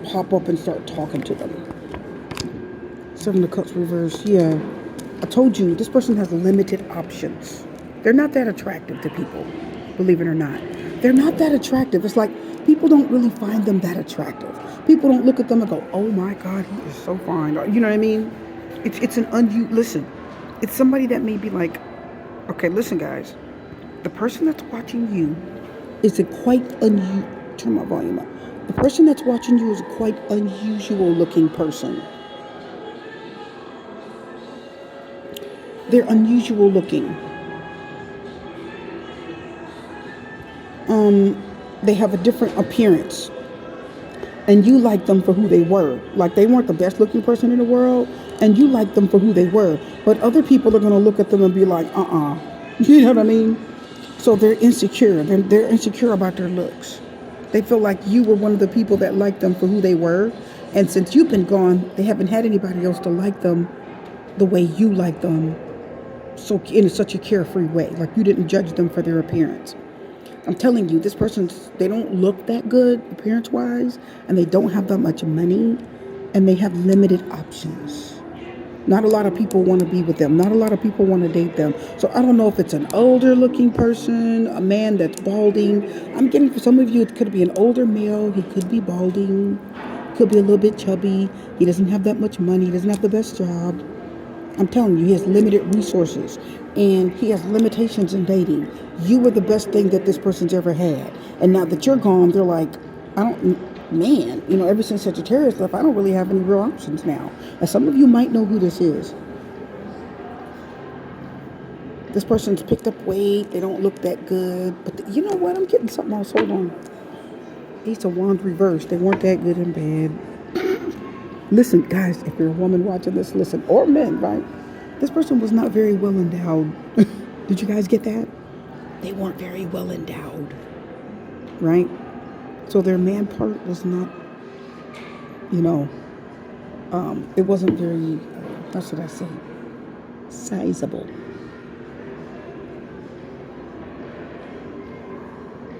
pop up and start talking to them. Seven of Cups reverse. Yeah. I told you, this person has limited options. They're not that attractive to people, believe it or not. They're not that attractive. It's like people don't really find them that attractive. People don't look at them and go, oh my God, he is so fine. Or, you know what I mean? It's an listen, it's somebody that may be like, okay, listen guys, the person that's watching you is a quite turn my volume up. The person that's watching you is a quite unusual looking person. They're unusual looking. They have a different appearance. And you like them for who they were. Like, they weren't the best looking person in the world, and you like them for who they were. But other people are going to look at them and be like, You know what I mean? So they're insecure. They're insecure about their looks. They feel like you were one of the people that liked them for who they were. And since you've been gone, they haven't had anybody else to like them the way you like them. So in such a carefree way. Like, you didn't judge them for their appearance. I'm telling you, this person, they don't look that good appearance-wise, and they don't have that much money, and they have limited options. Not a lot of people want to be with them. Not a lot of people want to date them. So I don't know if it's an older-looking person, a man that's balding. I'm getting, for some of you, it could be an older male. He could be balding. Could be a little bit chubby. He doesn't have that much money. He doesn't have the best job. I'm telling you, he has limited resources, and he has limitations in dating. You were the best thing that this person's ever had. And now that you're gone, they're like, ever since Sagittarius left, I don't really have any real options now. And some of you might know who this is. This person's picked up weight. They don't look that good. But you know what? I'm getting something else. Hold on. Ace of Wands reversed. They weren't that good in bed. Listen, guys, if you're a woman watching this, listen, or men, right? This person was not very well endowed. Did you guys get that? They weren't very well endowed, right? So their man part was not, it wasn't very, how should I say, sizable.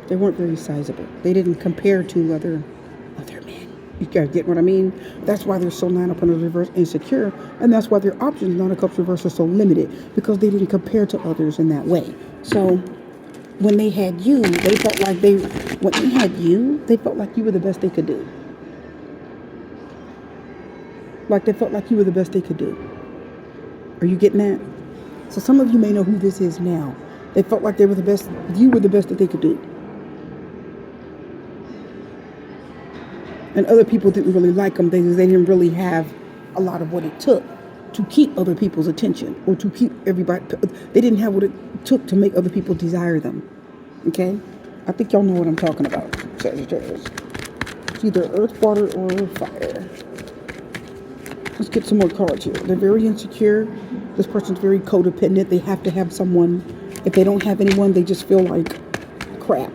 They weren't very sizable. They didn't compare to other men. You get what I mean? That's why they're so Nine of Pentacles reverse insecure, and that's why their options, Nine of Cups reverse, are so limited, because they didn't compare to others in that way. So when they had you, they felt like they felt like you were the best they could do. Like, they felt like you were the best they could do. Are you getting that? So some of you may know who this is now. They felt like they were the best. You were the best that they could do. And other people didn't really like them because they didn't really have a lot of what it took to keep other people's attention or to keep everybody. They didn't have what it took to make other people desire them. Okay? I think y'all know what I'm talking about, Sagittarius. It's either earth, water, or fire. Let's get some more cards here. They're very insecure. This person's very codependent. They have to have someone. If they don't have anyone, they just feel like crap.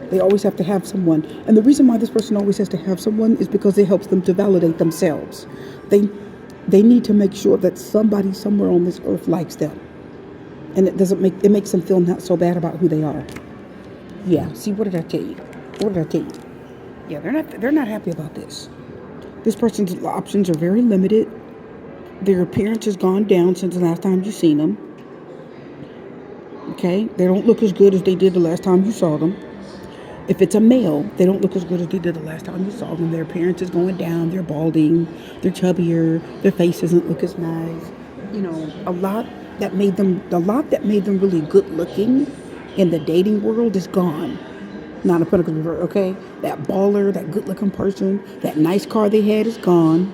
They always have to have someone. And the reason why this person always has to have someone is because it helps them to validate themselves. They need to make sure that somebody somewhere on this earth likes them. And it makes them feel not so bad about who they are. Yeah, see, what did I tell you? What did I tell you? Yeah, they're not happy about this. This person's options are very limited. Their appearance has gone down since the last time you seen them. Okay? They don't look as good as they did the last time you saw them. If it's a male, they don't look as good as they did the last time you saw them. Their appearance is going down. They're balding. They're chubbier. Their face doesn't look as nice. You know, a lot that made them really good looking in the dating world is gone. Not a Pentacles reverse, okay? That baller, that good looking person, that nice car they had is gone.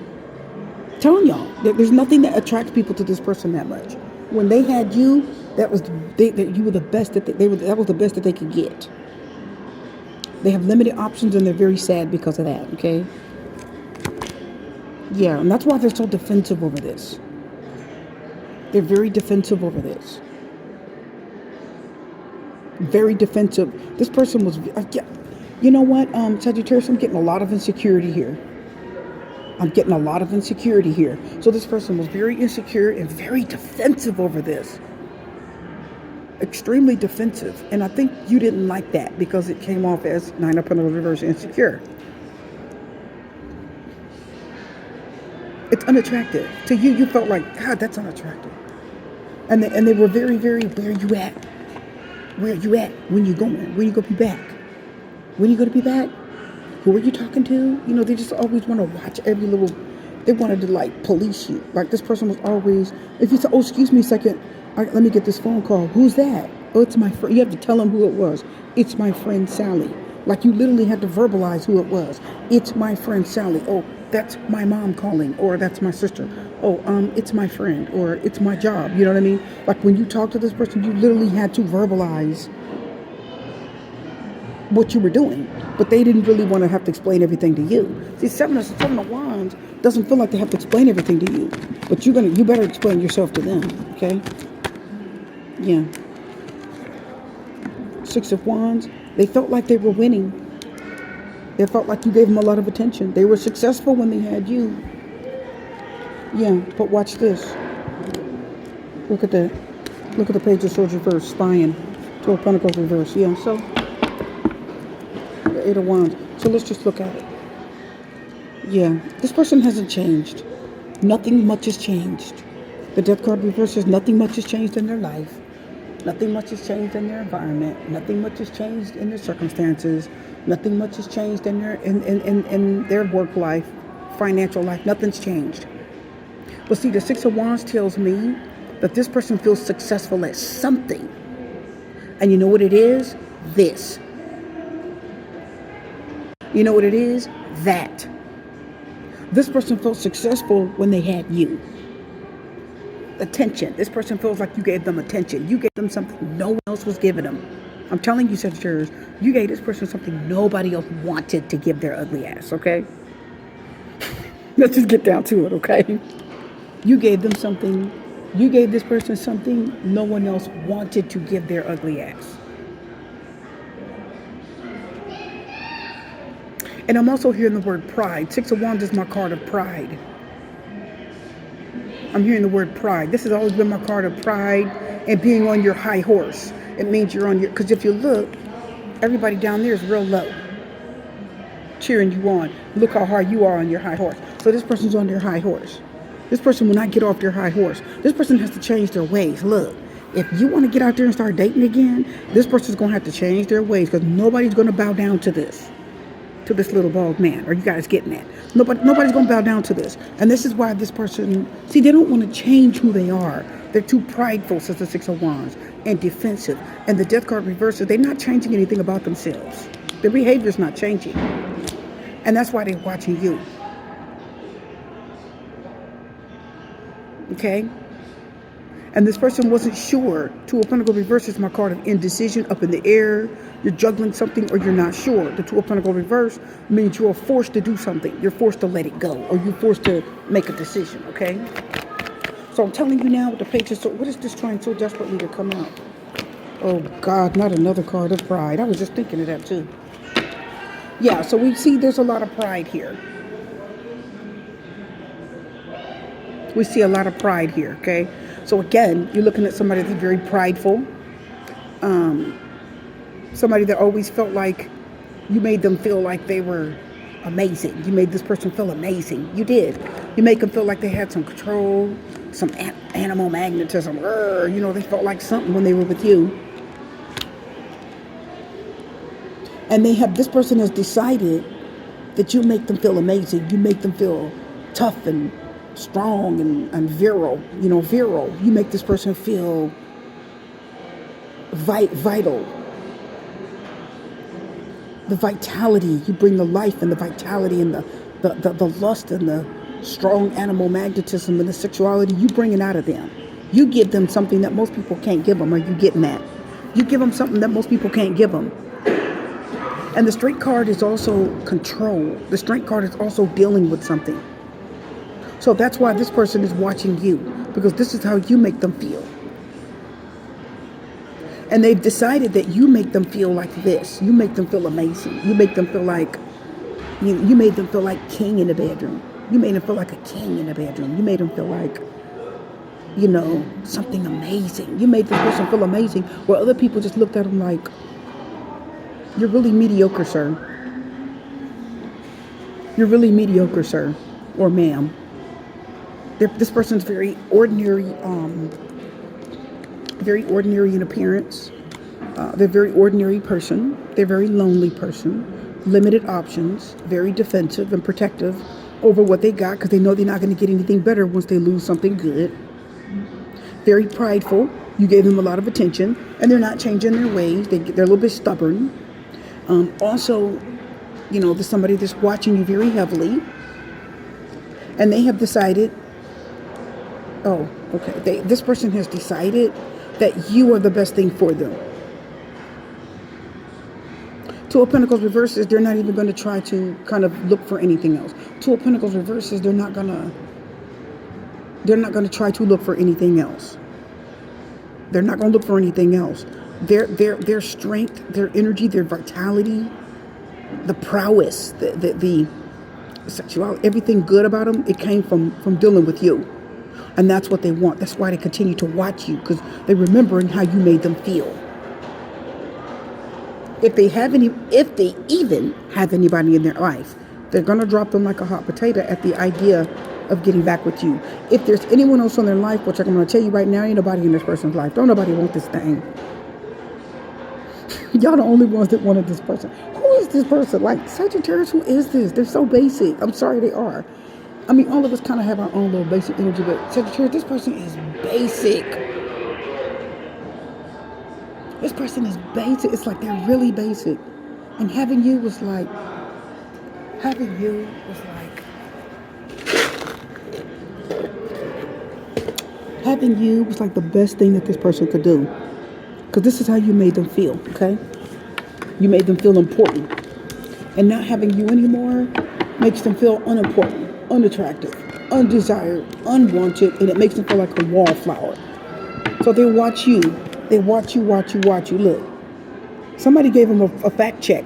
I'm telling y'all, there's nothing that attracts people to this person that much. When they had you, you were the best that that was the best that they could get. They have limited options and they're very sad because of that, okay? Yeah, and that's why they're so defensive over this. They're very defensive over this. Very defensive. This person was, you know what, Sagittarius, I'm getting a lot of insecurity here. So this person was very insecure and very defensive over this. Extremely defensive. And I think you didn't like that because it came off as Nine of Pentacles reverse insecure. It's unattractive. To you, you felt like, God, that's unattractive. And they were very, very, where you at? Where are you at? When you going? When you going to be back? When you going to be back? Who are you talking to? You know, they just always want to watch every little, they wanted to like police you. Like this person was always, if you say, oh, excuse me a second, let me get this phone call. Who's that? Oh, it's my friend. You have to tell them who it was. It's my friend Sally. Like you literally had to verbalize who it was. It's my friend Sally. Oh, that's my mom calling, or that's my sister. Oh, it's my friend, or it's my job. You know what I mean? Like when you talk to this person, you literally had to verbalize what you were doing, but they didn't really want to have to explain everything to you. See, Seven of Wands doesn't feel like they have to explain everything to you, but you better explain yourself to them. Okay? Yeah. Six of Wands. They felt like they were winning. They felt like you gave them a lot of attention. They were successful when they had you. Yeah, but watch this. Look at that. Look at the Page of Swords reverse, spying. Two of Pentacles reverse. Yeah, so the Eight of Wands. So let's just look at it. Yeah, this person hasn't changed. Nothing much has changed. The Death card reverse says nothing much has changed in their life. Nothing much has changed in their environment. Nothing much has changed in their circumstances. Nothing much has changed in their work life, financial life. Nothing's changed. But see, the Six of Wands tells me that this person feels successful at something. And you know what it is? This. You know what it is? That. This person felt successful when they had you. Attention. This person feels like you gave them attention. You gave them something no one else was giving them. I'm telling you, Sagittarius, you gave this person something nobody else wanted to give their ugly ass, okay? Let's just get down to it, okay? You gave them something. You gave this person something no one else wanted to give their ugly ass. And I'm also hearing the word pride. Six of Wands is my card of pride. I'm hearing the word pride. This has always been my card of pride and being on your high horse. It means you're on your, because if you look, everybody down there is real low, cheering you on. Look how high you are on your high horse. So this person's on their high horse. This person will not get off their high horse. This person has to change their ways. Look, if you want to get out there and start dating again, this person's going to have to change their ways because nobody's going to bow down to this. to this little bald man. Are you guys getting that? Nobody's going to bow down to this. And this is why this person, see, they don't want to change who they are. They're too prideful, says the Six of Wands, and defensive. And the Death card reverses, they're not changing anything about themselves. Their behavior's not changing. And that's why they're watching you. Okay? And this person wasn't sure. Two of Pentacles reverse is my card of indecision, up in the air. You're juggling something or you're not sure. The Two of Pentacles reverse means you are forced to do something. You're forced to let it go, or you're forced to make a decision, okay? So I'm telling you now with the pages, so what is this trying so desperately to come out? Oh God, not another card of pride. I was just thinking of that too. Yeah, so we see there's a lot of pride here. We see a lot of pride here, okay? So again, you're looking at somebody that's very prideful. Somebody that always felt like you made them feel like they were amazing. You made this person feel amazing. You did. You make them feel like they had some control, some animal magnetism. You know, they felt like something when they were with you. And this person has decided that you make them feel amazing. You make them feel tough and strong and virile. You know, virile. You make this person feel vital. The vitality. You bring the life and the vitality and the lust and the strong animal magnetism and the sexuality. You bring it out of them. You give them something that most people can't give them. Are you getting that? You give them something that most people can't give them. And the Strength card is also control. The Strength card is also dealing with something. So that's why this person is watching you, because this is how you make them feel. And they've decided that you make them feel like this. You make them feel amazing. You make them feel like, you made them feel like king in the bedroom. You made them feel like a king in the bedroom. You made them feel like, you know, something amazing. You made this person feel amazing, where other people just looked at them like, you're really mediocre, sir. You're really mediocre, sir, or ma'am. This person's very ordinary in appearance. They're a very ordinary person. They're a very lonely person. Limited options. Very defensive and protective over what they got, because they know they're not going to get anything better once they lose something good. Very prideful. You gave them a lot of attention, and they're not changing their ways. They're a little bit stubborn. Also, you know, there's somebody that's watching you very heavily, and they have decided, this person has decided that you are the best thing for them. Two of Pentacles reverses, they're not even going to try to kind of look for anything else. Two of Pentacles reverses, they're not going to try to look for anything else. They're not going to look for anything else. Their strength, their energy, their vitality, the prowess, the sexuality, everything good about them, it came from dealing with you. And that's what they want. That's why they continue to watch you, because they're remembering how you made them feel. If they even have anybody in their life, they're going to drop them like a hot potato at the idea of getting back with you. If there's anyone else in their life, which I'm going to tell you right now, ain't nobody in this person's life. Don't nobody want this thing. Y'all the only ones that wanted this person. Who is this person? Like, Sagittarius, who is this? They're so basic. I'm sorry, they are. I mean, all of us kind of have our own little basic energy, but Sagittarius, this person is basic. This person is basic. It's like they're really basic. And having you was like the best thing that this person could do. Because this is how you made them feel, okay? You made them feel important. And not having you anymore makes them feel unimportant, unattractive, undesired, unwanted, and it makes them feel like a wallflower. So they watch you. They watch you. Look, somebody gave them a fact check.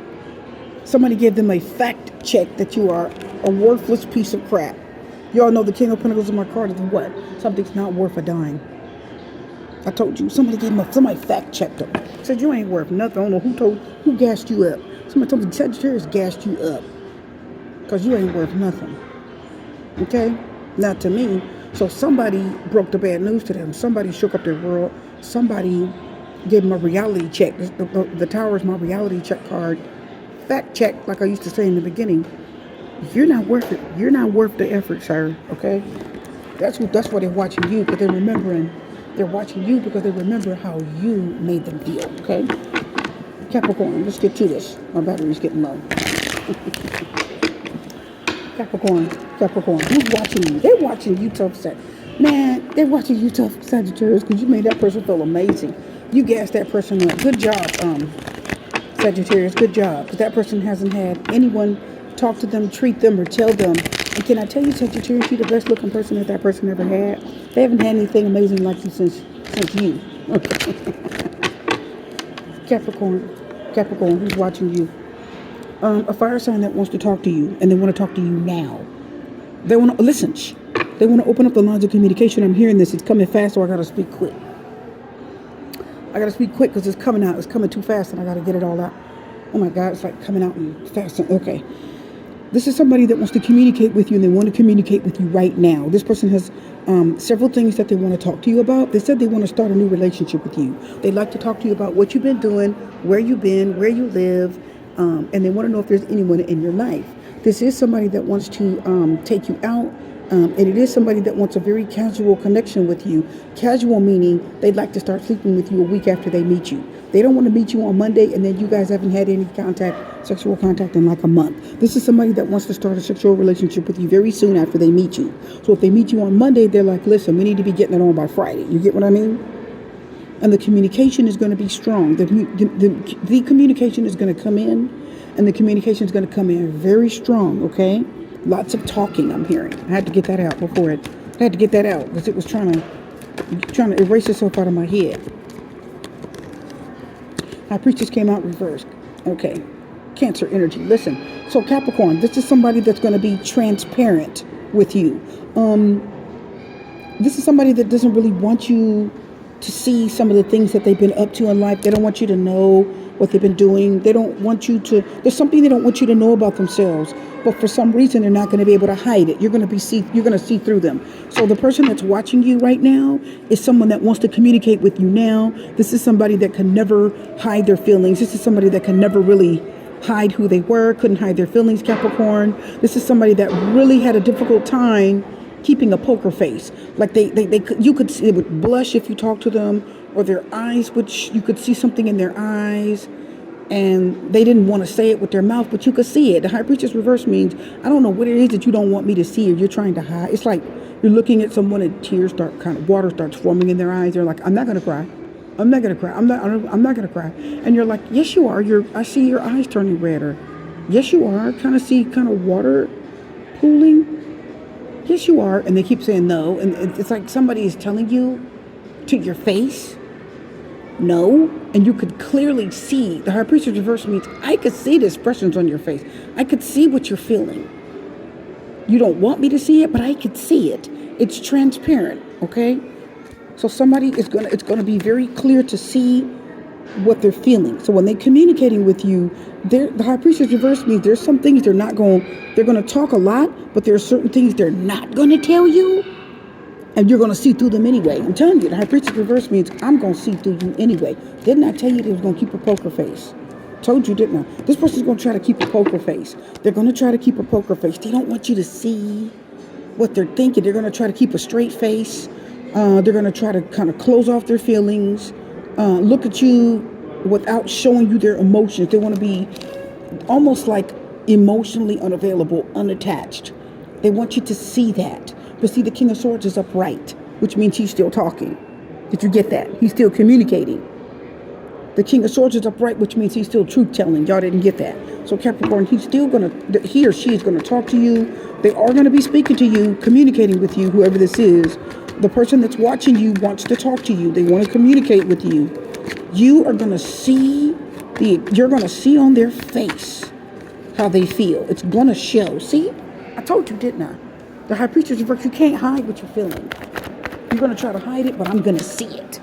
Somebody gave them a fact check that you are a worthless piece of crap. Y'all know the King of Pentacles in my card is what? Something's not worth a dime. I told you. Somebody fact checked them. Said you ain't worth nothing. I don't know who gassed you up. Somebody told me Sagittarius gassed you up. Because you ain't worth nothing. Okay? Not to me. So somebody broke the bad news to them. Somebody shook up their world. Somebody gave them a reality check. The Tower is my reality check card. fact check, like I used to say in the beginning. You're not worth it. You're not worth the effort, sir. Okay? That's why they're watching you, but they're remembering. They're watching you because they remember how you made them feel. Okay? Capricorn, let's get to this. My battery's getting low. Capricorn, who's watching you? They're watching you tough set. Man, they're watching you tough Sagittarius because you made that person feel amazing. You gassed that person up. Good job, Sagittarius. Good job. Because that person hasn't had anyone talk to them, treat them, or tell them. And can I tell you, Sagittarius, you're the best looking person that person ever had. They haven't had anything amazing like you since you. Capricorn, who's watching you? A fire sign that wants to talk to you, and they want to talk to you now. They want to listen. They want to open up the lines of communication. I'm hearing this. It's coming fast, so I got to speak quick. Because it's coming out. It's coming too fast, and I got to get it all out. Oh my God, it's like coming out and fast. Okay. This is somebody that wants to communicate with you, and they want to communicate with you right now. This person has several things that they want to talk to you about. They said they want to start a new relationship with you. They'd like to talk to you about what you've been doing, where you've been, where you live, and they want to know if there's anyone in your life. This is somebody that wants to take you out, and it is somebody that wants a very casual connection with you. Casual meaning they'd like to start sleeping with you a week after they meet you. They don't want to meet you on Monday, and then you guys haven't had any sexual contact in like a month. This is somebody that wants to start a sexual relationship with you very soon after they meet you. So if they meet you on Monday, they're like, listen, we need to be getting it on by Friday. You get what I mean? And the communication is going to be strong. The communication is going to come in, and the communication is going to come in very strong, okay? Lots of talking, I'm hearing. I had to get that out before it. I had to get that out because it was trying to erase itself out of my head. High Priestess came out reversed. Okay. Cancer energy. Listen. So Capricorn, this is somebody that's going to be transparent with you. This is somebody that doesn't really want you to see some of the things that they've been up to in life. They don't want you to know what they've been doing. They don't want you to, there's something they don't want you to know about themselves, but for some reason they're not going to be able to hide it. You're going to see through them. So the person that's watching you right now is someone that wants to communicate with you now. This is somebody that can never hide their feelings. This is somebody that can never really hide who they were, couldn't hide their feelings, Capricorn. This is somebody that really had a difficult time keeping a poker face. Like you could see, they would blush if you talk to them, or their eyes, which you could see something in their eyes, and they didn't want to say it with their mouth, but you could see it. The High Priestess reverse means, I don't know what it is that you don't want me to see, or you're trying to hide. It's like you're looking at someone and water starts forming in their eyes. They're like, I'm not going to cry. I'm not going to cry. I'm not going to cry. And you're like, yes, you are. I see your eyes turning redder. Yes, you are. See water pooling. Yes, you are. And they keep saying no. And it's like somebody is telling you to your face, no. And you could clearly see. The High Priestess reverse means I could see the expressions on your face. I could see what you're feeling. You don't want me to see it, but I could see it. It's transparent, okay? So it's going to be very clear to see what they're feeling. So when they're communicating with you, the High Priestess reverse means there's some things they're going to talk a lot, but there are certain things they're not going to tell you, and you're going to see through them anyway. I'm telling you, the High Priestess reverse means I'm going to see through you anyway. Didn't I tell you they was going to keep a poker face? Told you, didn't I? This person's going to try to keep a poker face. They're going to try to keep a poker face. They don't want you to see what they're thinking. They're going to try to keep a straight face. They're going to try to kind of close off their feelings, look at you without showing you their emotions. They want to be almost like emotionally unavailable, unattached. They want you to see that. But see, the King of Swords is upright, which means he's still talking. Did you get that? He's still communicating. The King of Swords is upright, which means he's still truth-telling. Y'all didn't get that. So Capricorn, he or she is going to talk to you. They are going to be speaking to you, communicating with you, whoever this is. The person that's watching you wants to talk to you. They want to communicate with you. You are going to see you're going to see on their face how they feel. It's going to show. See, I told you, didn't I? The High Priestess reverse, you can't hide what you're feeling. You're going to try to hide it, but I'm going to see it.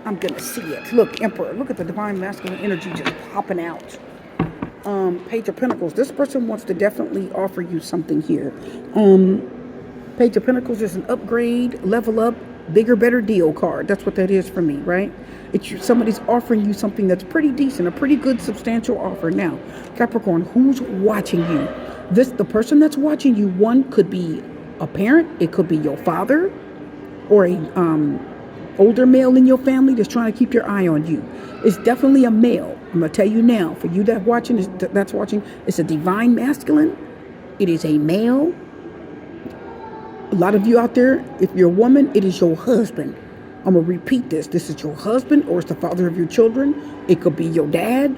I'm going to see it. Look, Emperor, look at the divine masculine energy just popping out. Page of Pentacles. This person wants to definitely offer you something here. Page of Pentacles is an upgrade, level up, Bigger, better deal card. That's what that is for me, right? Somebody's offering you something that's pretty decent, a pretty good substantial offer. Now, Capricorn, who's watching you? The person that's watching you, one could be a parent, it could be your father, or a older male in your family that's trying to keep your eye on you. It's definitely a male. I'm gonna tell you now, for you that's watching, it's a divine masculine. It is a male. A lot of you out there, if you're a woman, it is your husband. I'm going to repeat this. This is your husband, or it's the father of your children. It could be your dad.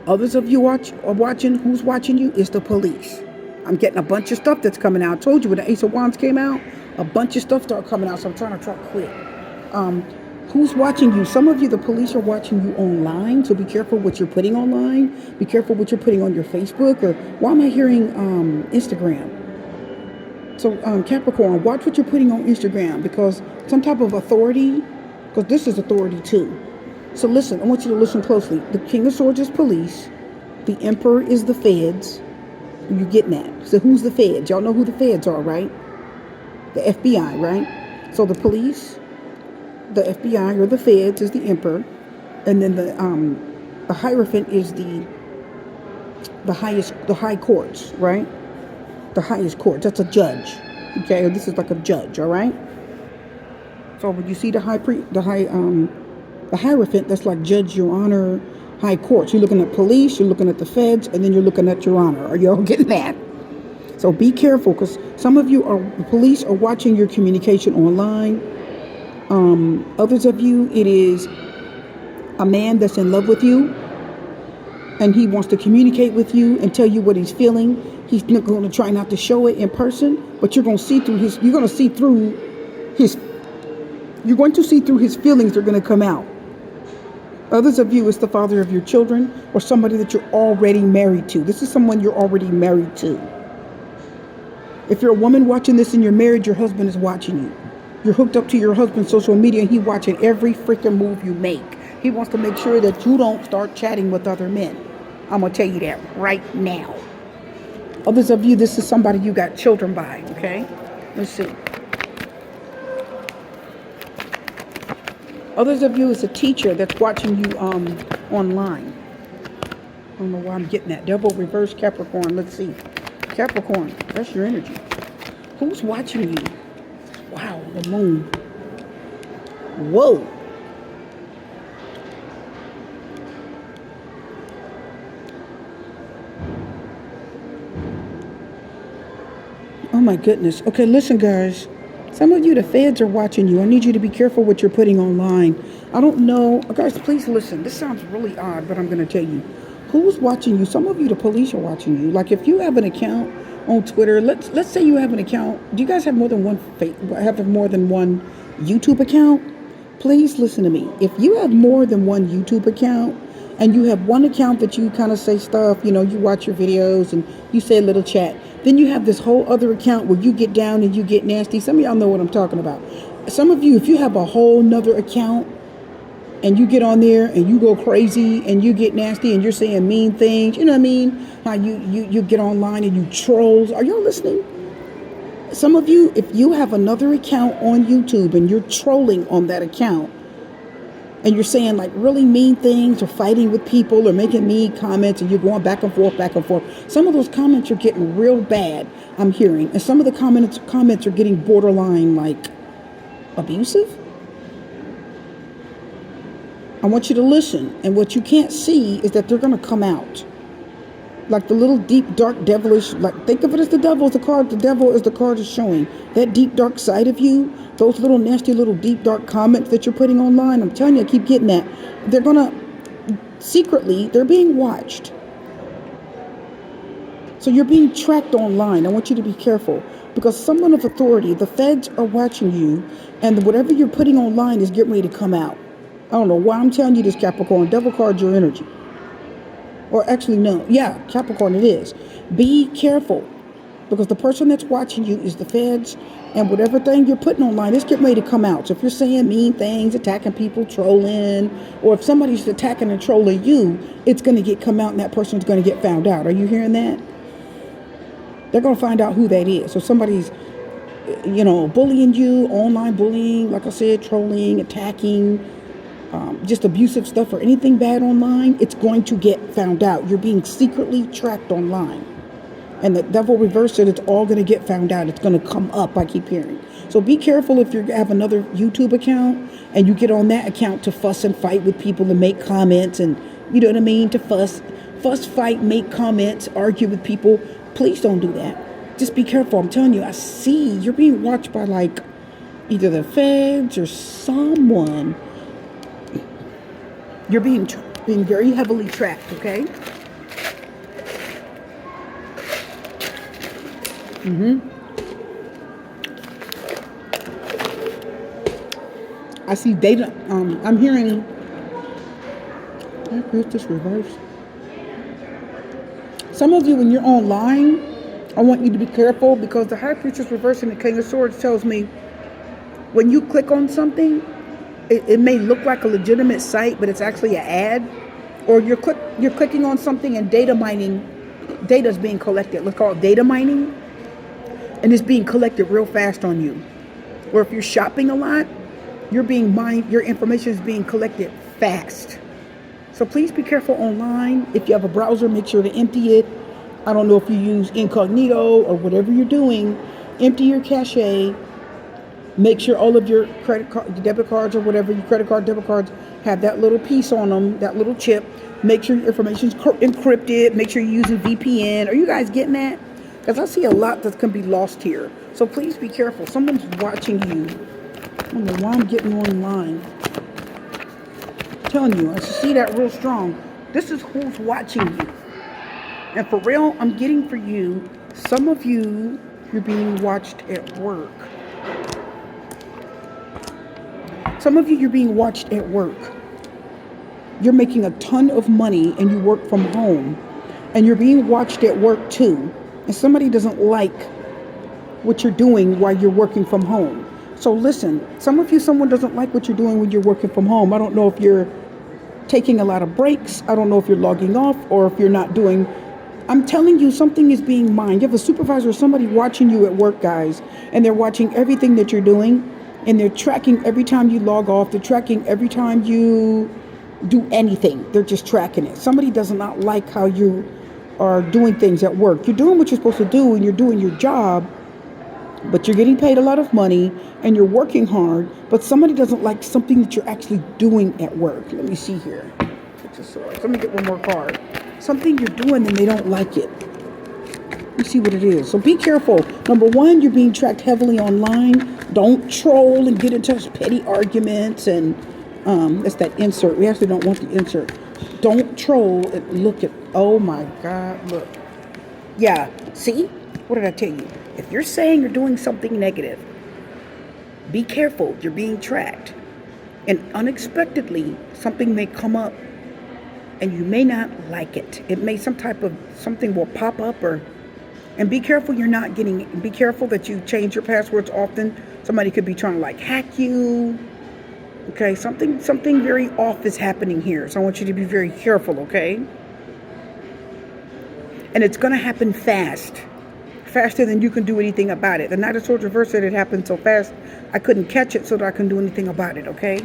Others of you are watching. Who's watching you is the police. I'm getting a bunch of stuff that's coming out. I told you when the Ace of Wands came out, a bunch of stuff started coming out. So I'm trying to talk quick. Who's watching you? Some of you, the police are watching you online. So be careful what you're putting online. Be careful what you're putting on your Facebook. Or why am I hearing Instagram? So Capricorn, watch what you're putting on Instagram, because some type of authority, because this is authority too. So listen, I want you to listen closely. The King of Swords is police. The Emperor is the feds. You're getting that. So who's the feds? Y'all know who the feds are, right? The FBI, right? So the police, the FBI, or the feds is the Emperor. And then the Hierophant is the high courts, right? The highest court. That's a judge. Okay, this is like a judge. All right. So when you see the Hierophant, that's like Judge, Your Honor, High Courts. You're looking at police, you're looking at the feds, and then you're looking at Your Honor. Are you all getting that? So be careful, because some of you the police are watching your communication online. Others of you, it is a man that's in love with you, and he wants to communicate with you and tell you what he's feeling. He's going to try not to show it in person, but you're going to see through his feelings are going to come out. Others of you is the father of your children, or somebody that you're already married to. This is someone you're already married to. If you're a woman watching this and you're married, your husband is watching you. You're hooked up to your husband's social media, and he's watching every freaking move you make. He wants to make sure that you don't start chatting with other men. I'm going to tell you that right now. Others of you, this is somebody you got children by, okay? Let's see. Others of you is a teacher that's watching you online. I don't know why I'm getting that. Devil reverse Capricorn. Let's see. Capricorn, that's your energy. Who's watching you? Wow, the moon. Whoa. Oh my goodness. Okay, listen guys. Some of you, the feds are watching you. I need you to be careful what you're putting online. I don't know. Guys, please listen. This sounds really odd, but I'm going to tell you. Who's watching you? Some of you, the police are watching you. Like if you have an account on Twitter, let's say you have an account. Do you guys have more than one YouTube account? Please listen to me. If you have more than one YouTube account, and you have one account that you kind of say stuff, you watch your videos and you say a little chat. Then you have this whole other account where you get down and you get nasty. Some of y'all know what I'm talking about. Some of you, if you have a whole nother account and you get on there and you go crazy and you get nasty and you're saying mean things, you know what I mean? How you get online and you trolls. Are y'all listening? Some of you, if you have another account on YouTube and you're trolling on that account, and you're saying like really mean things or fighting with people or making mean comments, and you're going back and forth. Some of those comments are getting real bad, I'm hearing. And some of the comments are getting borderline like abusive. I want you to listen. And what you can't see is that they're going to come out. Like the little deep, dark, devilish, like think of it as the devil is the card. The devil is the card is showing. That deep, dark side of you, those little nasty, little deep, dark comments that you're putting online, I'm telling you, I keep getting that. They're going to, secretly, they're being watched. So you're being tracked online. I want you to be careful. Because someone of authority, the feds are watching you, and whatever you're putting online is getting ready to come out. I don't know why I'm telling you this, Capricorn. Devil card's your energy. Or actually, no. Yeah, Capricorn, it is. Be careful. Because the person that's watching you is the feds. And whatever thing you're putting online is getting ready to come out. So if you're saying mean things, attacking people, trolling, or if somebody's attacking and trolling you, it's going to come out and that person's going to get found out. Are you hearing that? They're going to find out who that is. So somebody's bullying you, online bullying, like I said, trolling, attacking, just abusive stuff or anything bad online, it's going to get found out. You're being secretly tracked online. And the devil reversed it, it's all going to get found out. It's going to come up, I keep hearing. So be careful if you have another YouTube account and you get on that account to fuss and fight with people and make comments and, you know what I mean, to fuss, fight, make comments, argue with people. Please don't do that. Just be careful. I'm telling you, I see you're being watched by like either the feds or someone. You're being very heavily tracked, okay? I see data. I'm hearing. Here's this reverse. Some of you, when you're online, I want you to be careful because the High Priestess reverse and the King of Swords tells me when you click on something, it may look like a legitimate site, but it's actually an ad. Or you're clicking on something and data is being collected. Let's call it data mining. And it's being collected real fast on you. Or if you're shopping a lot, your information is being collected fast. So please be careful online. If you have a browser, make sure to empty it. I don't know if you use incognito or whatever you're doing. Empty your cache. Make sure all of your credit card, debit cards or whatever, your credit card, debit cards have that little piece on them, that little chip. Make sure your information is encrypted. Make sure you're using VPN. Are you guys getting that? Because I see a lot that can be lost here. So please be careful. Someone's watching you. I don't know why I'm getting online. I'm telling you, I see that real strong. This is who's watching you. And for real, I'm getting for you, some of you, you're being watched at work. Some of you, you're being watched at work. You're making a ton of money and you work from home. And you're being watched at work too. And somebody doesn't like what you're doing while you're working from home. So listen, someone doesn't like what you're doing when you're working from home. I don't know if you're taking a lot of breaks. I don't know if you're logging off or if you're not doing. I'm telling you, something is being mined. You have a supervisor or somebody watching you at work, guys, and they're watching everything that you're doing. And they're tracking every time you log off. They're tracking every time you do anything. They're just tracking it. Somebody does not like how you are doing things at work. You're doing what you're supposed to do and you're doing your job, but you're getting paid a lot of money and you're working hard, but somebody doesn't like something that you're actually doing at work. Let me see here. Let me get one more card. Something you're doing and they don't like it. Let me see what it is. So be careful. Number one, you're being tracked heavily online. Don't troll and get into petty arguments and that's that insert. We actually don't want the insert. Don't troll and look at, oh my God, look. Yeah, see? What did I tell you? If you're saying you're doing something negative, be careful. You're being tracked. And unexpectedly, something may come up and you may not like it. It may something will pop up and be careful be careful that you change your passwords often. Somebody could be trying to hack you. Okay, something very off is happening here. So I want you to be very careful, okay? And it's going to happen fast. Faster than you can do anything about it. The Knight of Swords reverse said it happened so fast, I couldn't catch it so that I couldn't do anything about it, okay?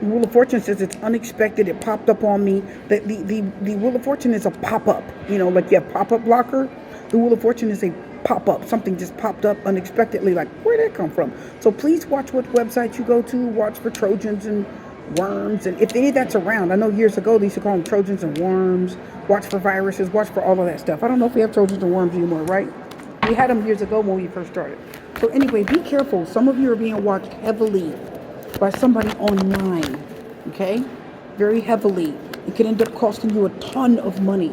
The Wheel of Fortune says it's unexpected. It popped up on me. The Wheel of Fortune is a pop-up. You know, like you have pop-up blocker. The Wheel of Fortune is a pop-up. Something just popped up unexpectedly. Like, where'd that come from? So please watch what website you go to. Watch for Trojans and worms. And if any of that's around. I know years ago they used to call them Trojans and worms. Watch for viruses. Watch for all of that stuff. I don't know if we have Trojans and worms anymore, right? We had them years ago when we first started. So anyway, be careful. Some of you are being watched heavily by somebody online. Okay? Very heavily. It can end up costing you a ton of money.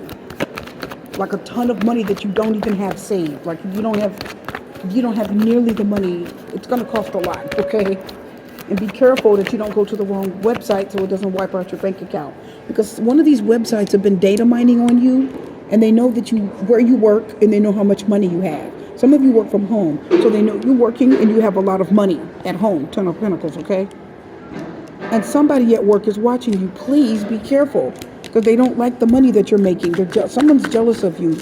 Like a ton of money that you don't even have saved. Like you don't have nearly the money. It's going to cost a lot, okay? And be careful that you don't go to the wrong website so it doesn't wipe out your bank account. Because one of these websites have been data mining on you, and they know that where you work, and they know how much money you have. Some of you work from home, so they know you're working and you have a lot of money at home. Ten of Pentacles, okay? And somebody at work is watching you. Please be careful. Because they don't like the money that you're making. Someone's jealous of you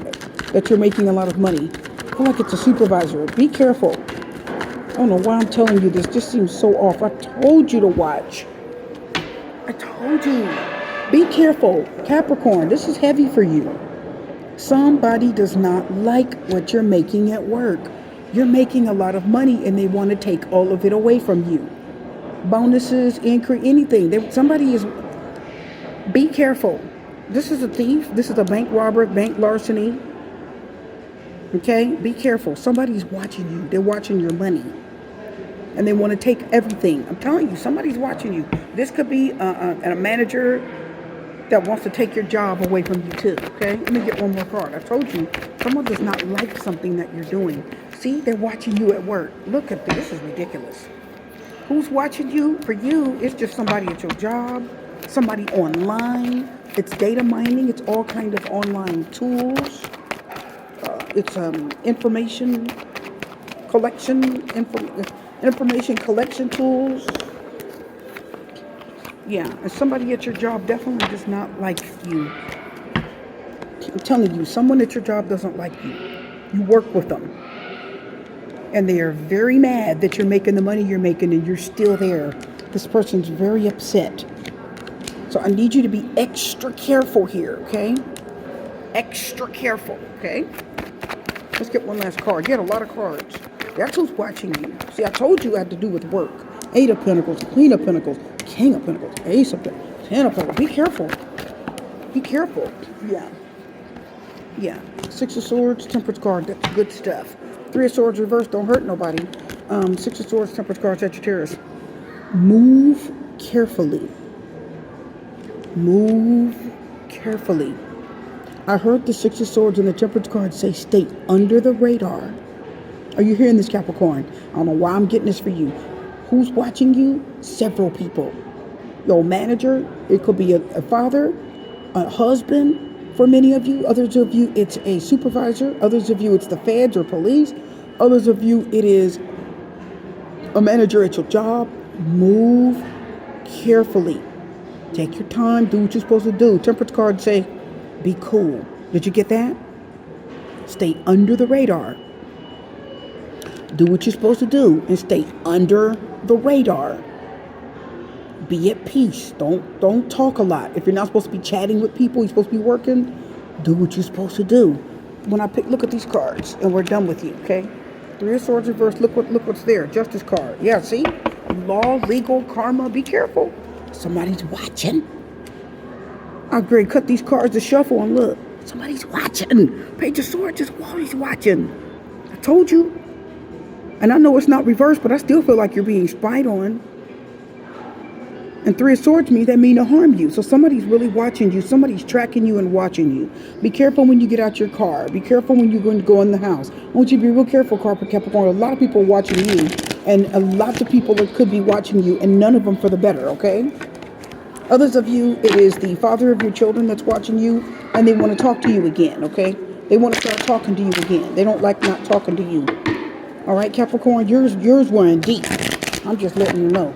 that you're making a lot of money. I feel like it's a supervisor. Be careful. don't know why I'm telling you this. This seems so off. I told you to watch. I told you. Be careful. Capricorn, this is heavy for you. Somebody does not like what you're making at work. You're making a lot of money and they want to take all of it away from you. Bonuses, increase, anything. Somebody is... Be careful. This is a thief. This is a bank robber, bank larceny. Okay? Be careful. Somebody's watching you. They're watching your money. And they want to take everything. I'm telling you, somebody's watching you. This could be a manager that wants to take your job away from you too. Okay? Let me get one more card. I told you, someone does not like something that you're doing. See? They're watching you at work. Look at this. This is ridiculous. Who's watching you? For you, it's just somebody at your job. Somebody online. It's data mining. It's all kind of online tools. It's information collection, information collection tools. Yeah, and somebody at your job definitely does not like you. I'm telling you, someone at your job doesn't like you. You work with them. And they are very mad that you're making the money you're making and you're still there. This person's very upset. So I need you to be extra careful here, okay? Extra careful, okay? Let's get one last card. You had a lot of cards. That's who's watching you. See, I told you it had to do with work. 8 of Pentacles, Queen of Pentacles, King of Pentacles, Ace of Pentacles, 10 of Pentacles. Be careful. Be careful. Yeah. Yeah. 6 of Swords, Temperance card. That's good stuff. 3 of Swords reversed. Don't hurt nobody. 6 of Swords, Temperance card, Sagittarius. Move carefully. Move carefully. I heard the 6 of Swords and the Temperance card say stay under the radar. Are you hearing this, Capricorn? I don't know why I'm getting this for you. Who's watching you? Several people. Your manager. It could be a father, a husband for many of you. Others of you, it's a supervisor. Others of you, it's the feds or police. Others of you, it is a manager at your job. Move carefully. Take your time. Do what you're supposed to do. Temperance card say, be cool. Did you get that? Stay under the radar. Do what you're supposed to do and stay under the radar. Be at peace. Don't talk a lot. If you're not supposed to be chatting with people, you're supposed to be working. Do what you're supposed to do. When I look at these cards, and we're done with you, okay? 3 of Swords reversed. Look what's there. Justice card. Yeah, see? Law, legal, karma. Be careful. Somebody's watching. I agree. Cut these cards to shuffle and look. Somebody's watching. Page of Swords is always watching. I told you. And I know it's not reversed, but I still feel like you're being spied on. And 3 of Swords means that mean to harm you. So somebody's really watching you. Somebody's tracking you and watching you. Be careful when you get out your car. Be careful when you're going to go in the house. I want you to be real careful, Capricorn. A lot of people are watching you. And a lot of people that could be watching you. And none of them for the better, okay? Others of you, it is the father of your children that's watching you. And they want to talk to you again, okay? They want to start talking to you again. They don't like not talking to you. All right, Capricorn, yours were in deep. I'm just letting you know.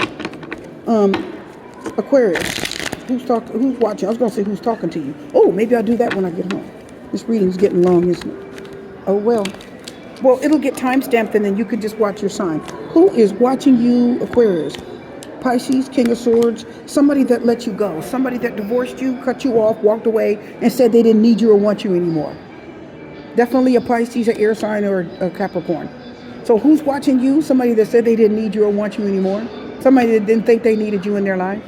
Aquarius, who's watching? I was gonna say who's talking to you. Oh, maybe I'll do that when I get home. This reading's getting long, isn't it? Oh well. Well, it'll get time stamped, and then you can just watch your sign. Who is watching you, Aquarius? Pisces, King of Swords. Somebody that let you go. Somebody that divorced you, cut you off, walked away, and said they didn't need you or want you anymore. Definitely a Pisces, an air sign, or a Capricorn. So who's watching you? Somebody that said they didn't need you or want you anymore. Somebody that didn't think they needed you in their life.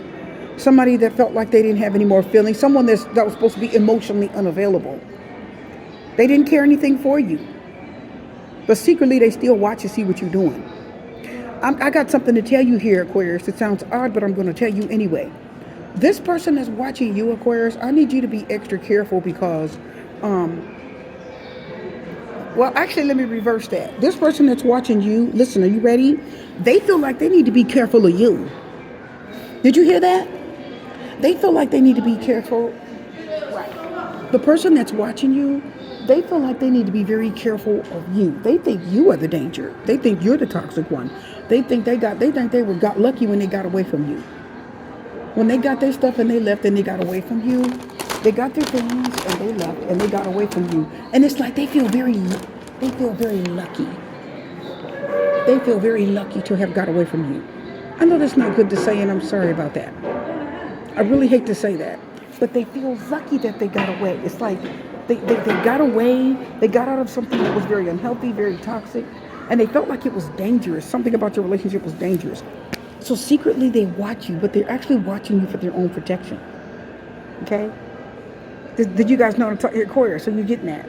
Somebody that felt like they didn't have any more feelings. Someone that was supposed to be emotionally unavailable. They didn't care anything for you. But secretly, they still watch and see what you're doing. I got something to tell you here, Aquarius. It sounds odd, but I'm going to tell you anyway. This person that's watching you, Aquarius, I need you to be extra careful because... Well, actually, let me reverse that. This person that's watching you, listen, are you ready? They feel like they need to be careful of you. Did you hear that? They feel like they need to be careful. Right. The person that's watching you, they feel like they need to be very careful of you. They think you are the danger. They think you're the toxic one. They think they got lucky when they got away from you. When they got their stuff and they left and they got away from you, they got their things and they left and they got away from you. And it's like they feel very lucky. They feel very lucky to have got away from you. I know that's not good to say, and I'm sorry about that. I really hate to say that. But they feel lucky that they got away. It's like they got away. They got out of something that was very unhealthy, very toxic. And they felt like it was dangerous. Something about your relationship was dangerous. So secretly they watch you, but they're actually watching you for their own protection. Okay? Did you guys know what I'm talking about? Aquarius, so you're getting that.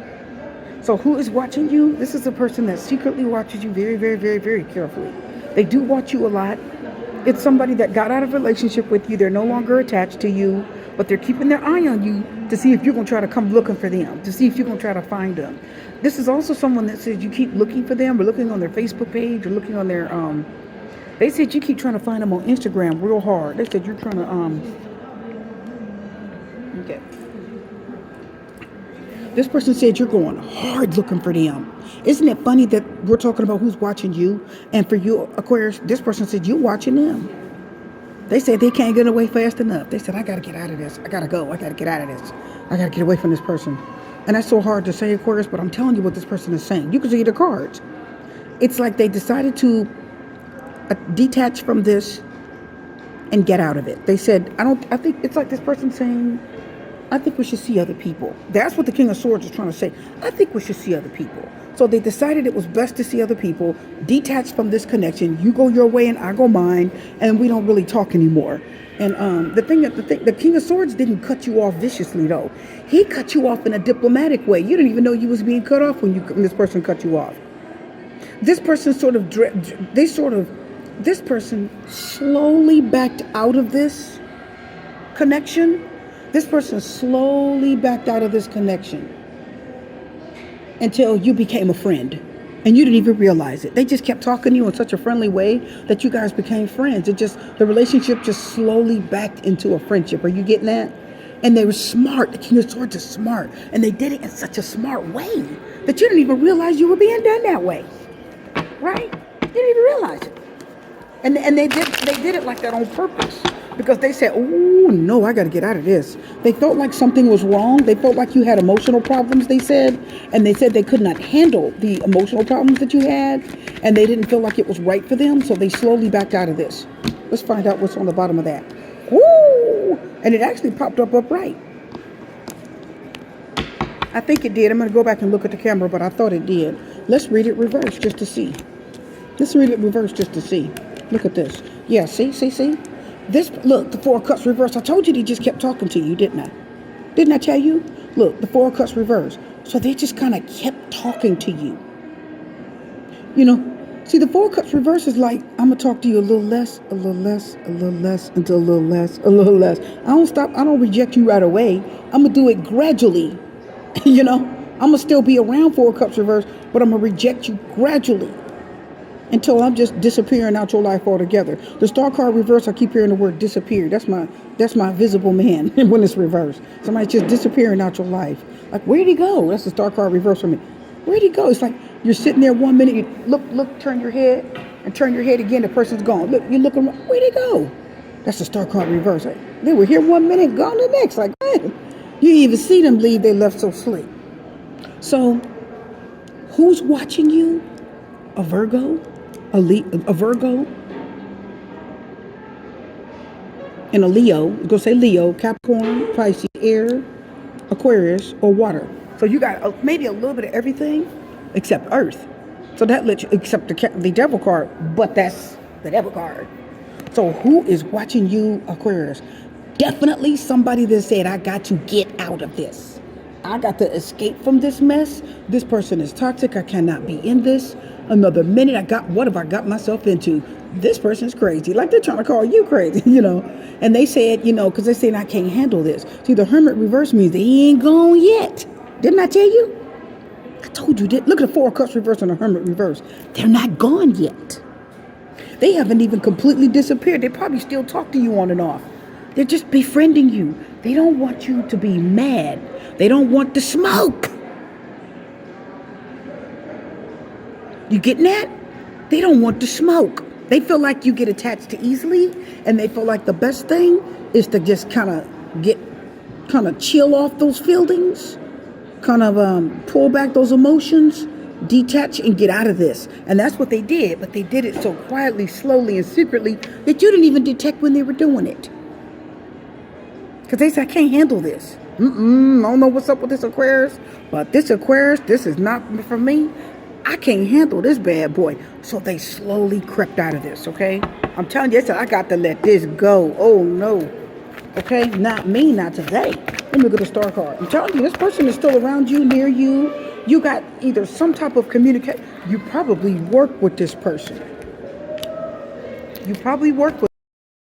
So who is watching you? This is a person that secretly watches you very, very, very, very carefully. They do watch you a lot. It's somebody that got out of a relationship with you. They're no longer attached to you, but they're keeping their eye on you to see if you're going to try to come looking for them, to see if you're going to try to find them. This is also someone that says you keep looking for them, or looking on their Facebook page, or looking on their, they said you keep trying to find them on Instagram real hard. They said you're trying to, okay. This person said you're going hard looking for them. Isn't it funny that we're talking about who's watching you? And for you, Aquarius, this person said you're watching them. They said they can't get away fast enough. They said, I got to get out of this. I got to go. I got to get out of this. I got to get away from this person. And that's so hard to say, Aquarius, but I'm telling you what this person is saying. You can see the cards. It's like they decided to detach from this and get out of it. They said, I think it's like this person saying, I think we should see other people. That's what the King of Swords is trying to say. I think we should see other people. So they decided it was best to see other people, detach from this connection. You go your way and I go mine, and we don't really talk anymore. And the King of Swords didn't cut you off viciously, though. He cut you off in a diplomatic way. You didn't even know you was being cut off when this person cut you off. This person this person slowly backed out of this connection. This person slowly backed out of this connection until you became a friend. And you didn't even realize it. They just kept talking to you in such a friendly way that you guys became friends. The relationship just slowly backed into a friendship. Are you getting that? And they were smart. The King of Swords is smart. And they did it in such a smart way that you didn't even realize you were being done that way. Right? You didn't even realize it. And they did it like that on purpose. Because they said, oh, no, I got to get out of this. They felt like something was wrong. They felt like you had emotional problems, they said. And they said they could not handle the emotional problems that you had. And they didn't feel like it was right for them. So they slowly backed out of this. Let's find out what's on the bottom of that. Woo! And it actually popped up upright. I think it did. I'm going to go back and look at the camera, but I thought it did. Let's read it reverse just to see. Let's read it reverse just to see. Look at this. Yeah, see? This, look, the Four of Cups reversed. I told you they just kept talking to you, didn't I? Didn't I tell you? Look, the Four of Cups reversed. So they just kind of kept talking to you. You know, see, the Four of Cups reversed is like, I'm going to talk to you a little less, a little less, a little less, until a little less, a little less. I don't stop. I don't reject you right away. I'm going to do it gradually. You know, I'm going to still be around Four of Cups reversed, but I'm going to reject you gradually. Until I'm just disappearing out your life altogether. The star card reverse, I keep hearing the word disappear. That's my visible man when it's reversed. Somebody's just disappearing out your life. Like, where'd he go? That's the star card reverse for me. Where'd he go? It's like you're sitting there 1 minute, you look, turn your head, and turn your head again, the person's gone. Look, you're looking, where'd he go? That's the star card reverse. Like, they were here 1 minute, gone the next. Like, man, you even see them leave, they left so slick. So, who's watching you? A Virgo? A Virgo, and a Leo. You're going to say Leo, Capricorn, Pisces, Air, Aquarius, or water. So you got maybe a little bit of everything except Earth. So that lets you, except the devil card, but that's the devil card. So who is watching you, Aquarius? Definitely somebody that said, I got to get out of this. I got to escape from this mess. This person is toxic. I cannot be in this. Another minute, what have I got myself into? This person's crazy. Like they're trying to call you crazy, you know. And they said, you know, because they're saying I can't handle this. See, the Hermit reverse means they ain't gone yet. Didn't I tell you? I told you. Look at the Four of Cups reverse and the Hermit reverse. They're not gone yet. They haven't even completely disappeared. They probably still talk to you on and off. They're just befriending you. They don't want you to be mad. They don't want the smoke. You getting that? They don't want the smoke. They feel like you get attached too easily, and they feel like the best thing is to just kind of chill off those feelings, kind of pull back those emotions, detach and get out of this. And that's what they did. But they did it so quietly, slowly, and secretly that you didn't even detect when they were doing it. Because they said, I can't handle this. I don't know what's up with this Aquarius. But this Aquarius, this is not for me. I can't handle this bad boy. So they slowly crept out of this, okay? I'm telling you, I got to let this go. Oh, no. Okay? Not me, not today. Let me look at the star card. I'm telling you, this person is still around you, near you. You got either some type of communication. You probably work with this person. You probably work with